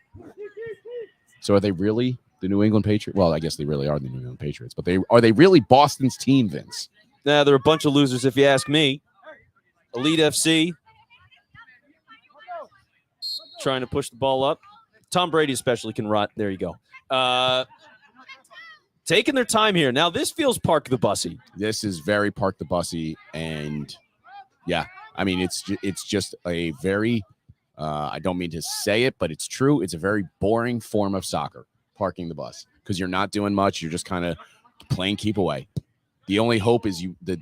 So are they really the New England Patriots? Well, I guess they really are the New England Patriots, but are they really Boston's team, Vince? Nah, they're a bunch of losers if you ask me. Elite FC trying to push the ball up. Tom Brady especially can rot. There you go. Taking their time here. Now, this feels park the bussy. This is very park the bussy. And, yeah, I mean, it's just a very, I don't mean to say it, but it's true. It's a very boring form of soccer, parking the bus, because you're not doing much. You're just kind of playing keep away. The only hope is the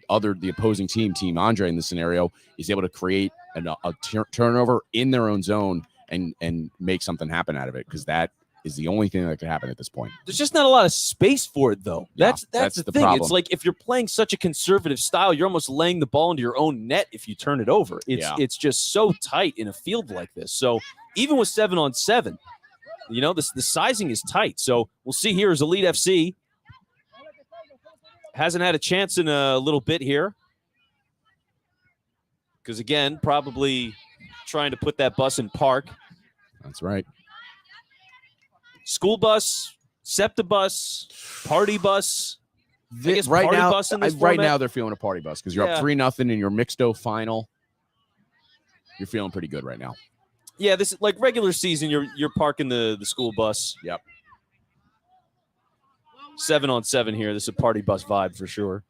opposing team, Team Andre in this scenario, is able to create a turnover in their own zone and make something happen out of it, because that is the only thing that could happen at this point. There's just not a lot of space for it, though. That's the thing. Problem. It's like if you're playing such a conservative style, you're almost laying the ball into your own net if you turn it over. It's just so tight in a field like this. So even with 7-on-7, you know, the sizing is tight. So we'll see here as Elite FC hasn't had a chance in a little bit here. Because, again, probably trying to put that bus in park. That's right. School bus, SEPTA bus, party bus. Right Right now they're feeling a party bus because you're up 3-0 in your Mixto final. You're feeling pretty good right now. Yeah, this is like regular season. You're parking the school bus. Yep. 7-on-7 here. This is a party bus vibe for sure.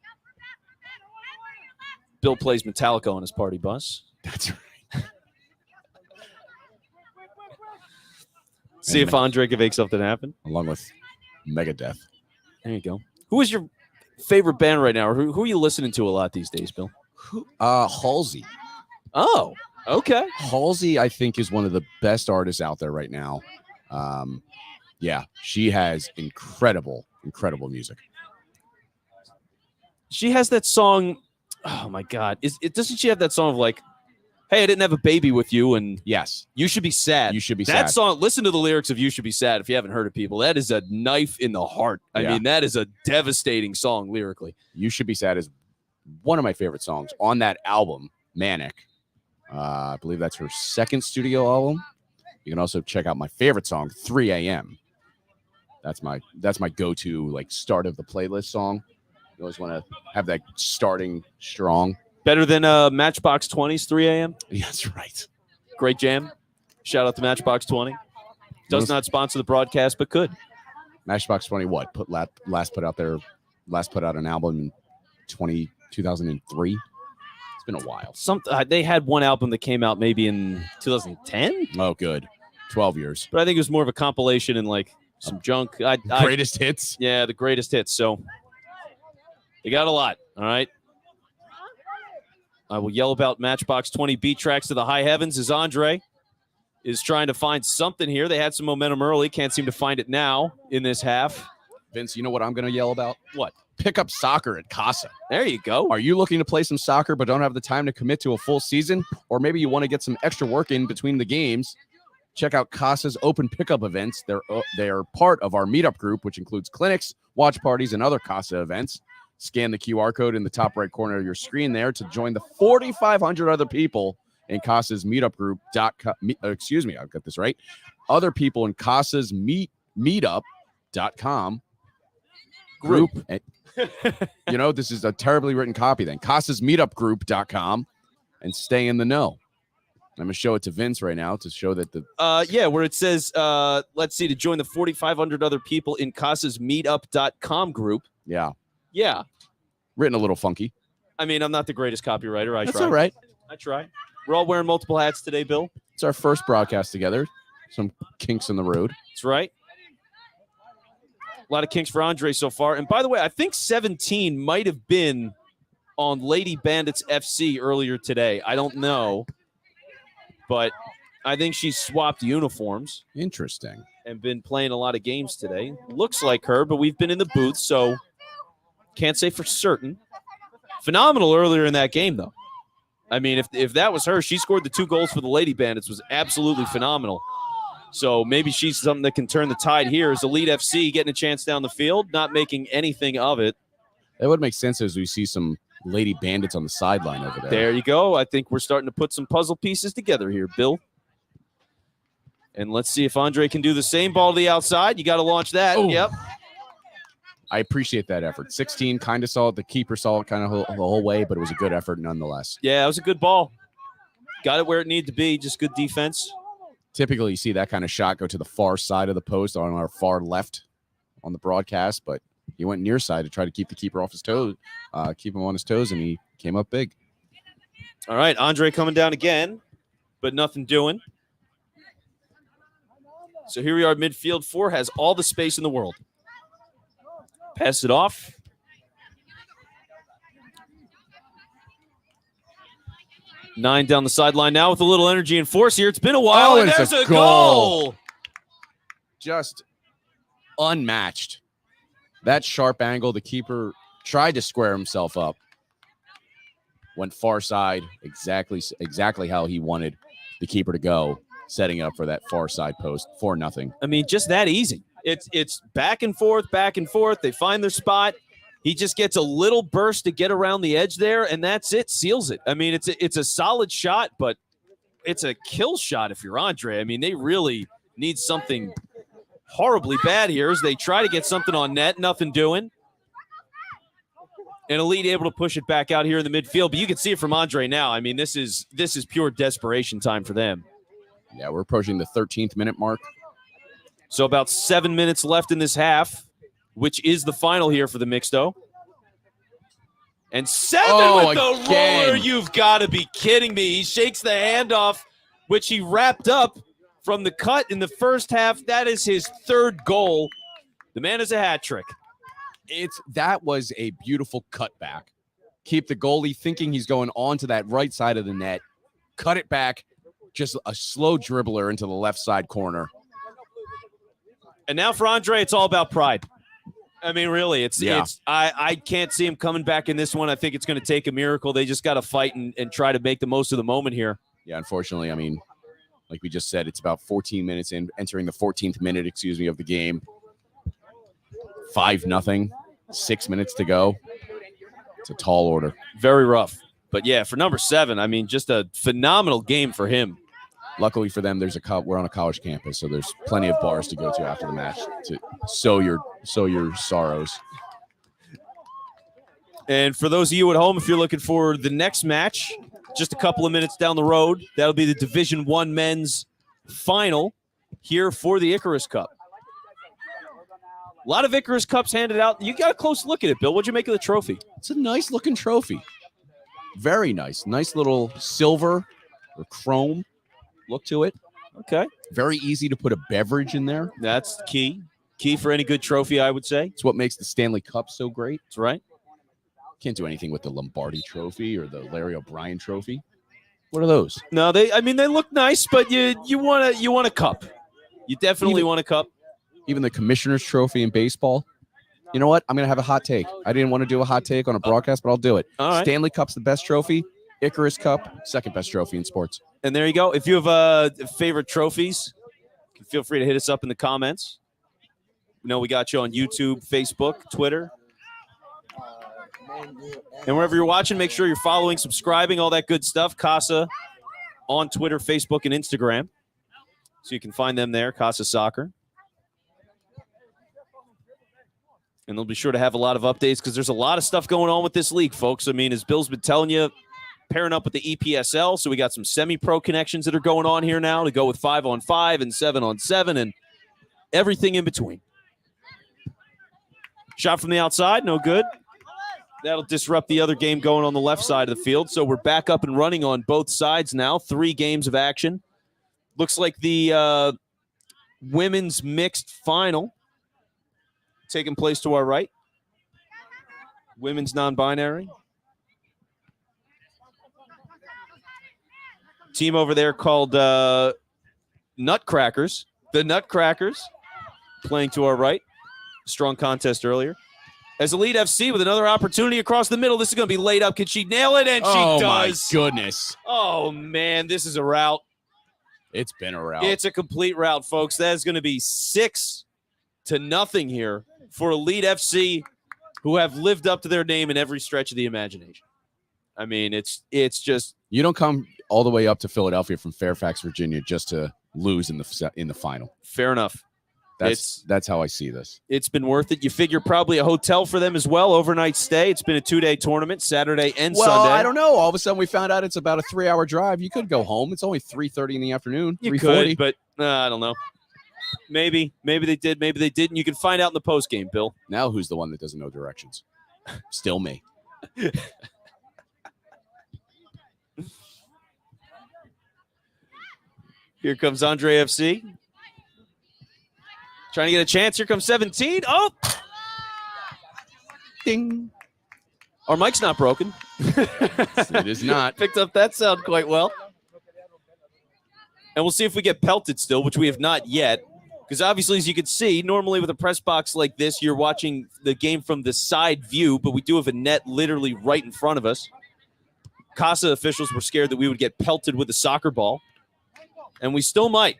Bill plays Metallica on his party bus. That's right. See if Andre can make something happen. Along with Megadeth. There you go. Who is your favorite band right now? Or who are you listening to a lot these days, Bill? Halsey. Oh, okay. Halsey, I think, is one of the best artists out there right now. Yeah, she has incredible music. She has that song. Oh, my God. Doesn't she have that song of like, hey, I didn't have a baby with you, and yes, you should be sad. You should be sad. That song, listen to the lyrics of You Should Be Sad if you haven't heard it, people. That is a knife in the heart. I mean, that is a devastating song lyrically. You Should Be Sad is one of my favorite songs on that album, Manic. I believe that's her second studio album. You can also check out my favorite song, 3 a.m. That's my go-to, like, start of the playlist song. You always want to have that starting strong. Better than Matchbox 20's 3 a.m.? That's right. Great jam. Shout out to Matchbox 20. Does not sponsor the broadcast, but could. Matchbox 20 what? Last put out an album in 2003. It's been a while. They had one album that came out maybe in 2010. Oh, good. 12 years. But I think it was more of a compilation and like some junk. Greatest hits? Yeah, the greatest hits. So they got a lot, all right? I will yell about Matchbox 20 beat tracks to the high heavens as Andre is trying to find something here. They had some momentum early. Can't seem to find it now in this half. Vince, you know what I'm going to yell about? What? Pick up soccer at Casa. There you go. Are you looking to play some soccer but don't have the time to commit to a full season? Or maybe you want to get some extra work in between the games? Check out Casa's open pickup events. They're part of our meetup group, which includes clinics, watch parties, and other Casa events. Scan the QR code in the top right corner of your screen there to join the 4,500 other people in Casa's meetup group. Excuse me, I've got this right. Other people in Casa's meetup.com group. You know, this is a terribly written copy then. Casa's meetupgroup.com and stay in the know. I'm going to show it to Vince right now to show that the... where it says, let's see, to join the 4,500 other people in Casa's meetup.com group. Yeah. Yeah. Written a little funky. I mean, I'm not the greatest copywriter. That's all right. I try. We're all wearing multiple hats today, Bill. It's our first broadcast together. Some kinks in the road. That's right. A lot of kinks for Andre so far. And by the way, I think 17 might have been on Lady Bandits FC earlier today. I don't know. But I think she's swapped uniforms. Interesting. And been playing a lot of games today. Looks like her, but we've been in the booth, so can't say for certain. Phenomenal earlier in that game, though. I mean, if that was her, she scored the 2 goals for the Lady Bandits, was absolutely phenomenal. So maybe she's something that can turn the tide here. As Elite FC getting a chance down the field, not making anything of it. That would make sense as we see some Lady Bandits on the sideline over there. There you go. I think we're starting to put some puzzle pieces together here, Bill. And let's see if Andre can do the same. Ball to the outside. You got to launch that. Oh. Yep. I appreciate that effort. 16 kind of saw it. The keeper saw it kind of the whole way, but it was a good effort nonetheless. Yeah, it was a good ball. Got it where it needed to be. Just good defense. Typically, you see that kind of shot go to the far side of the post on our far left on the broadcast, but he went near side to try to keep the keeper off his toes, keep him on his toes, and he came up big. All right, Andre coming down again, but nothing doing. So here we are, midfield. 4 has all the space in the world. Pass it off. Nine down the sideline now with a little energy and force here. It's been a while, and there's a goal. Just unmatched. That sharp angle, the keeper tried to square himself up. Went far side, exactly how he wanted the keeper to go, setting up for that far side post, 4-0. I mean, just that easy. It's back and forth, back and forth. They find their spot. He just gets a little burst to get around the edge there, and that's it. Seals it. I mean, it's a solid shot, but it's a kill shot if you're Andre. I mean, they really need something horribly bad here as they try to get something on net. Nothing doing. And Elite able to push it back out here in the midfield, but you can see it from Andre now. I mean, this is pure desperation time for them. Yeah, we're approaching the 13th minute mark. So about 7 minutes left in this half, which is the final here for the Mixto. And 7 with the roller. You've got to be kidding me. He shakes the handoff, which he wrapped up from the cut in the first half. That is his 3rd goal. The man is a hat trick. That was a beautiful cutback. Keep the goalie thinking he's going on to that right side of the net. Cut it back. Just a slow dribbler into the left side corner. And now for Andre, it's all about pride. I mean, really, I can't see him coming back in this one. I think it's going to take a miracle. They just got to fight and try to make the most of the moment here. Yeah, unfortunately, I mean, like we just said, it's about 14 minutes in, entering the 14th minute, of the game. 5-0, 6 minutes to go. It's a tall order. Very rough. But yeah, for number 7, I mean, just a phenomenal game for him. Luckily for them, we're on a college campus, so there's plenty of bars to go to after the match to sow your sorrows. And for those of you at home, if you're looking for the next match, just a couple of minutes down the road, that'll be the Division I men's final here for the Icarus Cup. A lot of Icarus Cups handed out. You got a close look at it, Bill. What'd you make of the trophy? It's a nice looking trophy. Very nice. Nice little silver or chrome look to it. Okay. Very easy to put a beverage in there. That's key. Key for any good trophy, I would say. It's what makes the Stanley Cup so great. That's right. Can't do anything with the Lombardi trophy or the Larry O'Brien trophy. What are those? No, they look nice, but you want a cup. You definitely want a cup. Even the Commissioner's Trophy in baseball. You know what? I'm going to have a hot take. I didn't want to do a hot take on a broadcast, but I'll do it. All right. Stanley Cup's the best trophy. Icarus Cup, second best trophy in sports. And there you go. If you have favorite trophies, feel free to hit us up in the comments. You know, we got you on YouTube, Facebook, Twitter. And wherever you're watching, make sure you're following, subscribing, all that good stuff. Casa on Twitter, Facebook, and Instagram. So you can find them there, Casa Soccer. And they'll be sure to have a lot of updates because there's a lot of stuff going on with this league, folks. I mean, as Bill's been telling you, pairing up with the EPSL. So we got some semi-pro connections that are going on here now to go with 5-on-5 and 7-on-7 and everything in between. Shot from the outside, no good. That'll disrupt the other game going on the left side of the field. So we're back up and running on both sides now. 3 games of action. Looks like the women's mixed final taking place to our right. Women's non-binary. Team over there called Nutcrackers. The Nutcrackers playing to our right. Strong contest earlier. As Elite FC with another opportunity across the middle. This is going to be laid up. Can she nail it? And she does. Oh, my goodness. Oh, man, this is a rout. It's been a rout. It's a complete rout, folks. That is going to be 6-0 here for Elite FC, who have lived up to their name in every stretch of the imagination. I mean, it's just. You don't come all the way up to Philadelphia from Fairfax, Virginia, just to lose in the final. Fair enough. That's how I see this. It's been worth it. You figure probably a hotel for them as well, overnight stay. It's been a 2-day tournament, Saturday and Sunday. Well, I don't know. All of a sudden we found out it's about a 3-hour drive. You could go home. It's only 3:30 in the afternoon. You could, but I don't know. Maybe they did. Maybe they didn't. You can find out in the post game, Bill. Now who's the one that doesn't know directions? Still me. Here comes Andre FC. Trying to get a chance. Here comes 17. Oh! Ding. Our mic's not broken. It is not. Picked up that sound quite well. And we'll see if we get pelted still, which we have not yet. Because obviously, as you can see, normally with a press box like this, you're watching the game from the side view, but we do have a net literally right in front of us. Casa officials were scared that we would get pelted with a soccer ball. And we still might.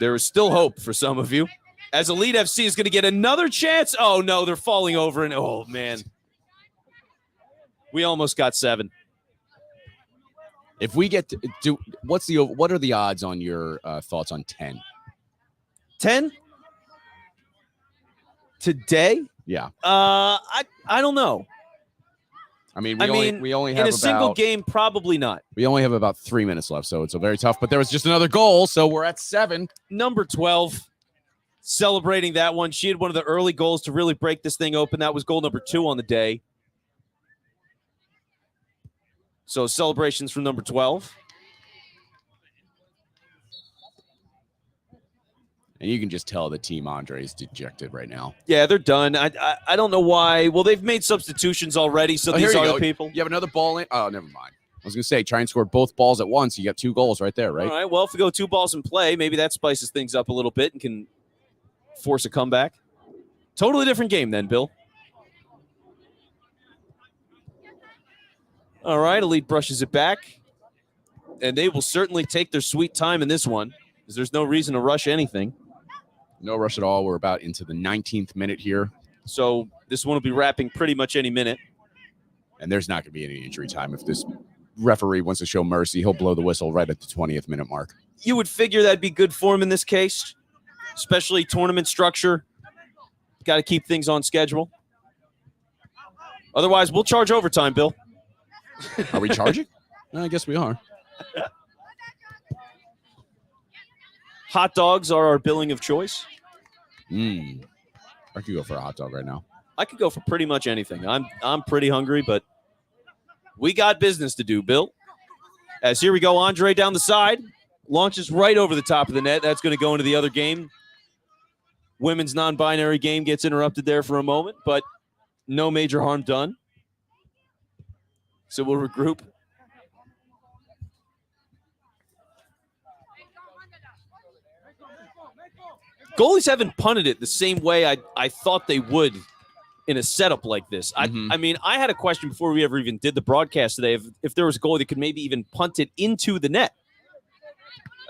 There is still hope for some of you. As Elite FC is going to get another chance. Oh, no, they're falling over. And oh, man. We almost got 7. If we get to do, what are the odds on your thoughts on 10? 10? Today? Yeah. I don't know. I mean, we only have in a single game, probably not. We only have about 3 minutes left, so it's a very tough. But there was just another goal, so we're at 7. Number 12, celebrating that one. She had one of the early goals to really break this thing open. That was goal number 2 on the day. So celebrations from number 12. And you can just tell the team Andre is dejected right now. Yeah, they're done. I don't know why. Well, they've made substitutions already, so these are the people. You have another ball in? Oh, never mind. I was going to say, try and score both balls at once. You got 2 goals right there, right? All right, well, if we go 2 balls in play, maybe that spices things up a little bit and can force a comeback. Totally different game then, Bill. All right, Elite brushes it back. And they will certainly take their sweet time in this one, because there's no reason to rush anything. No rush at all. We're about into the 19th minute here. So this one will be wrapping pretty much any minute. And there's not going to be any injury time. If this referee wants to show mercy, he'll blow the whistle right at the 20th minute mark. You would figure that'd be good form in this case, especially tournament structure. Got to keep things on schedule. Otherwise, we'll charge overtime, Bill. Are we charging? I guess we are. Hot dogs are our billing of choice. I could go for a hot dog right now. I could go for pretty much anything. I'm pretty hungry, but we got business to do, Bill. As here we go, Andre down the side. Launches right over the top of the net. That's going to go into the other game. Women's non-binary game gets interrupted there for a moment, but no major harm done. So we'll regroup. goalies haven't punted it the same way I thought they would in a setup like this. I mean, I had a question before we ever even did the broadcast today if there was a goalie that could maybe even punt it into the net.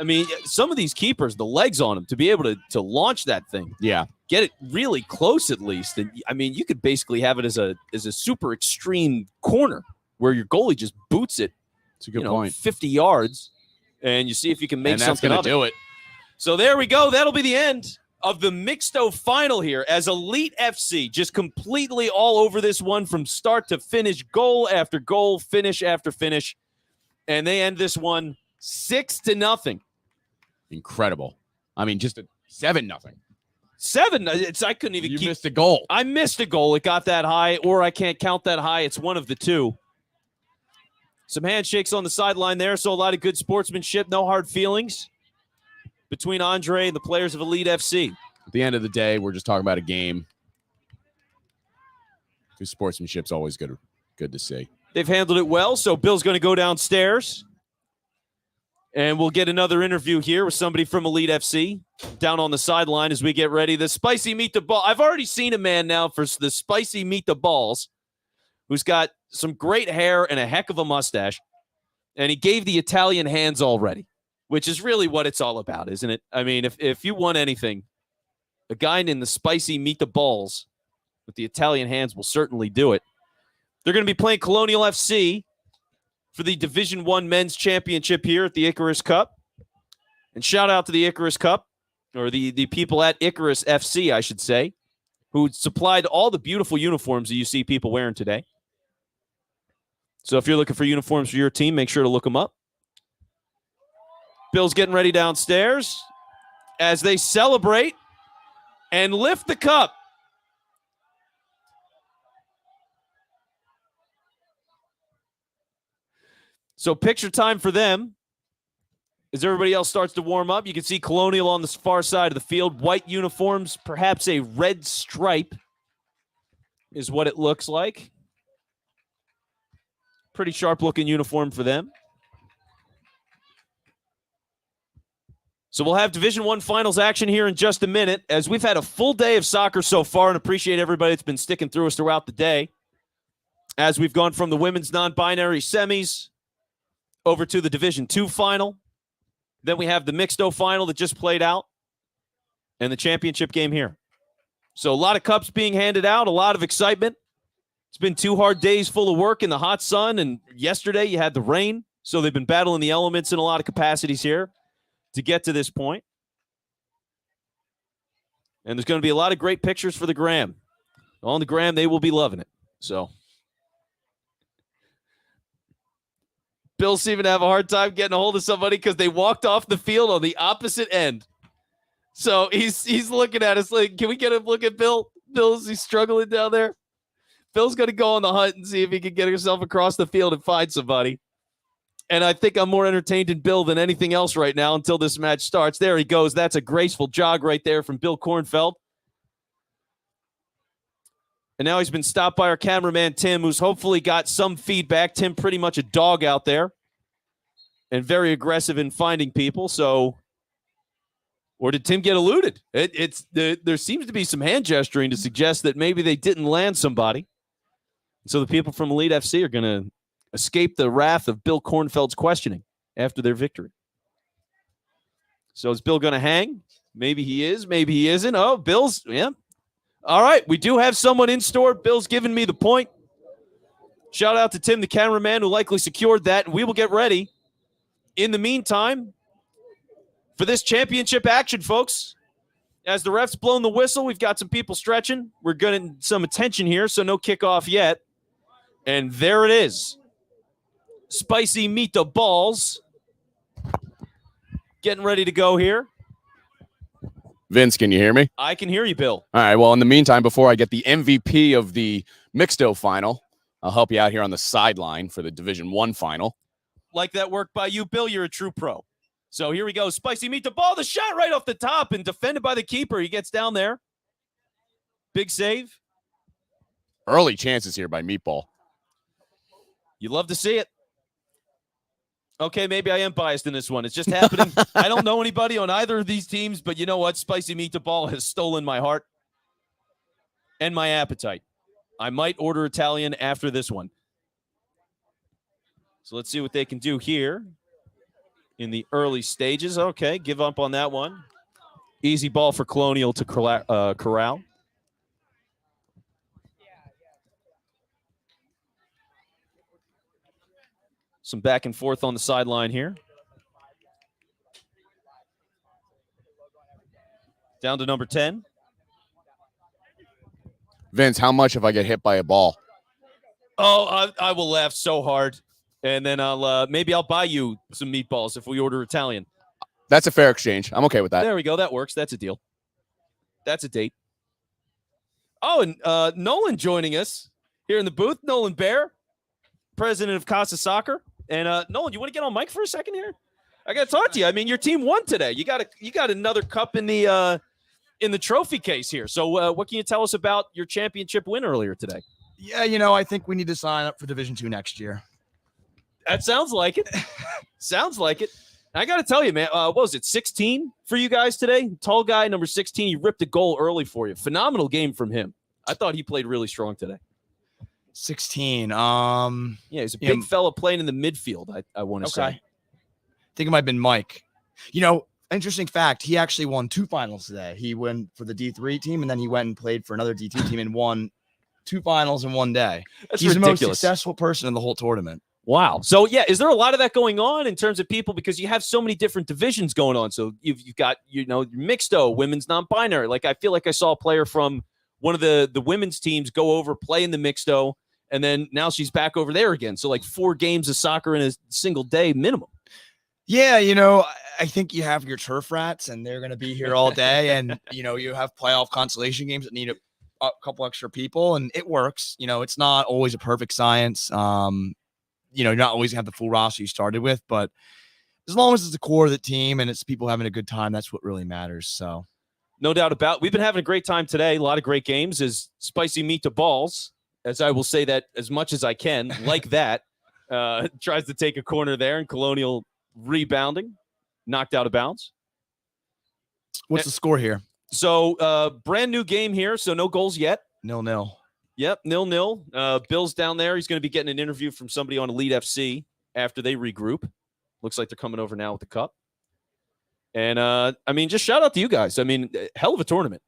I mean, some of these keepers, the legs on them, to be able to launch that thing. Yeah. Get it really close at least. And I mean, you could basically have it as a super extreme corner where your goalie just boots it. It's a good point. 50 yards, and you see if you can make something of it. Do it. So there we go. That'll be the end of the Mixto final here as Elite FC just completely all over this one from start to finish, goal after goal, finish after finish. And they end this one 6-0. Incredible. I mean, just a 7-0. 7. I couldn't even You keep. missed a goal. I missed a goal. It got that high, or I can't count that high. It's one of the two. Some handshakes on the sideline there, so a lot of good sportsmanship, no hard feelings between Andre and the players of Elite FC. At the end of the day, we're just talking about a game. Because sportsmanship's always good to see. They've handled it well, so Bill's going to go downstairs. And we'll get another interview here with somebody from Elite FC down on the sideline as we get ready. The Spicy Meet the Ball. I've already seen a man now for the Spicy Meet the Balls who's got some great hair and a heck of a mustache. And he gave the Italian hands already, which is really what it's all about, isn't it? I mean, if you want anything, a guy in the Spicy Meet the Balls with the Italian hands will certainly do it. They're going to be playing Colonial FC for the Division I Men's Championship here at the Icarus Cup. And shout out to the Icarus Cup, or the people at Icarus FC, I should say, who supplied all the beautiful uniforms that you see people wearing today. So if you're looking for uniforms for your team, make sure to look them up. Bill's getting ready downstairs as they celebrate and lift the cup. So picture time for them as everybody else starts to warm up. You can see Colonial on the far side of the field. White uniforms, perhaps a red stripe is what it looks like. Pretty sharp-looking uniform for them. So we'll have Division I finals action here in just a minute as we've had a full day of soccer so far and appreciate everybody that's been sticking through us throughout the day as we've gone from the women's non-binary semis over to the Division II final. Then we have the Mixto final that just played out and the championship game here. So a lot of cups being handed out, a lot of excitement. It's been 2 hard days full of work in the hot sun, and yesterday you had the rain, so they've been battling the elements in a lot of capacities here to get to this point. And there's going to be a lot of great pictures for the gram. On the gram, they will be loving it. So Bill seeming to have a hard time getting a hold of somebody because they walked off the field on the opposite end. So he's looking at us like, can we get a look at Bill? Bill's he's struggling down there. Bill's going to go on the hunt and see if he can get himself across the field and find somebody. And I think I'm more entertained in Bill than anything else right now until this match starts. There he goes. That's a graceful jog right there from Bill Kornfeld. And now he's been stopped by our cameraman, Tim, who's hopefully got some feedback. Tim, pretty much a dog out there and very aggressive in finding people. So, or did Tim get eluded? There seems to be some hand gesturing to suggest that maybe they didn't land somebody. So the people from Elite FC are going to escape the wrath of Bill Kornfeld's questioning after their victory. So is Bill going to hang? Maybe he is. Maybe he isn't. Oh, Bill's, yeah. All right, we do have someone in store. Bill's giving me the point. Shout out to Tim, the cameraman, who likely secured that, and we will get ready. In the meantime, for this championship action, folks, as the ref's blown the whistle, we've got some people stretching. We're getting some attention here, so no kickoff yet. And there it is. Spicy Meet the Balls. Getting ready to go here. Vince, can you hear me? I can hear you, Bill. All right, well, in the meantime, before I get the MVP of the Mixto final, I'll help you out here on the sideline for the Division I final. Like that work by you, Bill. You're a true pro. So here we go. Spicy Meet the Ball. The shot right off the top and defended by the keeper. He gets down there. Big save. Early chances here by Meatball. You love to see it. Okay, maybe I am biased in this one. It's just happening. I don't know anybody on either of these teams, but you know what? Spicy meatball has stolen my heart and my appetite. I might order Italian after this one. So let's see what they can do here in the early stages. Okay, give up on that one. Easy ball for Colonial to corral. Some back and forth on the sideline here. Down to number 10. Vince, how much if I get hit by a ball? Oh, I will laugh so hard. And then maybe I'll buy you some meatballs if we order Italian. That's a fair exchange. I'm okay with that. There we go. That works. That's a deal. That's a date. Oh, and Nolan joining us here in the booth. Nolan Bear, president of Casa Soccer. And Nolan, you want to get on mic for a second here? I got to talk to you. I mean, your team won today. You got another cup in the trophy case here. So what can you tell us about your championship win earlier today? Yeah, I think we need to sign up for Division II next year. That sounds like it. Sounds like it. I got to tell you, man, what was it, 16 for you guys today? Tall guy, number 16, he ripped a goal early for you. Phenomenal game from him. I thought he played really strong today. 16. Yeah, he's a big fella playing in the midfield, I want to say. I think it might have been Mike. Interesting fact, he actually won 2 finals today. He went for the D3 team, and then he went and played for another D2 team and won 2 finals in one day. He's ridiculous. The most successful person in the whole tournament. Wow. So, yeah, is there a lot of that going on in terms of people? Because you have so many different divisions going on. So you've got, Mixto, women's non-binary. Like, I feel like I saw a player from one of the women's teams go over, play in the Mixto, and then now she's back over there again. So, like, 4 games of soccer in a single day minimum. Yeah, I think you have your turf rats, and they're going to be here all day. And, you have playoff consolation games that need a couple extra people, and it works. It's not always a perfect science. You're not always going to have the full roster you started with, but as long as it's the core of the team and it's people having a good time, that's what really matters. So, no doubt about it. We've been having a great time today. A lot of great games. As Spicy Meat the Balls, as I will say that as much as I can, like that, tries to take a corner there, and Colonial rebounding, knocked out of bounds. What's the score here? So, brand new game here, so no goals yet. 0-0. Yep, 0-0. Bill's down there. He's going to be getting an interview from somebody on Elite FC after they regroup. Looks like they're coming over now with the cup. And, just shout out to you guys. Hell of a tournament.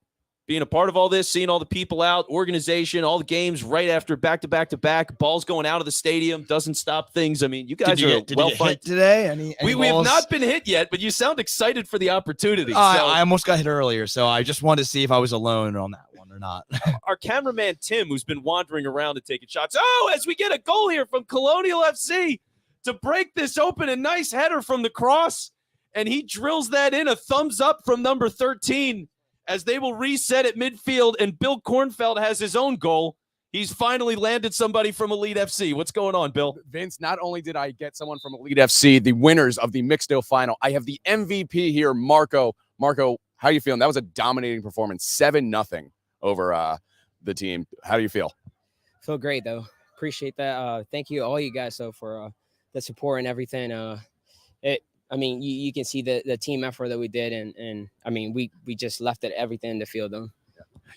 Being a part of all this, seeing all the people out, organization, all the games right after back-to-back, balls going out of the stadium, doesn't stop things. You guys are well hit today? Any we have not been hit yet, but you sound excited for the opportunity. I almost got hit earlier, so I just wanted to see if I was alone on that one or not. Our cameraman, Tim, who's been wandering around and taking shots. Oh, as we get a goal here from Colonial FC to break this open, a nice header from the cross, and he drills that in, a thumbs up from number 13. As they will reset at midfield, and Bill Kornfeld has his own goal. He's finally landed somebody from Elite FC. What's going on, Bill? Vince, not only did I get someone from Elite FC, the winners of the Mixto final, I have the MVP here, Marco. Marco, how are you feeling? That was a dominating performance, 7-0 over the team. How do you feel? Feel great, though. Appreciate that. Thank you, all you guys, for the support and everything. You can see the team effort that we did, and we just left it everything in the field, though.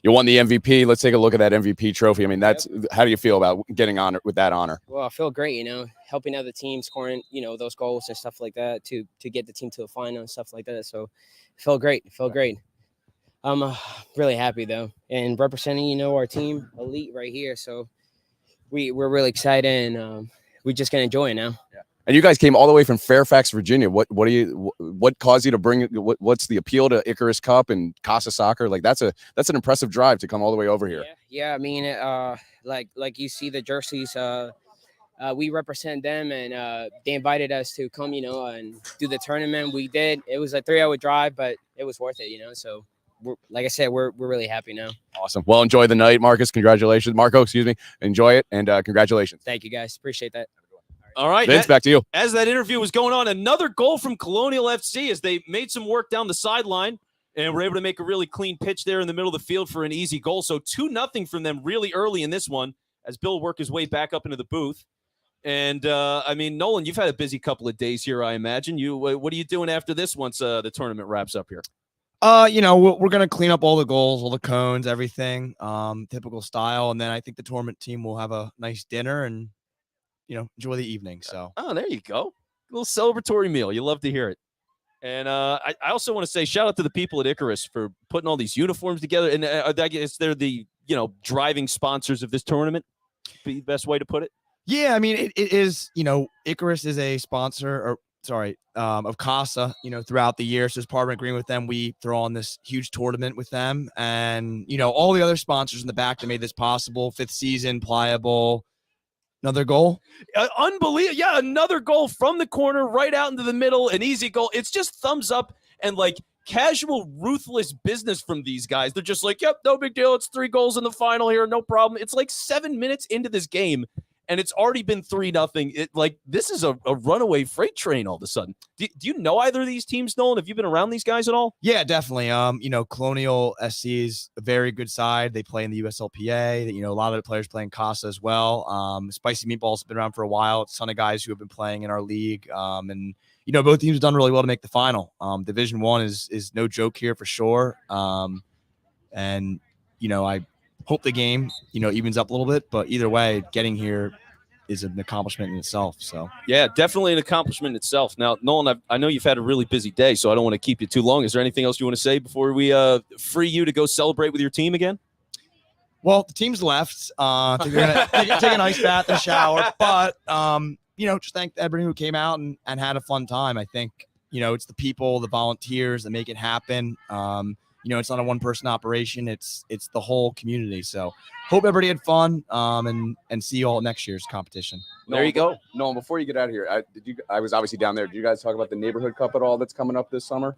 You won the MVP. Let's take a look at that MVP trophy. That's how do you feel about getting honored with that honor? Well, I feel great, helping other teams, scoring, those goals and stuff like that to get the team to a final and stuff like that. So, it felt great. Great. I'm really happy though, and representing, our team, Elite, right here. So, we're really excited, and we're just gonna enjoy it now. Yeah. And you guys came all the way from Fairfax, Virginia. What caused you to bring? What's the appeal to Icarus Cup and Casa Soccer? Like that's an impressive drive to come all the way over here. Yeah. Like you see the jerseys. We represent them, and they invited us to come, and do the tournament. We did. It was a 3-hour drive, but it was worth it, So, like I said, we're really happy now. Awesome. Well, enjoy the night, Marcus. Congratulations, Marco. Excuse me. Enjoy it, and congratulations. Thank you, guys. Appreciate that. All right, Vince, back to you. As that interview was going on, another goal from Colonial FC as they made some work down the sideline and were able to make a really clean pitch there in the middle of the field for an easy goal. So 2-0 from them really early in this one as Bill worked his way back up into the booth. And I mean, Nolan, you've had a busy couple of days here, I imagine. What are you doing after this once the tournament wraps up here? We're gonna clean up all the goals, all the cones, everything, typical style, and then I think the tournament team will have a nice dinner and enjoy the evening. So, oh, there you go, a little celebratory meal. You love to hear it. And I also want to say shout out to the people at Icarus for putting all these uniforms together. And I guess they're the driving sponsors of this tournament. Be the best way to put it. Yeah, I mean it is. Icarus is a sponsor, of Casa. Throughout the year, so as part of an agreement with them, we throw on this huge tournament with them, and all the other sponsors in the back that made this possible. Fifth Season, Pliable. Another goal. Unbelievable. Yeah, another goal from the corner, right out into the middle, an easy goal. It's just thumbs up and like casual, ruthless business from these guys. They're just like, yep, no big deal. It's 3 goals in the final here. No problem. It's like 7 minutes into this game, and it's already been 3-0. This is a runaway freight train all of a sudden. Do you know either of these teams, Nolan? Have you been around these guys at all? Yeah, definitely. Colonial SC is a very good side. They play in the USLPA. A lot of the players play in Casa as well. Spicy Meatballs have been around for a while. It's a ton of guys who have been playing in our league. And both teams have done really well to make the final. Division 1 is no joke here for sure. And I hope the game, evens up a little bit, but either way, getting here is an accomplishment in itself. So yeah, definitely an accomplishment in itself. Now, Nolan, I know you've had a really busy day, so I don't want to keep you too long. Is there anything else you want to say before we free you to go celebrate with your team again? Well, the team's left. They're gonna take a nice bath and shower, but just thank everybody who came out and had a fun time. I think it's the people, the volunteers that make it happen. It's not a one-person operation. It's the whole community. So hope everybody had fun and see you all at next year's competition. There you go. Nolan, before you get out of here, I was obviously down there. Did you guys talk about the neighborhood cup at all that's coming up this summer?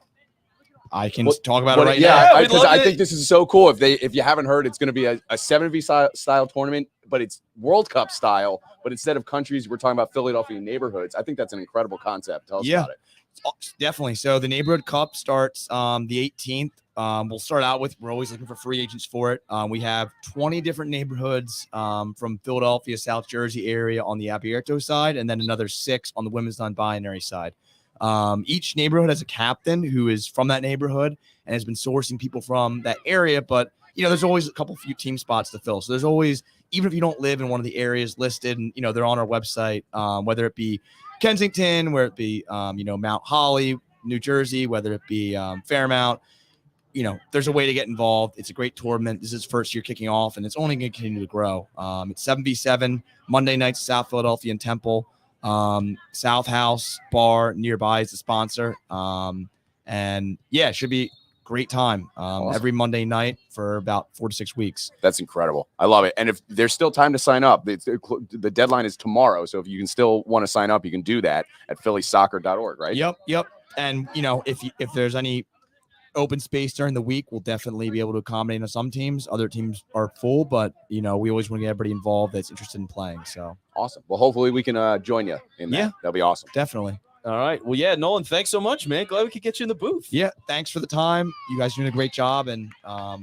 I can talk about it right now. Yeah, because I think this is so cool. If you haven't heard, it's going to be a 7v style tournament, but it's World Cup style. But instead of countries, we're talking about Philadelphia neighborhoods. I think that's an incredible concept. Tell us about it. Definitely. So the neighborhood cup starts the 18th. We'll start out with, we're always looking for free agents for it. We have 20 different neighborhoods from Philadelphia, South Jersey area on the Abierto side, and then another 6 on the women's non-binary side. Each neighborhood has a captain who is from that neighborhood and has been sourcing people from that area. But, there's always a few team spots to fill. So there's always, even if you don't live in one of the areas listed, and, they're on our website, whether it be Kensington, whether it be, Mount Holly, New Jersey, whether it be Fairmount, there's a way to get involved. It's a great tournament. This is first year kicking off, and it's only going to continue to grow. It's 7v7 Monday nights, South Philadelphia and Temple. South House Bar nearby is the sponsor. And yeah, it should be a great time. Awesome. Every Monday night for about 4 to 6 weeks. That's incredible. I love it. And if there's still time to sign up, the deadline is tomorrow. So if you can still want to sign up, you can do that at phillysoccer.org, right? Yep. And if there's any open space during the week, we'll definitely be able to accommodate on some teams. Other teams are full, but we always want to get everybody involved that's interested in playing. So awesome. Well, hopefully we can join you in that. Yeah, that'll be awesome. Definitely. All right. Well, yeah, Nolan, thanks so much, man. Glad we could get you in the booth. Yeah, thanks for the time. You guys are doing a great job, and have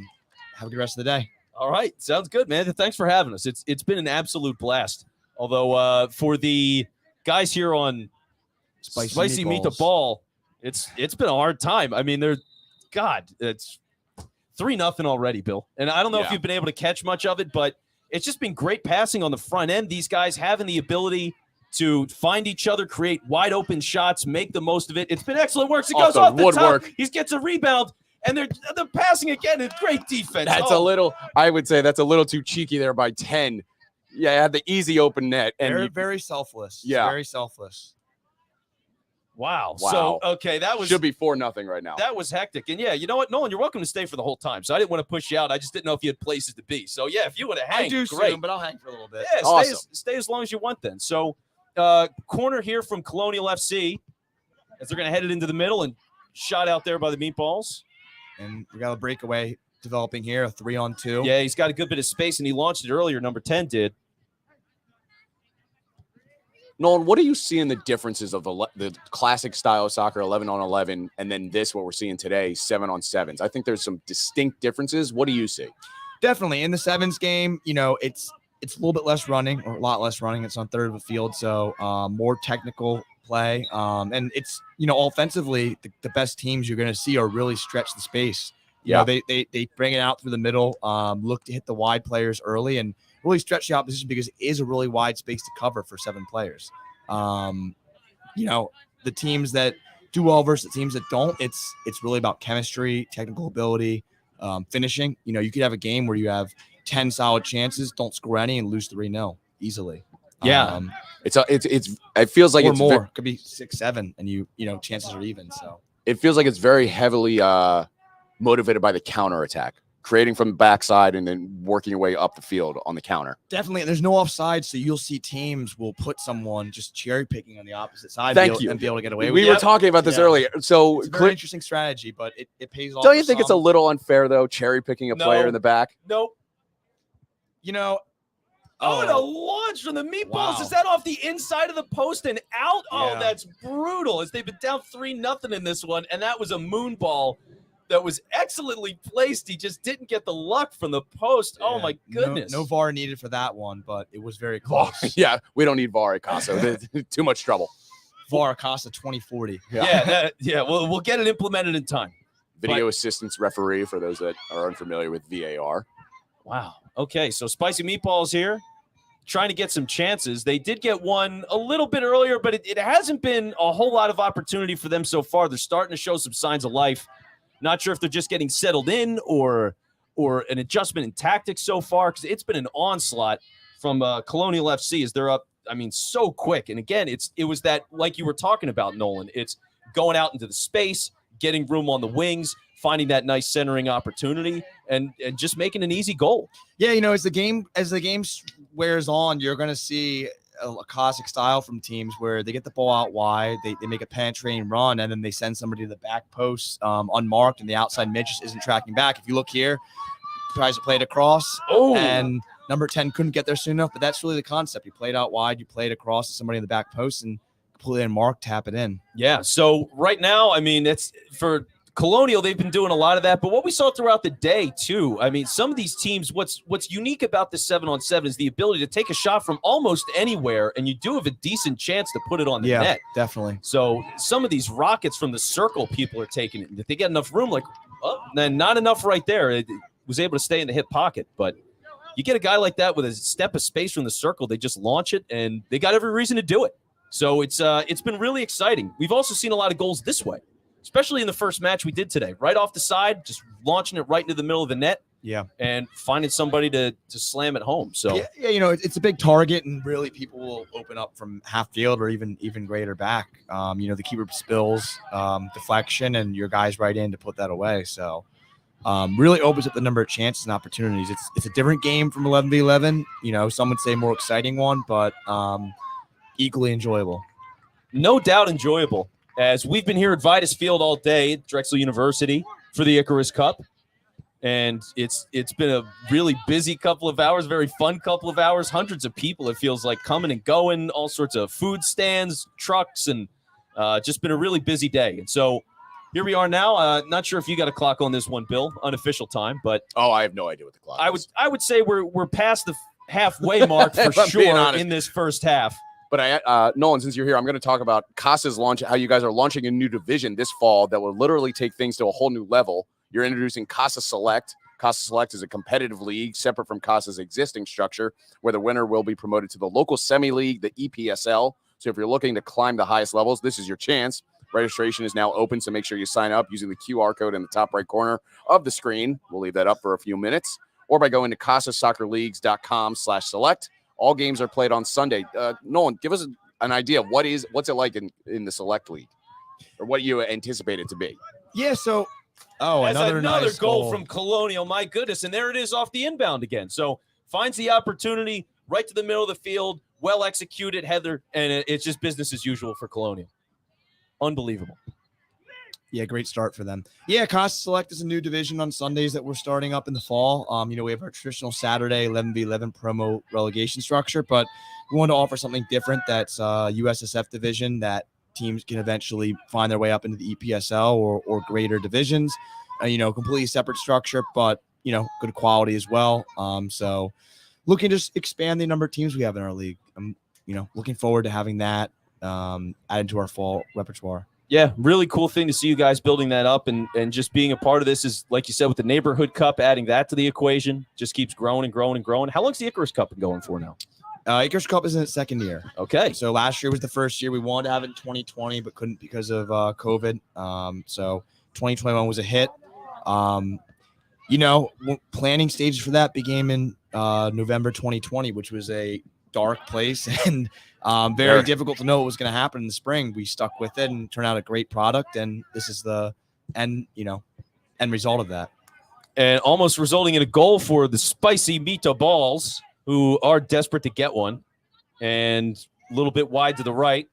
a good rest of the day. All right, sounds good, man. Thanks for having us. It's been an absolute blast. Although for the guys here on Spicy Meet the Ball, it's been a hard time. I mean, it's 3-0 already, Bill. And I don't know if you've been able to catch much of it, but it's just been great passing on the front end. These guys having the ability to find each other, create wide open shots, make the most of it. It's been excellent work. He goes off the top. He gets a rebound, and they're passing again. It's great defense. I would say that's a little too cheeky there by 10. Yeah, I had the easy open net. And very selfless. Yeah. Very selfless. Wow. So, okay, should be 4-0 right now. That was hectic. And yeah, you know what, Nolan, you're welcome to stay for the whole time. So I didn't want to push you out. I just didn't know if you had places to be. So yeah, if you would have hang, I do great. soon, but I'll hang for a little bit. Yeah, awesome. stay as long as you want then. So corner here from Colonial FC as they're going to head it into the middle and shot out there by the Meatballs. And we got a breakaway developing here, a 3-on-2. Yeah, he's got a good bit of space, and he launched it earlier. Number 10 did. Nolan, what are you seeing the differences of the classic style of soccer, 11-on-11, and then what we're seeing today, 7-on-7s? I think there's some distinct differences. What do you see? Definitely. In the sevens game, it's it's a little bit less running, or a lot less running. It's on third of the field, so more technical play. And it's, offensively, the best teams you're going to see are really stretch the space. You know, they bring it out through the middle, look to hit the wide players early, and really stretch the opposition because it is a really wide space to cover for 7 players. The teams that do well versus the teams that don't, it's really about chemistry, technical ability, finishing. You could have a game where you have 10 solid chances, don't score any, and lose 3-0 easily. Yeah. It feels like or it's more. Could be 6-7, and chances are even. So it feels like it's very heavily motivated by the counter attack, creating from the backside and then working your way up the field on the counter. Definitely. And there's no offside, so you'll see teams will put someone just cherry picking on the opposite side and be able to get away with it. We were talking about this earlier. So it's a very interesting strategy, but it pays off. Don't you think it's a little unfair, though, cherry picking a player in the back? Nope. Oh, and a launch from the meatballs. Wow. Is that off the inside of the post and out? Oh, Yeah. that's brutal. As they've been down 3-0 in this one, and that was a moon ball that was excellently placed. He just didn't get the luck from the post. Oh, my goodness. No VAR needed for that one, but it was very close. Yeah, we don't need VAR at Casa. Too much trouble. VAR Casa 2040. We'll get it implemented in time. Video assistance referee for those that are unfamiliar with VAR. Wow. Okay, so Spicy Meatballs here, trying to get some chances. They did get one a little bit earlier, but it hasn't been a whole lot of opportunity for them so far. They're starting to show some signs of life. Not sure if they're just getting settled in or an adjustment in tactics so far, because it's been an onslaught from Colonial FC as they're up, so quick. And again, it was that, like you were talking about, Nolan, it's going out into the space, getting room on the wings, finding that nice centering opportunity, and just making an easy goal. Yeah, as the game wears on, you're going to see a classic style from teams where they get the ball out wide, they make a penetrating run, and then they send somebody to the back post unmarked, and the outside mid just isn't tracking back. If you look here, tries to play it across, and number 10 couldn't get there soon enough, but that's really the concept. You play it out wide, you play it across to somebody in the back post, and completely unmarked, tap it in. Yeah, so right now, it's for Colonial, they've been doing a lot of that, but what we saw throughout the day too, some of these teams, what's unique about this 7-on-7 is the ability to take a shot from almost anywhere, and you do have a decent chance to put it on the net. Definitely. So some of these rockets from the circle, people are taking it. If they get enough room, then not enough right there. It was able to stay in the hip pocket, but you get a guy like that with a step of space from the circle, they just launch it, and they got every reason to do it. So it's been really exciting. We've also seen a lot of goals this way, especially in the first match we did today. Right off the side, just launching it right into the middle of the net. Yeah. And finding somebody to slam it home. So it's a big target, and really people will open up from half field or even greater back. The keeper spills, deflection, and your guy's right in to put that away. So really opens up the number of chances and opportunities. It's a different game from 11v11. Some would say more exciting one, but equally enjoyable. No doubt enjoyable. As we've been here at Vidas Field all day at Drexel University for the Icarus Cup. And it's been a really busy couple of hours, very fun couple of hours. Hundreds of people, it feels like, coming and going, all sorts of food stands, trucks, and just been a really busy day. And so here we are now. Not sure if you got a clock on this one, Bill, unofficial time, but I have no idea what the clock is. I would say we're past the halfway mark for sure in this first half. But Nolan, since you're here, I'm going to talk about Casa's launch, how you guys are launching a new division this fall that will literally take things to a whole new level. You're introducing Casa Select. Casa Select is a competitive league separate from Casa's existing structure, where the winner will be promoted to the local semi-league, the EPSL. So if you're looking to climb the highest levels, this is your chance. Registration is now open, so make sure you sign up using the QR code in the top right corner of the screen. We'll leave that up for a few minutes. Or by going to casasoccerleagues.com/select. All games are played on Sunday. Nolan, give us an idea. What's it like in the Select League? Or what you anticipate it to be? Yeah, so another nice goal from Colonial. My goodness. And there it is off the inbound again. So finds the opportunity right to the middle of the field. Well executed, Heather. And it's just business as usual for Colonial. Unbelievable. Yeah, great start for them. Yeah, Casa Select is a new division on Sundays that we're starting up in the fall. We have our traditional Saturday 11v11 promo relegation structure, but we want to offer something different that's USSF division that teams can eventually find their way up into the EPSL or greater divisions. Completely separate structure, but good quality as well. So looking to just expand the number of teams we have in our league. I'm, looking forward to having that added to our fall repertoire. Yeah, really cool thing to see you guys building that up and just being a part of this is, like you said, with the Neighborhood Cup, adding that to the equation, just keeps growing and growing and growing. How long's the Icarus Cup been going for now? Icarus Cup is in its second year. Okay. So last year was the first year. We wanted to have it in 2020, but couldn't because of COVID. So 2021 was a hit. Planning stages for that began in November 2020, which was a dark place and very difficult to know what was going to happen in the spring. We stuck with it and turned out a great product, and this is the end result of that. And almost resulting in a goal for the spicy Mixto balls, who are desperate to get one, and a little bit wide to the right.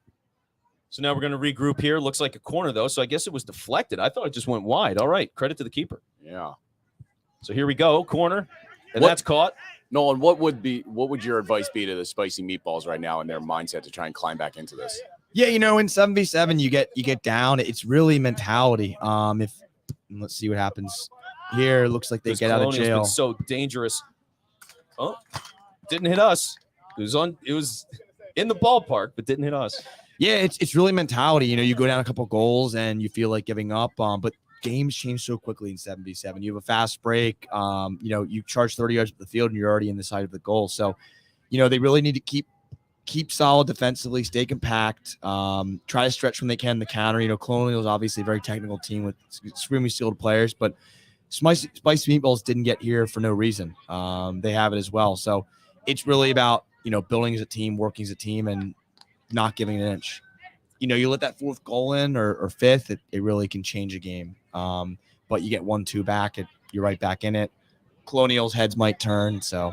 So now we're going to regroup here. Looks like a corner, though, so I guess it was deflected. I thought it just went wide. All right, credit to the keeper. Yeah. So here we go, corner, and that's caught. Nolan, what would your advice be to the spicy meatballs right now in their mindset to try and climb back into this? Yeah, in 7v7 you get down. It's really mentality. Let's see what happens here. Looks like they get out of jail. Been so dangerous. Oh, didn't hit us. It was in the ballpark, but didn't hit us. Yeah, it's really mentality. You go down a couple goals and you feel like giving up. But games change so quickly in 7v7. You have a fast break. You charge 30 yards up the field and you're already in the side of the goal. So, they really need to keep solid defensively, stay compact, try to stretch when they can the counter. Colonial is obviously a very technical team with extremely skilled players, but Spicy Meatballs didn't get here for no reason. They have it as well. So it's really about, building as a team, working as a team, and not giving an inch. You let that fourth goal in or fifth, it really can change a game. But you get 1-2 back, you're right back in it. Colonial's heads might turn. So,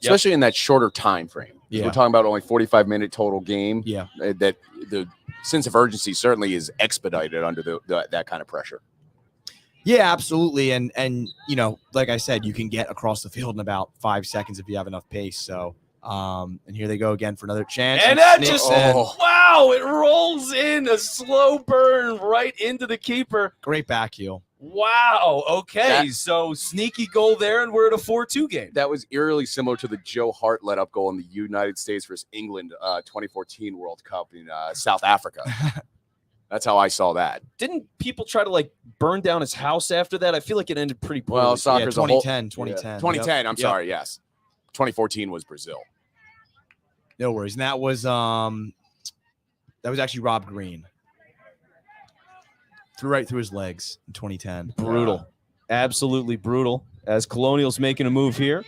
especially in that shorter time frame. Yeah. We're talking about only 45-minute total game. Yeah. That the sense of urgency certainly is expedited under that kind of pressure. Yeah, absolutely. And like I said, you can get across the field in about 5 seconds if you have enough pace. So, and here they go again for another chance. And that just, wow, it rolls in a slow burn right into the keeper. Great back heel. Wow. Okay. So sneaky goal there, and we're at a 4-2 game. That was eerily similar to the Joe Hart let up goal in the United States versus England 2014 World Cup in South Africa. That's how I saw that. Didn't people try to burn down his house after that? I feel like it ended pretty poorly. Well, soccer's 2010. 2010. I'm sorry. Yes. 2014 was Brazil. No worries. And that was actually Rob Green. Threw right through his legs in 2010. Brutal. Absolutely brutal. As Colonial's making a move here.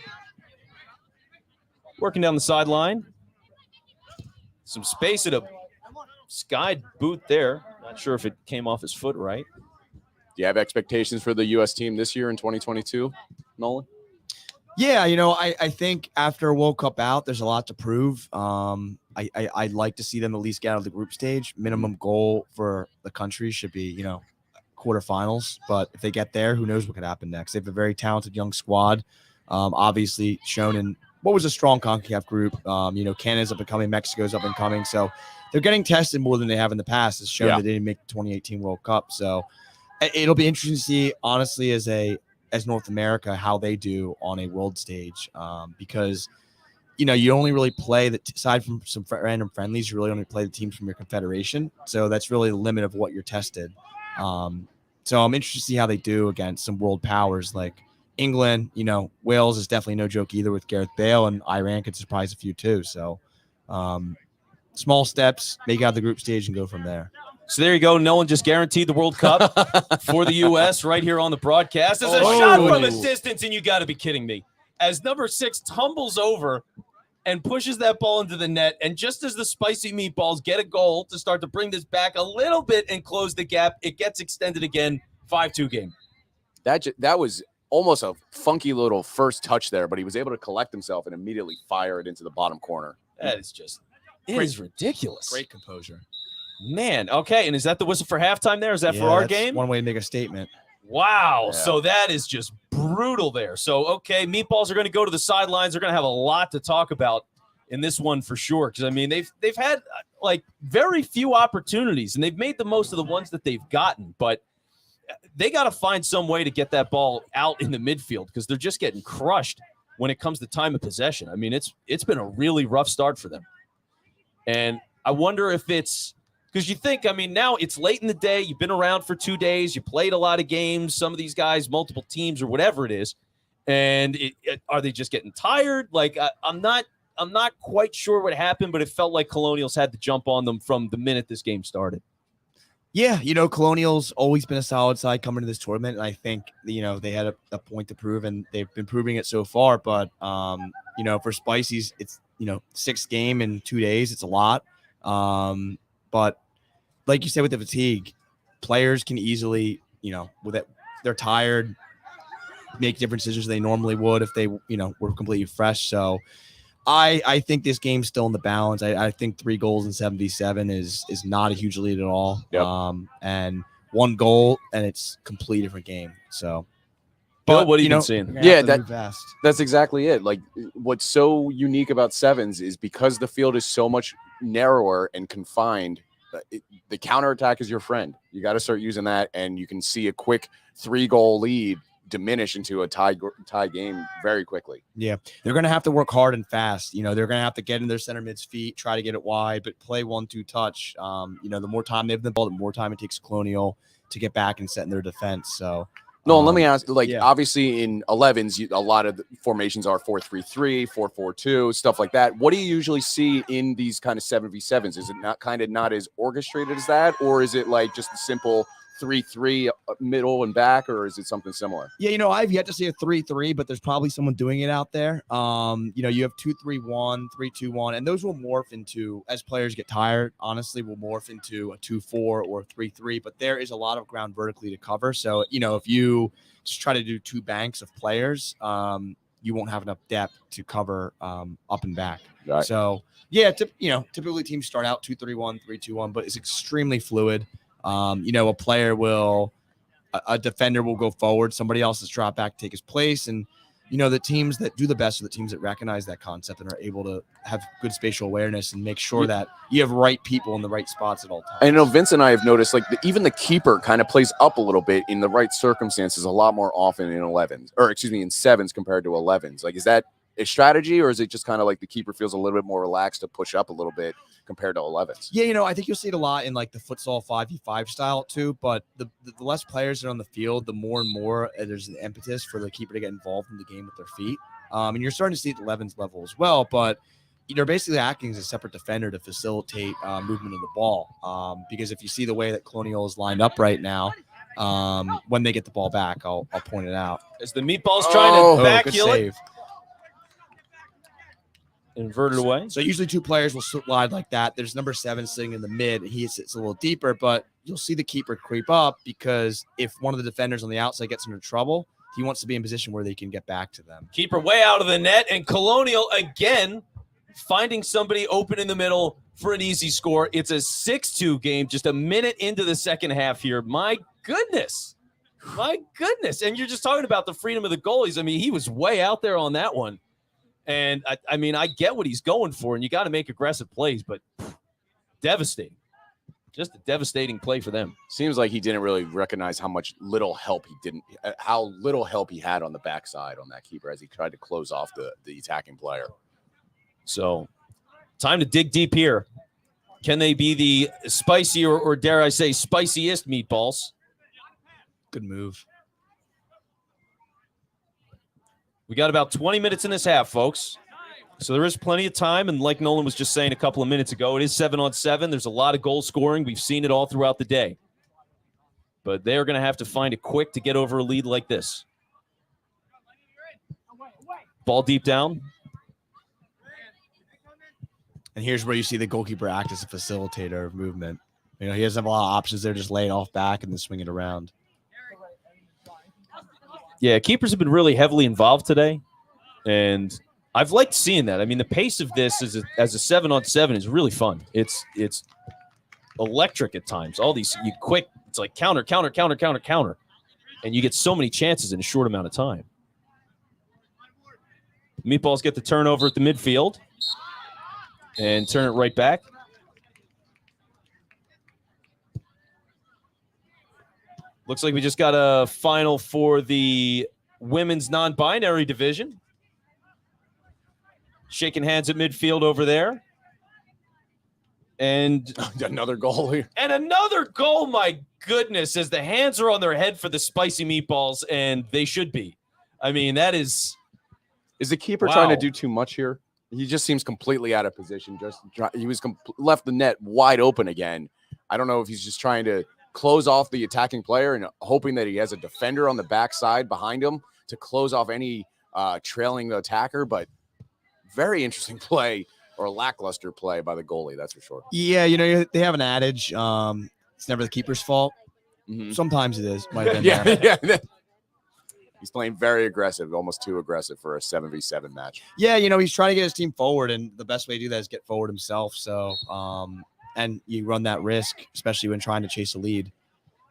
Working down the sideline. Some space at a skied boot there. Not sure if it came off his foot right. Do you have expectations for the U.S. team this year in 2022, Nolan? Yeah, I think after a World Cup out, there's a lot to prove. I'd like to see them at least get out of the group stage. Minimum goal for the country should be, quarterfinals. But if they get there, who knows what could happen next? They have a very talented young squad, obviously shown in what was a strong CONCACAF group. Canada's up and coming, Mexico's up and coming. So they're getting tested more than they have in the past. It's shown that they didn't make the 2018 World Cup. So it'll be interesting to see, honestly, as North America, how they do on a world stage, because you only really play aside from some random friendlies, you really only play the teams from your confederation. So that's really the limit of what you're tested. So I'm interested to see how they do against some world powers like England. Wales is definitely no joke either with Gareth Bale, and Iran could surprise a few too. So small steps, make out the group stage and go from there. So there you go. No one just guaranteed the World Cup for the U.S. right here on the broadcast. There's a shot from a distance, and you got to be kidding me. As number 6 tumbles over and pushes that ball into the net, and just as the Spicy Meatballs get a goal to start to bring this back a little bit and close the gap, it gets extended again, 5-2 game. That was almost a funky little first touch there, but he was able to collect himself and immediately fire it into the bottom corner. That is just it is ridiculous. Great composure. Man, okay, and is that the whistle for halftime there? Is that for our game? One way to make a statement. Wow, Yeah. So that is just brutal there. So, okay, Meatballs are going to go to the sidelines. They're going to have a lot to talk about in this one for sure, because, I mean, they've had, very few opportunities, and they've made the most of the ones that they've gotten, but they got to find some way to get that ball out in the midfield because they're just getting crushed when it comes to time of possession. I mean, it's been a really rough start for them. And I wonder if it's because you think, I mean, now it's late in the day. You've been around for 2 days. You played a lot of games. Some of these guys, multiple teams or whatever it is. And are they just getting tired? Like, I'm not quite sure what happened, but it felt like Colonials had to jump on them from the minute this game started. Yeah, Colonials always been a solid side coming to this tournament, and I think they had a point to prove, and they've been proving it so far. But for Spicy's, it's 6th game in 2 days. It's a lot, but like you said with the fatigue, players can easily with it, they're tired, make different decisions they normally would if they were completely fresh. So I think this game's still in the balance. I think 3 goals in 7v7 is not a huge lead at all. Yep. And 1 goal and it's a completely different game. So, Bill, what have you been seeing? Yeah, that's exactly it. Like, what's so unique about sevens is because the field is so much narrower and confined, the counterattack is your friend. You got to start using that, and you can see a quick 3-goal lead diminish into a tie game very quickly. Yeah, they're going to have to work hard and fast. They're going to have to get in their center mid's feet, try to get it wide, but play 1-2 touch. The more time they have the ball, the more time it takes Colonial to get back and set in their defense. So, no, let me ask, obviously in 11s, a lot of the formations are 4-3-3, 4-4-2, stuff like that. What do you usually see in these kind of 7v7s? Is it not as orchestrated as that, or is it like just a simple 3-3 middle and back, or is it something similar? Yeah, I've yet to see a 3-3, but there's probably someone doing it out there. You have 2-3-1, 3-2-1, and those will morph into, as players get tired, honestly, will morph into a 2-4 or a 3-3, but there is a lot of ground vertically to cover. So, if you just try to do 2 banks of players, you won't have enough depth to cover up and back. Right. So, yeah, typically teams start out 2-3-1, 3-2-1, but it's extremely fluid. A defender will go forward, somebody else is drop back, take his place. And, the teams that do the best are the teams that recognize that concept and are able to have good spatial awareness and make sure that you have right people in the right spots at all times. I know Vince and I have noticed even the keeper kind of plays up a little bit in the right circumstances a lot more often in 11s, or excuse me, in 7s compared to 11s. Like, is that a strategy, or is it just kind of like the keeper feels a little bit more relaxed to push up a little bit compared to 11s? Yeah, I think you'll see it a lot in like the futsal 5v5 style too, but the less players that are on the field, the more and more there's an impetus for the keeper to get involved in the game with their feet. And you're starting to see it at 11s level as well, but you're basically acting as a separate defender to facilitate movement of the ball. Because if you see the way that Colonial is lined up right now, when they get the ball back, I'll point it out. As the meatball's trying to back good heel save. Inverted away. So usually 2 players will slide like that. There's number 7 sitting in the mid. He sits a little deeper, but you'll see the keeper creep up because if one of the defenders on the outside gets into trouble, he wants to be in position where they can get back to them. Keeper way out of the net, and Colonial again finding somebody open in the middle for an easy score. It's a 6-2 game, just a minute into the second half here. My goodness. And you're just talking about the freedom of the goalies. I mean, he was way out there on that one. And, I get what he's going for, and you got to make aggressive plays, but devastating. Just a devastating play for them. Seems like he didn't really recognize how little help he had on the backside on that keeper as he tried to close off the attacking player. So, time to dig deep here. Can they be the spicy or dare I say spiciest meatballs? Good move. We got about 20 minutes in this half, folks. So there is plenty of time. And like Nolan was just saying a couple of minutes ago, it is 7-on-7. There's a lot of goal scoring. We've seen it all throughout the day. But they're going to have to find it quick to get over a lead like this. Ball deep down. And here's where you see the goalkeeper act as a facilitator of movement. He doesn't have a lot of options there. Just lay it off back and then swing it around. Yeah, keepers have been really heavily involved today, and I've liked seeing that. I mean, the pace of this as a 7-on-7 is really fun. It's electric at times. All these it's like counter, and you get so many chances in a short amount of time. Meatballs get the turnover at the midfield and turn it right back. Looks like we just got a final for the women's non-binary division. shaking hands at midfield over there. And another goal here. And another goal, my goodness, as the hands are on their head for the spicy meatballs, and they should be. I mean, that is... Is the keeper trying to do too much here? He just seems completely out of position. He was left the net wide open again. I don't know if he's just trying to close off the attacking player and hoping that he has a defender on the backside behind him to close off any trailing the attacker, but very interesting play. Or lackluster play by the goalie, that's for sure. Yeah, they have an adage. It's never the keeper's fault. Mm-hmm. Sometimes it is. Might have been yeah. He's playing very aggressive, almost too aggressive for a 7v7 match. Yeah, he's trying to get his team forward, and the best way to do that is get forward himself. So, and you run that risk, especially when trying to chase a lead.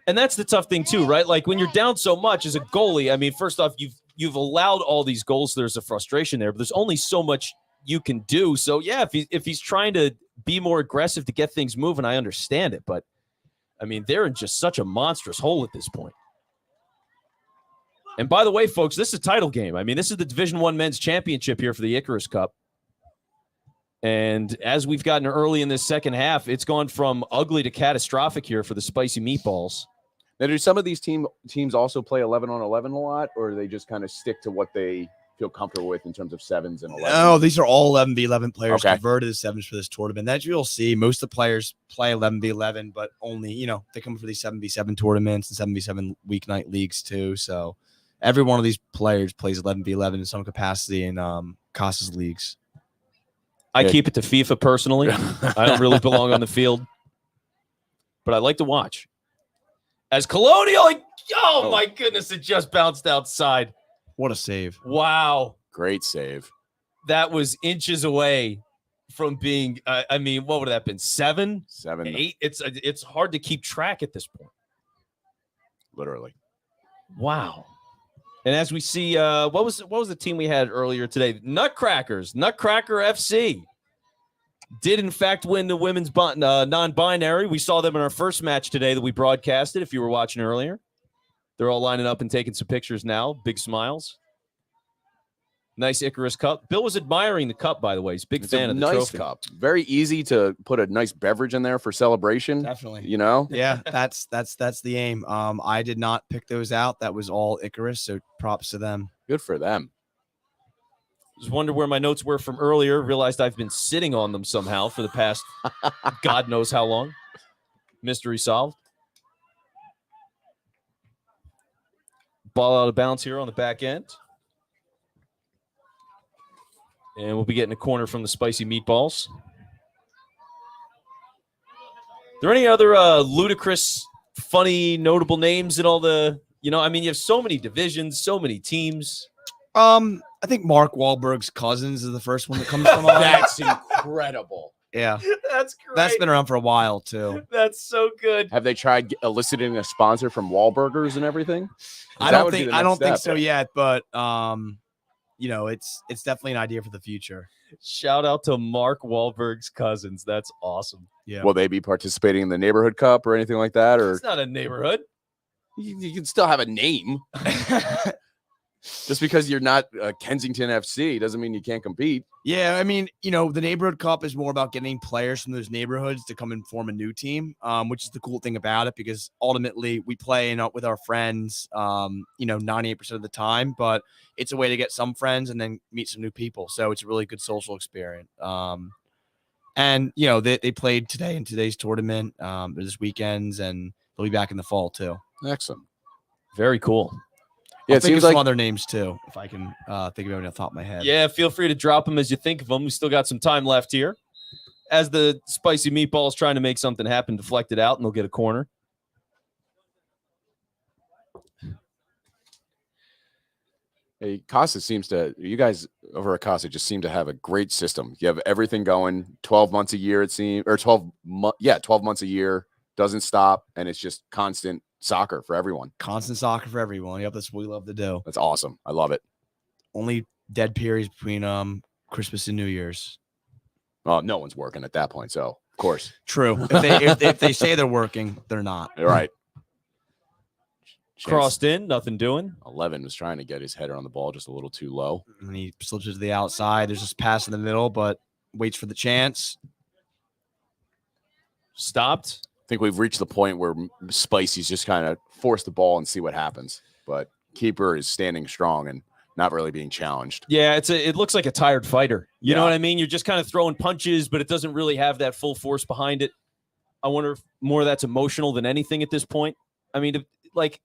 And that's the tough thing too, right? Like when you're down so much as a goalie, I mean, first off, you've allowed all these goals. There's a frustration there, but there's only so much you can do. So yeah, if he's trying to be more aggressive to get things moving, I understand it. But I mean, they're in just such a monstrous hole at this point. And by the way, folks, this is a title game. I mean, this is the Division I Men's Championship here for the Icarus Cup. And as we've gotten early in this second half, it's gone from ugly to catastrophic here for the spicy meatballs. Now, do some of these teams also play 11-on-11 a lot, or do they just kind of stick to what they feel comfortable with in terms of 7s and 11s? No, these are all 11v11 players converted to 7s for this tournament. That you'll see. Most of the players play 11v11, but only, they come for these 7v7 tournaments and 7v7 weeknight leagues too. So every one of these players plays 11v11 in some capacity in Casa's leagues. I keep it to FIFA personally. I don't really belong on the field, but I like to watch. As Colonial, my goodness, it just bounced outside. What a save. Wow. Great save. That was inches away from being, I mean, what would that have been? 7? 8? It's hard to keep track at this point. Literally. Wow. And as we see, what was the team we had earlier today? Nutcrackers. Nutcracker FC did, in fact, win the women's non-binary. We saw them in our first match today that we broadcasted, if you were watching earlier. They're all lining up and taking some pictures now. Big smiles. Nice Icarus cup. Bill was admiring the cup, by the way. He's a big fan of the nice trophy. Cup. Very easy to put a nice beverage in there for celebration. Definitely. Yeah, that's the aim. I did not pick those out. That was all Icarus, so props to them. Good for them. Just wonder where my notes were from earlier. Realized I've been sitting on them somehow for the past God knows how long. Mystery solved. Ball out of bounds here on the back end. And we'll be getting a corner from the spicy meatballs. Are there any other ludicrous, funny, notable names in all the, you have so many divisions, so many teams. I think Mark Wahlberg's cousins is the first one that comes to mind. That's incredible. Yeah. That's great. That's been around for a while, too. That's so good. Have they tried eliciting a sponsor from Wahlburgers and everything? I don't think so yet, but it's definitely an idea for the future. Shout out to Mark Wahlberg's cousins. That's awesome. Yeah. Will they be participating in the neighborhood cup or anything like that? Or it's not a neighborhood. You can still have a name. Just because you're not Kensington FC doesn't mean you can't compete. Yeah, I mean, the neighborhood cup is more about getting players from those neighborhoods to come and form a new team, which is the cool thing about it, because ultimately we play with our friends, 98% of the time, but it's a way to get some friends and then meet some new people. So it's a really good social experience. And they played today in today's tournament, this weekends, and they'll be back in the fall too. Excellent. Very cool. Yeah, I'll it think seems of like some other names too, if I can think of any off the top of my head. Yeah, feel free to drop them as you think of them. We still got some time left here. As the spicy meatballs trying to make something happen, deflect it out, and they'll get a corner. Hey, you guys over at Casa just seem to have a great system. You have everything going 12 months a year, it seems, or 12 months a year, doesn't stop, and it's just constant soccer for everyone. Constant soccer for everyone. Yep, that's what we love to do. That's awesome. I love it. Only dead periods between Christmas and New Year's. Well, no one's working at that point, so of course. True. If they say they're working, they're not. All right. Crossed in, nothing doing. 11 was trying to get his header on the ball just a little too low. And he slips it to the outside. There's just pass in the middle, but waits for the chance. Stopped. I think we've reached the point where Spicy's just kind of force the ball and see what happens. But keeper is standing strong and not really being challenged. Yeah, it looks like a tired fighter. You know what I mean? You're just kind of throwing punches, but it doesn't really have that full force behind it. I wonder if more of that's emotional than anything at this point. I mean, like,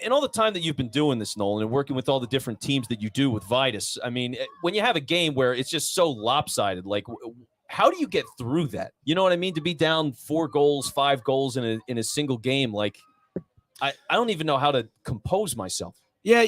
in all the time that you've been doing this, Nolan, and working with all the different teams that you do with Vidas, I mean, when you have a game where it's just so lopsided, like, how do you get through that? You know what I mean? To be down 4 goals, 5 goals in a single game, like, I don't even know how to compose myself. Yeah,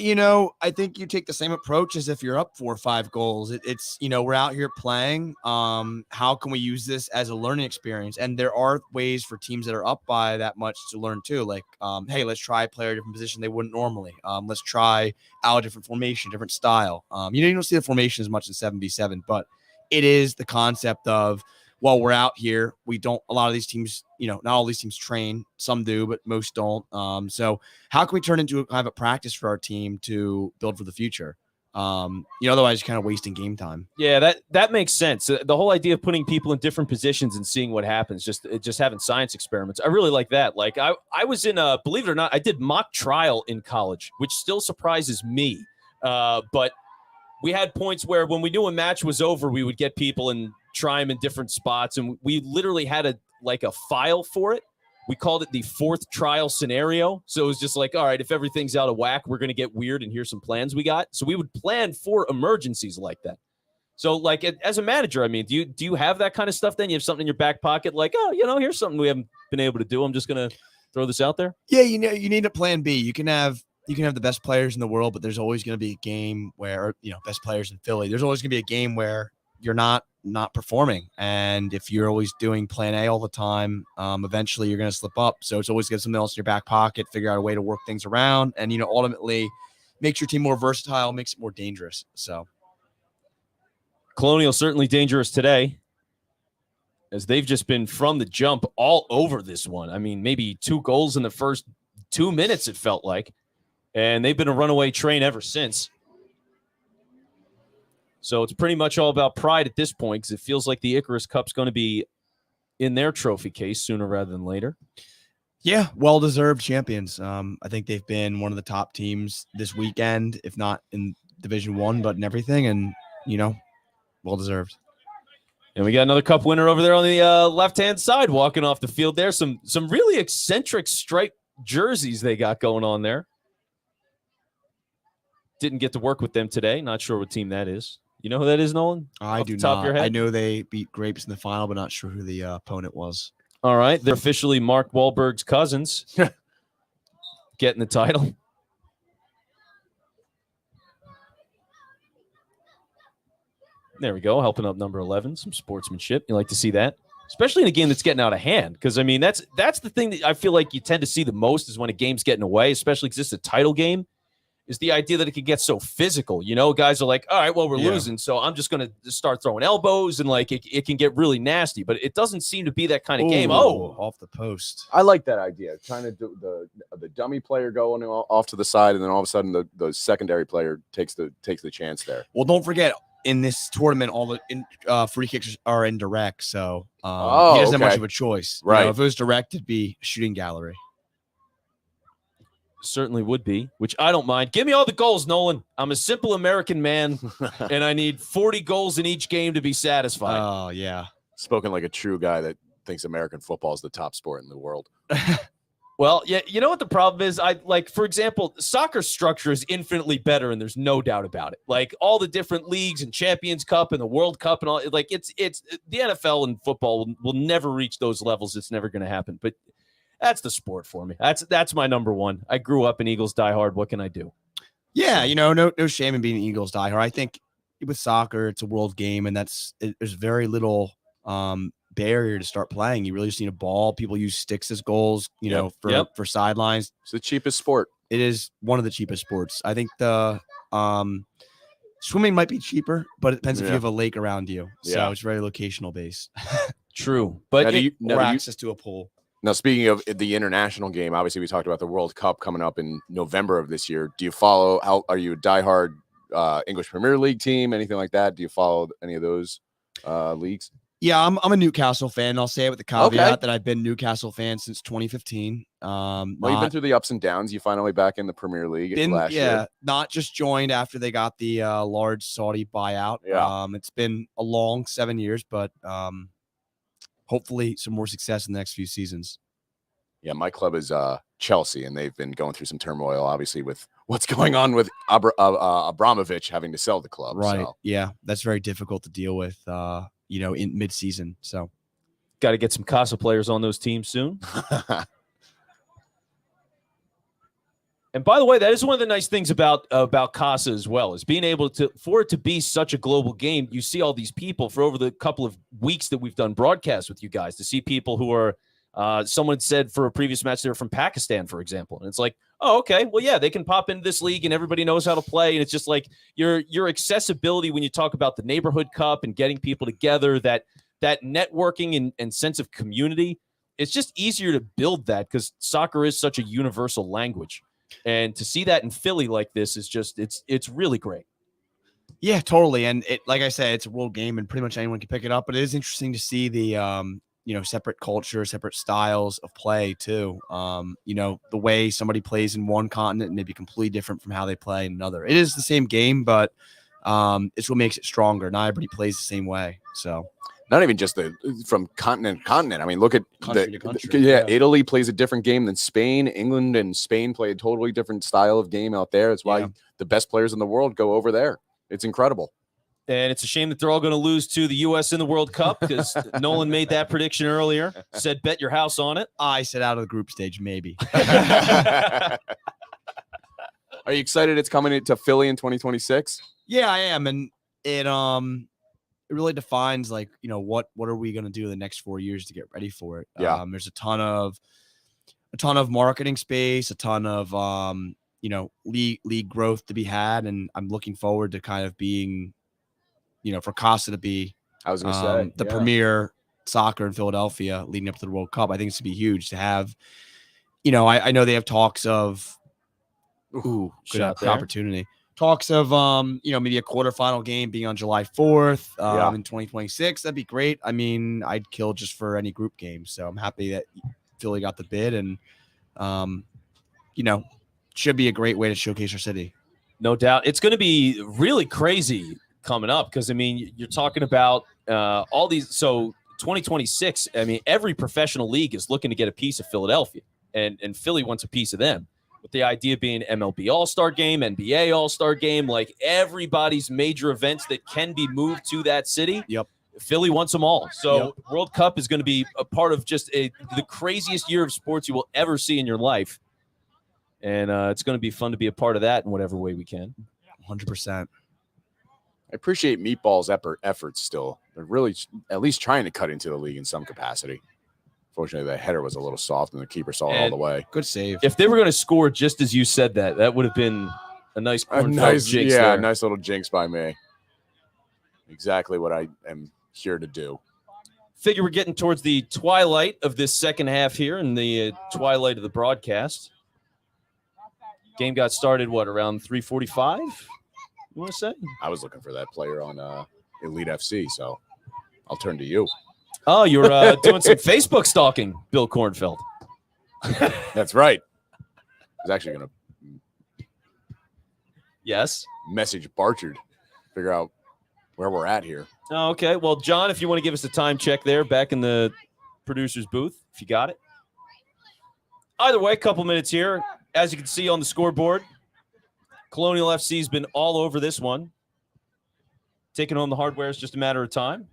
I think you take the same approach as if you're up 4 or 5 goals. It's we're out here playing. How can we use this as a learning experience? And there are ways for teams that are up by that much to learn too. Like, hey, let's try a player a different position they wouldn't normally. Let's try out a different formation, different style. You don't see the formation as much in 7v7, but it is the concept of, well, we're out here. A lot of these teams, not all these teams train. Some do, but most don't. So how can we turn into kind of a practice for our team to build for the future? Otherwise you're kind of wasting game time. Yeah, that makes sense. The whole idea of putting people in different positions and seeing what happens, just having science experiments. I really like that. Like I was in believe it or not, I did mock trial in college, which still surprises me. But we had points where when we knew a match was over, we would get people and try them in different spots. And we literally had a file for it. We called it the 4th trial scenario. So it was just like, all right, if everything's out of whack, we're going to get weird and here's some plans we got. So we would plan for emergencies like that. So like as a manager, I mean, do you have that kind of stuff then? You have something in your back pocket like, oh, here's something we haven't been able to do. I'm just going to throw this out there. Yeah, you need a plan B. You can have the best players in the world, but there's always going to be a game where, best players in Philly. There's always going to be a game where you're not performing. And if you're always doing plan A all the time, eventually you're going to slip up. So it's always get something else in your back pocket, figure out a way to work things around. And, ultimately makes your team more versatile, makes it more dangerous. So Colonial certainly dangerous today, as they've just been from the jump all over this one. I mean, maybe 2 goals in the first 2 minutes, it felt like. And they've been a runaway train ever since. So it's pretty much all about pride at this point, because it feels like the Icarus Cup's going to be in their trophy case sooner rather than later. Yeah, well-deserved champions. I think they've been one of the top teams this weekend, if not in Division 1, but in everything. And, well-deserved. And we got another cup winner over there on the left-hand side walking off the field there. Some really eccentric striped jerseys they got going on there. Didn't get to work with them today. Not sure what team that is. You know who that is, Nolan? I do not. I know they beat Grapes in the final, but not sure who the opponent was. All right. They're officially Mark Wahlberg's cousins getting the title. There we go. Helping up number 11. Some sportsmanship. You like to see that, especially in a game that's getting out of hand. Because, I mean, that's the thing that I feel like you tend to see the most is when a game's getting away, especially because it's a title game. Is the idea that it could get so physical. Guys are like, all right, well, we're losing, so I'm just going to start throwing elbows, and like it can get really nasty. But it doesn't seem to be that kind of game. Oh, off the post. I like that idea. Trying to do the dummy player going off to the side, and then all of a sudden the secondary player takes the chance there. Well, don't forget, in this tournament, all the free kicks are indirect, so he doesn't have much of a choice. Right. If it was direct, it'd be a shooting gallery. Certainly would be, which I don't mind. Give me all the goals, Nolan. I'm a simple American man, and I need 40 goals in each game to be satisfied. Oh, yeah. Spoken like a true guy that thinks American football is the top sport in the world. Well, yeah, you know what the problem is? For example, soccer structure is infinitely better, and there's no doubt about it. Like all the different leagues and Champions Cup and the World Cup and all, like it's the NFL and football will never reach those levels. It's never going to happen. But that's the sport for me. That's my number one. I grew up an Eagles diehard. What can I do? Yeah, no shame in being an Eagles diehard. I think with soccer, it's a world game, and there's very little barrier to start playing. You really just need a ball. People use sticks as goals, for sidelines. It's the cheapest sport. It is one of the cheapest sports. I think the swimming might be cheaper, but it depends if you have a lake around you. So it's very locational based. True, but or access to a pool. Now, speaking of the international game, obviously we talked about the World Cup coming up in November of this year. Do you follow? Are you a diehard English Premier League team? Anything like that? Do you follow any of those leagues? Yeah, I'm a Newcastle fan. I'll say it with the caveat that I've been Newcastle fan since 2015. Well, you've been through the ups and downs. You finally back in the Premier League last year. Not just joined after they got the large Saudi buyout. Yeah. It's been a long 7 years, but hopefully some more success in the next few seasons. Yeah, my club is Chelsea, and they've been going through some turmoil, obviously, with what's going on with Abramovich having to sell the club. Right. So. Yeah, that's very difficult to deal with, in mid-season. So got to get some Casa players on those teams soon. And by the way, that is one of the nice things about Casa as well, is being able for it to be such a global game. You see all these people for over the couple of weeks that we've done broadcasts with you guys, to see people who are someone said for a previous match they were from Pakistan, for example. And it's like, oh, okay, well, yeah, they can pop into this league and everybody knows how to play. And it's just like your accessibility when you talk about the neighborhood cup and getting people together, that networking and sense of community, it's just easier to build that because soccer is such a universal language. And to see that in Philly like this is just, it's really great. Yeah, totally. And it, like I said, it's a world game and pretty much anyone can pick it up, but it is interesting to see the, separate cultures, separate styles of play too. The way somebody plays in one continent may be completely different from how they play in another. It is the same game, but it's what makes it stronger. Not everybody plays the same way. So not even just from continent to continent. I mean, look at country to country. Italy plays a different game than Spain. England and Spain play a totally different style of game out there. That's why the best players in the world go over there. It's incredible. And it's a shame that they're all going to lose to the U.S. in the World Cup because Nolan made that prediction earlier. Said bet your house on it. I said out of the group stage, maybe. Are you excited it's coming to Philly in 2026? Yeah, I am. And it really defines what are we going to do the next 4 years to get ready for it. Yeah. There's a ton of marketing space, a ton of league growth to be had, and I'm looking forward to kind of being for Casa to be the premier soccer in Philadelphia leading up to the World Cup. I think it's to be huge to have, I know they have talks of good opportunity. Talks of maybe a quarterfinal game being on July 4th in 2026. That'd be great. I mean, I'd kill just for any group game. So I'm happy that Philly got the bid, and should be a great way to showcase our city. No doubt. It's going to be really crazy coming up because, I mean, you're talking about all these. So 2026, I mean, every professional league is looking to get a piece of Philadelphia, and Philly wants a piece of them. With the idea being MLB All-Star Game, NBA All-Star Game, like everybody's major events that can be moved to that city. Yep. Philly wants them all. So World Cup is going to be a part of just the craziest year of sports you will ever see in your life. And it's going to be fun to be a part of that in whatever way we can. 100%. I appreciate Meatball's efforts still. They're really at least trying to cut into the league in some capacity. Fortunately, the header was a little soft and the keeper saw it all the way. Good save. If they were going to score just as you said that would have been a nice jinx. Yeah, nice little jinx by me. Exactly what I am here to do. Figure we're getting towards the twilight of this second half here and the twilight of the broadcast. Game got started, around 3:45? You want to say? I was looking for that player on Elite FC, so I'll turn to you. Oh, you're doing some Facebook stalking, Bill Kornfeld. That's right. I was actually going to message Barchard, figure out where we're at here. Oh, okay. Well, John, if you want to give us a time check there back in the producer's booth, if you got it. Either way, a couple minutes here. As you can see on the scoreboard, Colonial FC has been all over this one. Taking home the hardware is just a matter of time.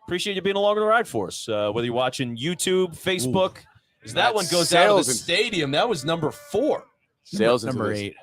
Appreciate you being along on the ride for us. Whether you're watching YouTube, Facebook, because that one goes out of the stadium. That was number 4. Sales number 8.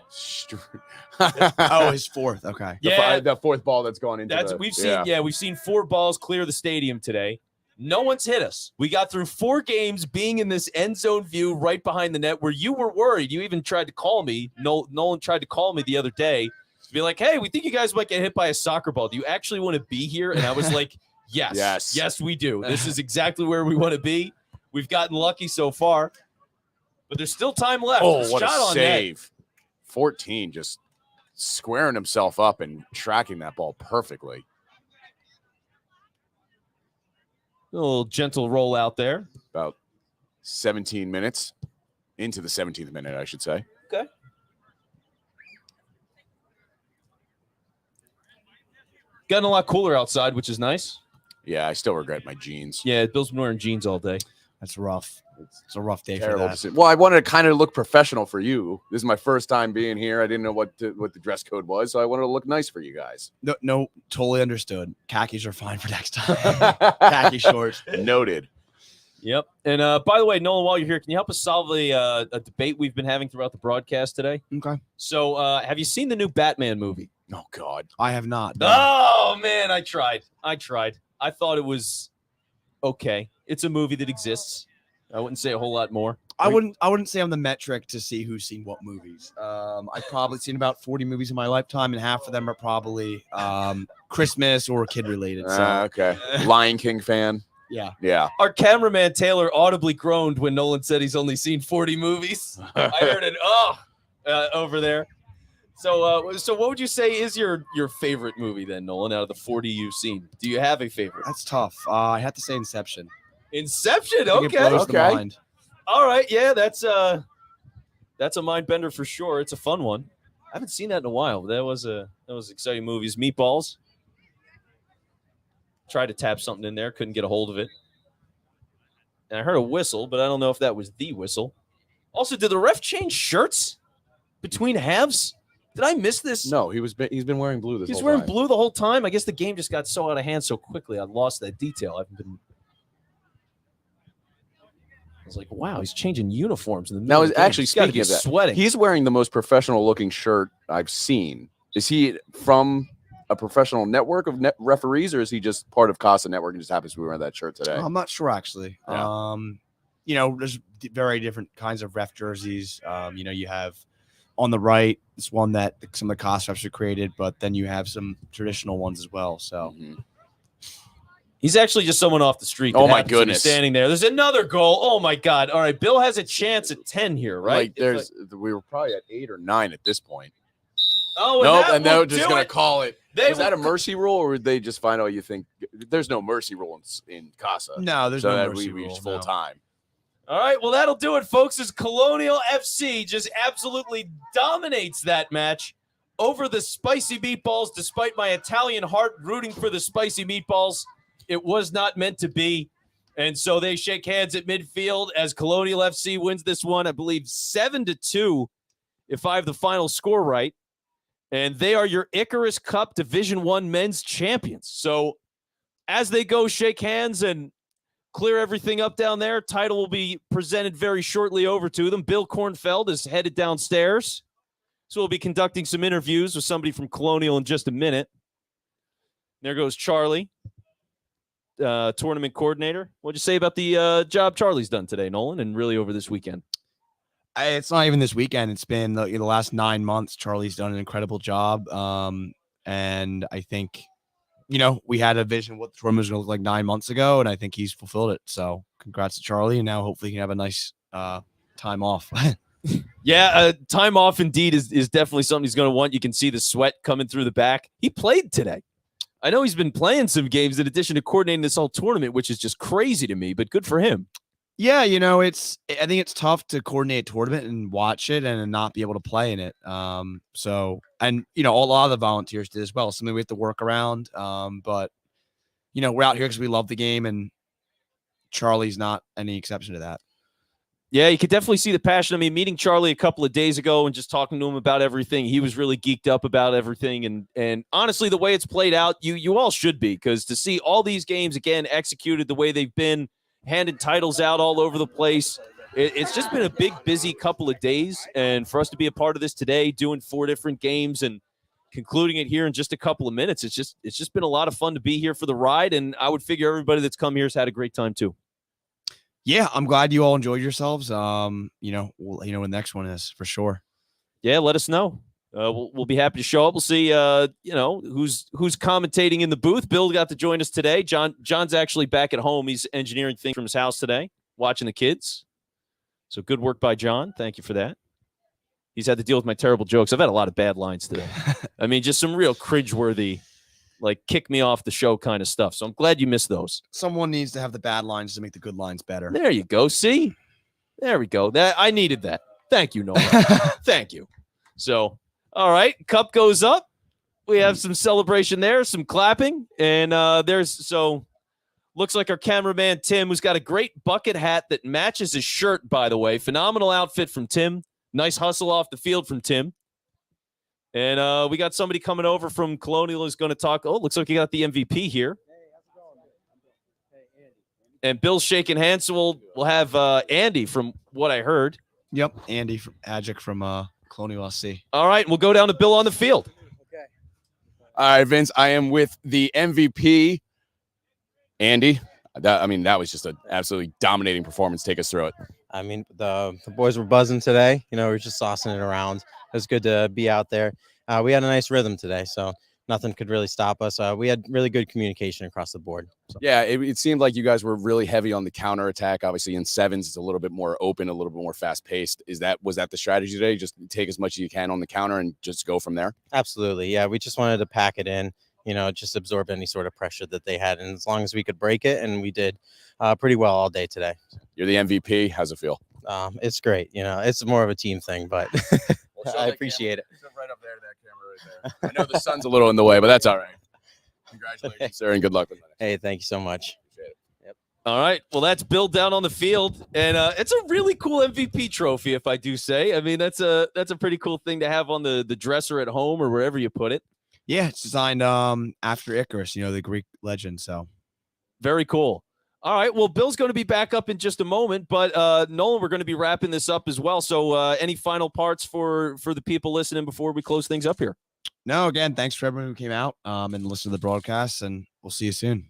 Oh, his 4th. Okay. Yeah, the 4th ball that's gone into. We've seen 4 balls clear the stadium today. No one's hit us. We got through 4 games being in this end zone view right behind the net where you were worried. You even tried to call me. Nolan tried to call me the other day to be like, hey, we think you guys might get hit by a soccer ball. Do you actually want to be here? And I was like, yes, we do. This is exactly where we want to be. we've gotten lucky so far, but there's still time left. Oh, what Shot a on save. 14 just squaring himself up and tracking that ball perfectly. A little gentle roll out there. About 17 minutes into the 17th minute, I should say. Okay. Gotten a lot cooler outside, which is nice. Yeah, I still regret my jeans. Yeah, Bill's been wearing jeans all day. That's rough. It's a rough day for Terrible that. to see. Well, I wanted to kind of look professional for you. This is my first time being here. I didn't know what the dress code was, so I wanted to look nice for you guys. No, totally understood. Khakis are fine for next time. Khaki shorts. Noted. Yep. And by the way, Nolan, while you're here, can you help us solve a debate we've been having throughout the broadcast today? Okay. So have you seen the new Batman movie? Oh, God. I have not. No. Oh, man, I tried. I thought it was okay. It's a movie that exists. I wouldn't say a whole lot more. I wouldn't say I'm the metric to see who's seen what movies. I've probably seen about 40 movies in my lifetime, and half of them are probably Christmas or kid related. So Okay. Lion King fan. yeah. Yeah. Our cameraman Taylor audibly groaned when Nolan said he's only seen 40 movies. I heard an over there. So what would you say is your favorite movie then, Nolan, out of the 40 you've seen? Do you have a favorite? That's tough. I have to say Inception. Inception. I think it Okay. blows the Okay. mind. All right. Yeah, that's a mind bender for sure. It's a fun one. I haven't seen that in a while. But that was exciting movies. Meatballs. Tried to tap something in there, couldn't get a hold of it. And I heard a whistle, but I don't know if that was the whistle. Also, did the ref change shirts between halves? Did I miss this? No, he's been wearing blue this He's whole wearing time. blue the whole time. I guess the game just got so out of hand so quickly. I lost that detail. I was like, wow, he's changing uniforms in the middle. Now, of the game. actually, He's gotta speaking be of that, sweating. he's wearing the most professional looking shirt I've seen. Is he from a professional network of referees, or is he just part of Casa Network and just happens to be wearing that shirt today? I'm not sure actually. Yeah. There's very different kinds of ref jerseys. You have on the right, it's one that some of the Casa refs are created, but then you have some traditional ones as well. So He's actually just someone off the street. Oh, that my happens to be goodness. Standing there. There's another goal. Oh my God. All right. Bill has a chance at 10 here, right? Like we were probably at 8 or 9 at this point. Oh, Nope, and and they're will just do going to it. call it. They Was that a will- mercy rule, or would they just find out you think there's no mercy rule in Casa? no, there's so no that mercy we rule, reached full no. time. All right. Well, that'll do it, folks, as Colonial FC just absolutely dominates that match over the spicy meatballs, despite my Italian heart rooting for the spicy meatballs. It was not meant to be. And so they shake hands at midfield as Colonial FC wins this one, I believe 7-2, if I have the final score right. And they are your Icarus Cup Division I men's champions. So as they go shake hands and clear everything up down there, title will be presented very shortly over to them. Bill Kornfeld is headed downstairs. So we'll be conducting some interviews with somebody from Colonial in just a minute. There goes Charlie, tournament coordinator. What'd you say about the job Charlie's done today, Nolan, and really over this weekend? It's not even this weekend. It's been the last 9 months. Charlie's done an incredible job. And I think, we had a vision of what the tournament was going to look like 9 months ago, and I think he's fulfilled it. So congrats to Charlie. And now hopefully he can have a nice time off. Yeah, time off indeed is definitely something he's going to want. You can see the sweat coming through the back. He played today. I know he's been playing some games in addition to coordinating this whole tournament, which is just crazy to me, but good for him. Yeah, I think it's tough to coordinate a tournament and watch it and not be able to play in it. A lot of the volunteers did as well. Something we have to work around. But we're out here because we love the game, and Charlie's not any exception to that. Yeah, you could definitely see the passion. I mean, meeting Charlie a couple of days ago and just talking to him about everything, he was really geeked up about everything. And honestly, the way it's played out, you all should be, because to see all these games again executed the way they've been, handed titles out all over the place. It's just been a big, busy couple of days. And for us to be a part of this today, doing 4 different games and concluding it here in just a couple of minutes, it's just been a lot of fun to be here for the ride. And I would figure everybody that's come here has had a great time too. Yeah, I'm glad you all enjoyed yourselves. When the next one is for sure. Yeah, let us know. We'll be happy to show up. We'll see, who's commentating in the booth. Bill got to join us today. John's actually back at home. He's engineering things from his house today. watching the kids. So good work by John. Thank you for that. He's had to deal with my terrible jokes. I've had a lot of bad lines today. I mean, just some real cringeworthy, like kick me off the show kind of stuff. So I'm glad you missed those. Someone needs to have the bad lines to make the good lines better. There you go. See? There we go. I needed that. Thank you, Noah. Thank you. So, all right. Cup goes up. We have some celebration there, some clapping. And looks like our cameraman, Tim, who's got a great bucket hat that matches his shirt, by the way. Phenomenal outfit from Tim. Nice hustle off the field from Tim. And we got somebody coming over from Colonial who's going to talk. Oh, looks like you got the MVP here. And Bill's shaking hands, so we'll have Andy from what I heard. Yep, Andy from Agic from Colonial SC. All right, we'll go down to Bill on the field. Okay. All right, Vince, I am with the MVP, Andy. That was just an absolutely dominating performance. Take us through it. I mean, the boys were buzzing today. You know, we were just saucing it around. It was good to be out there. We had a nice rhythm today, so nothing could really stop us. We had really good communication across the board. So. Yeah, it seemed like you guys were really heavy on the counter attack. Obviously, in sevens, it's a little bit more open, a little bit more fast paced. Was that the strategy today? Just take as much as you can on the counter and just go from there. Absolutely, yeah. We just wanted to pack it in. You know, just absorb any sort of pressure that they had, and as long as we could break it, and we did pretty well all day today. You're the MVP. How's it feel? It's great. You know, it's more of a team thing, but I appreciate it. Right up there, that camera right there. I know the sun's a little in the way, but that's all right. Congratulations, sir, and good luck with that. Hey, thank you so much. Yep. All right. Well, that's Bill down on the field, and it's a really cool MVP trophy, if I do say. I mean, that's a pretty cool thing to have on the dresser at home or wherever you put it. Yeah, it's designed after Icarus, the Greek legend. So very cool. All right. Well, Bill's going to be back up in just a moment, but Nolan, we're going to be wrapping this up as well. So any final parts for the people listening before we close things up here? No, again, thanks for everyone who came out and listened to the broadcast, and we'll see you soon.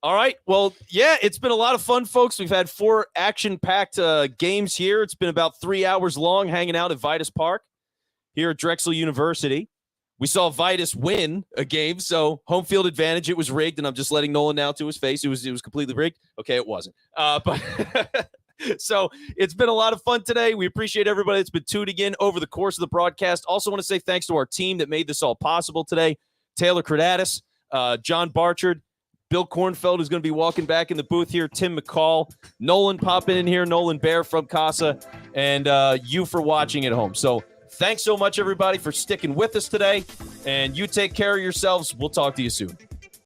All right. Well, yeah, it's been a lot of fun, folks. We've had 4 action-packed games here. It's been about 3 hours long hanging out at Vidas Park here at Drexel University. We saw Vitus win a game, so home field advantage. It was rigged, and I'm just letting Nolan now to his face. It was completely rigged. Okay, it wasn't. But so it's been a lot of fun today. We appreciate everybody that's been tuning in over the course of the broadcast. Also want to say thanks to our team that made this all possible today. Taylor Cradatis, John Barchard, Bill Kornfeld, who's going to be walking back in the booth here, Tim McCall, Nolan popping in here, Nolan Bear from Casa, and you for watching at home. So thanks so much, everybody, for sticking with us today. And you take care of yourselves. We'll talk to you soon.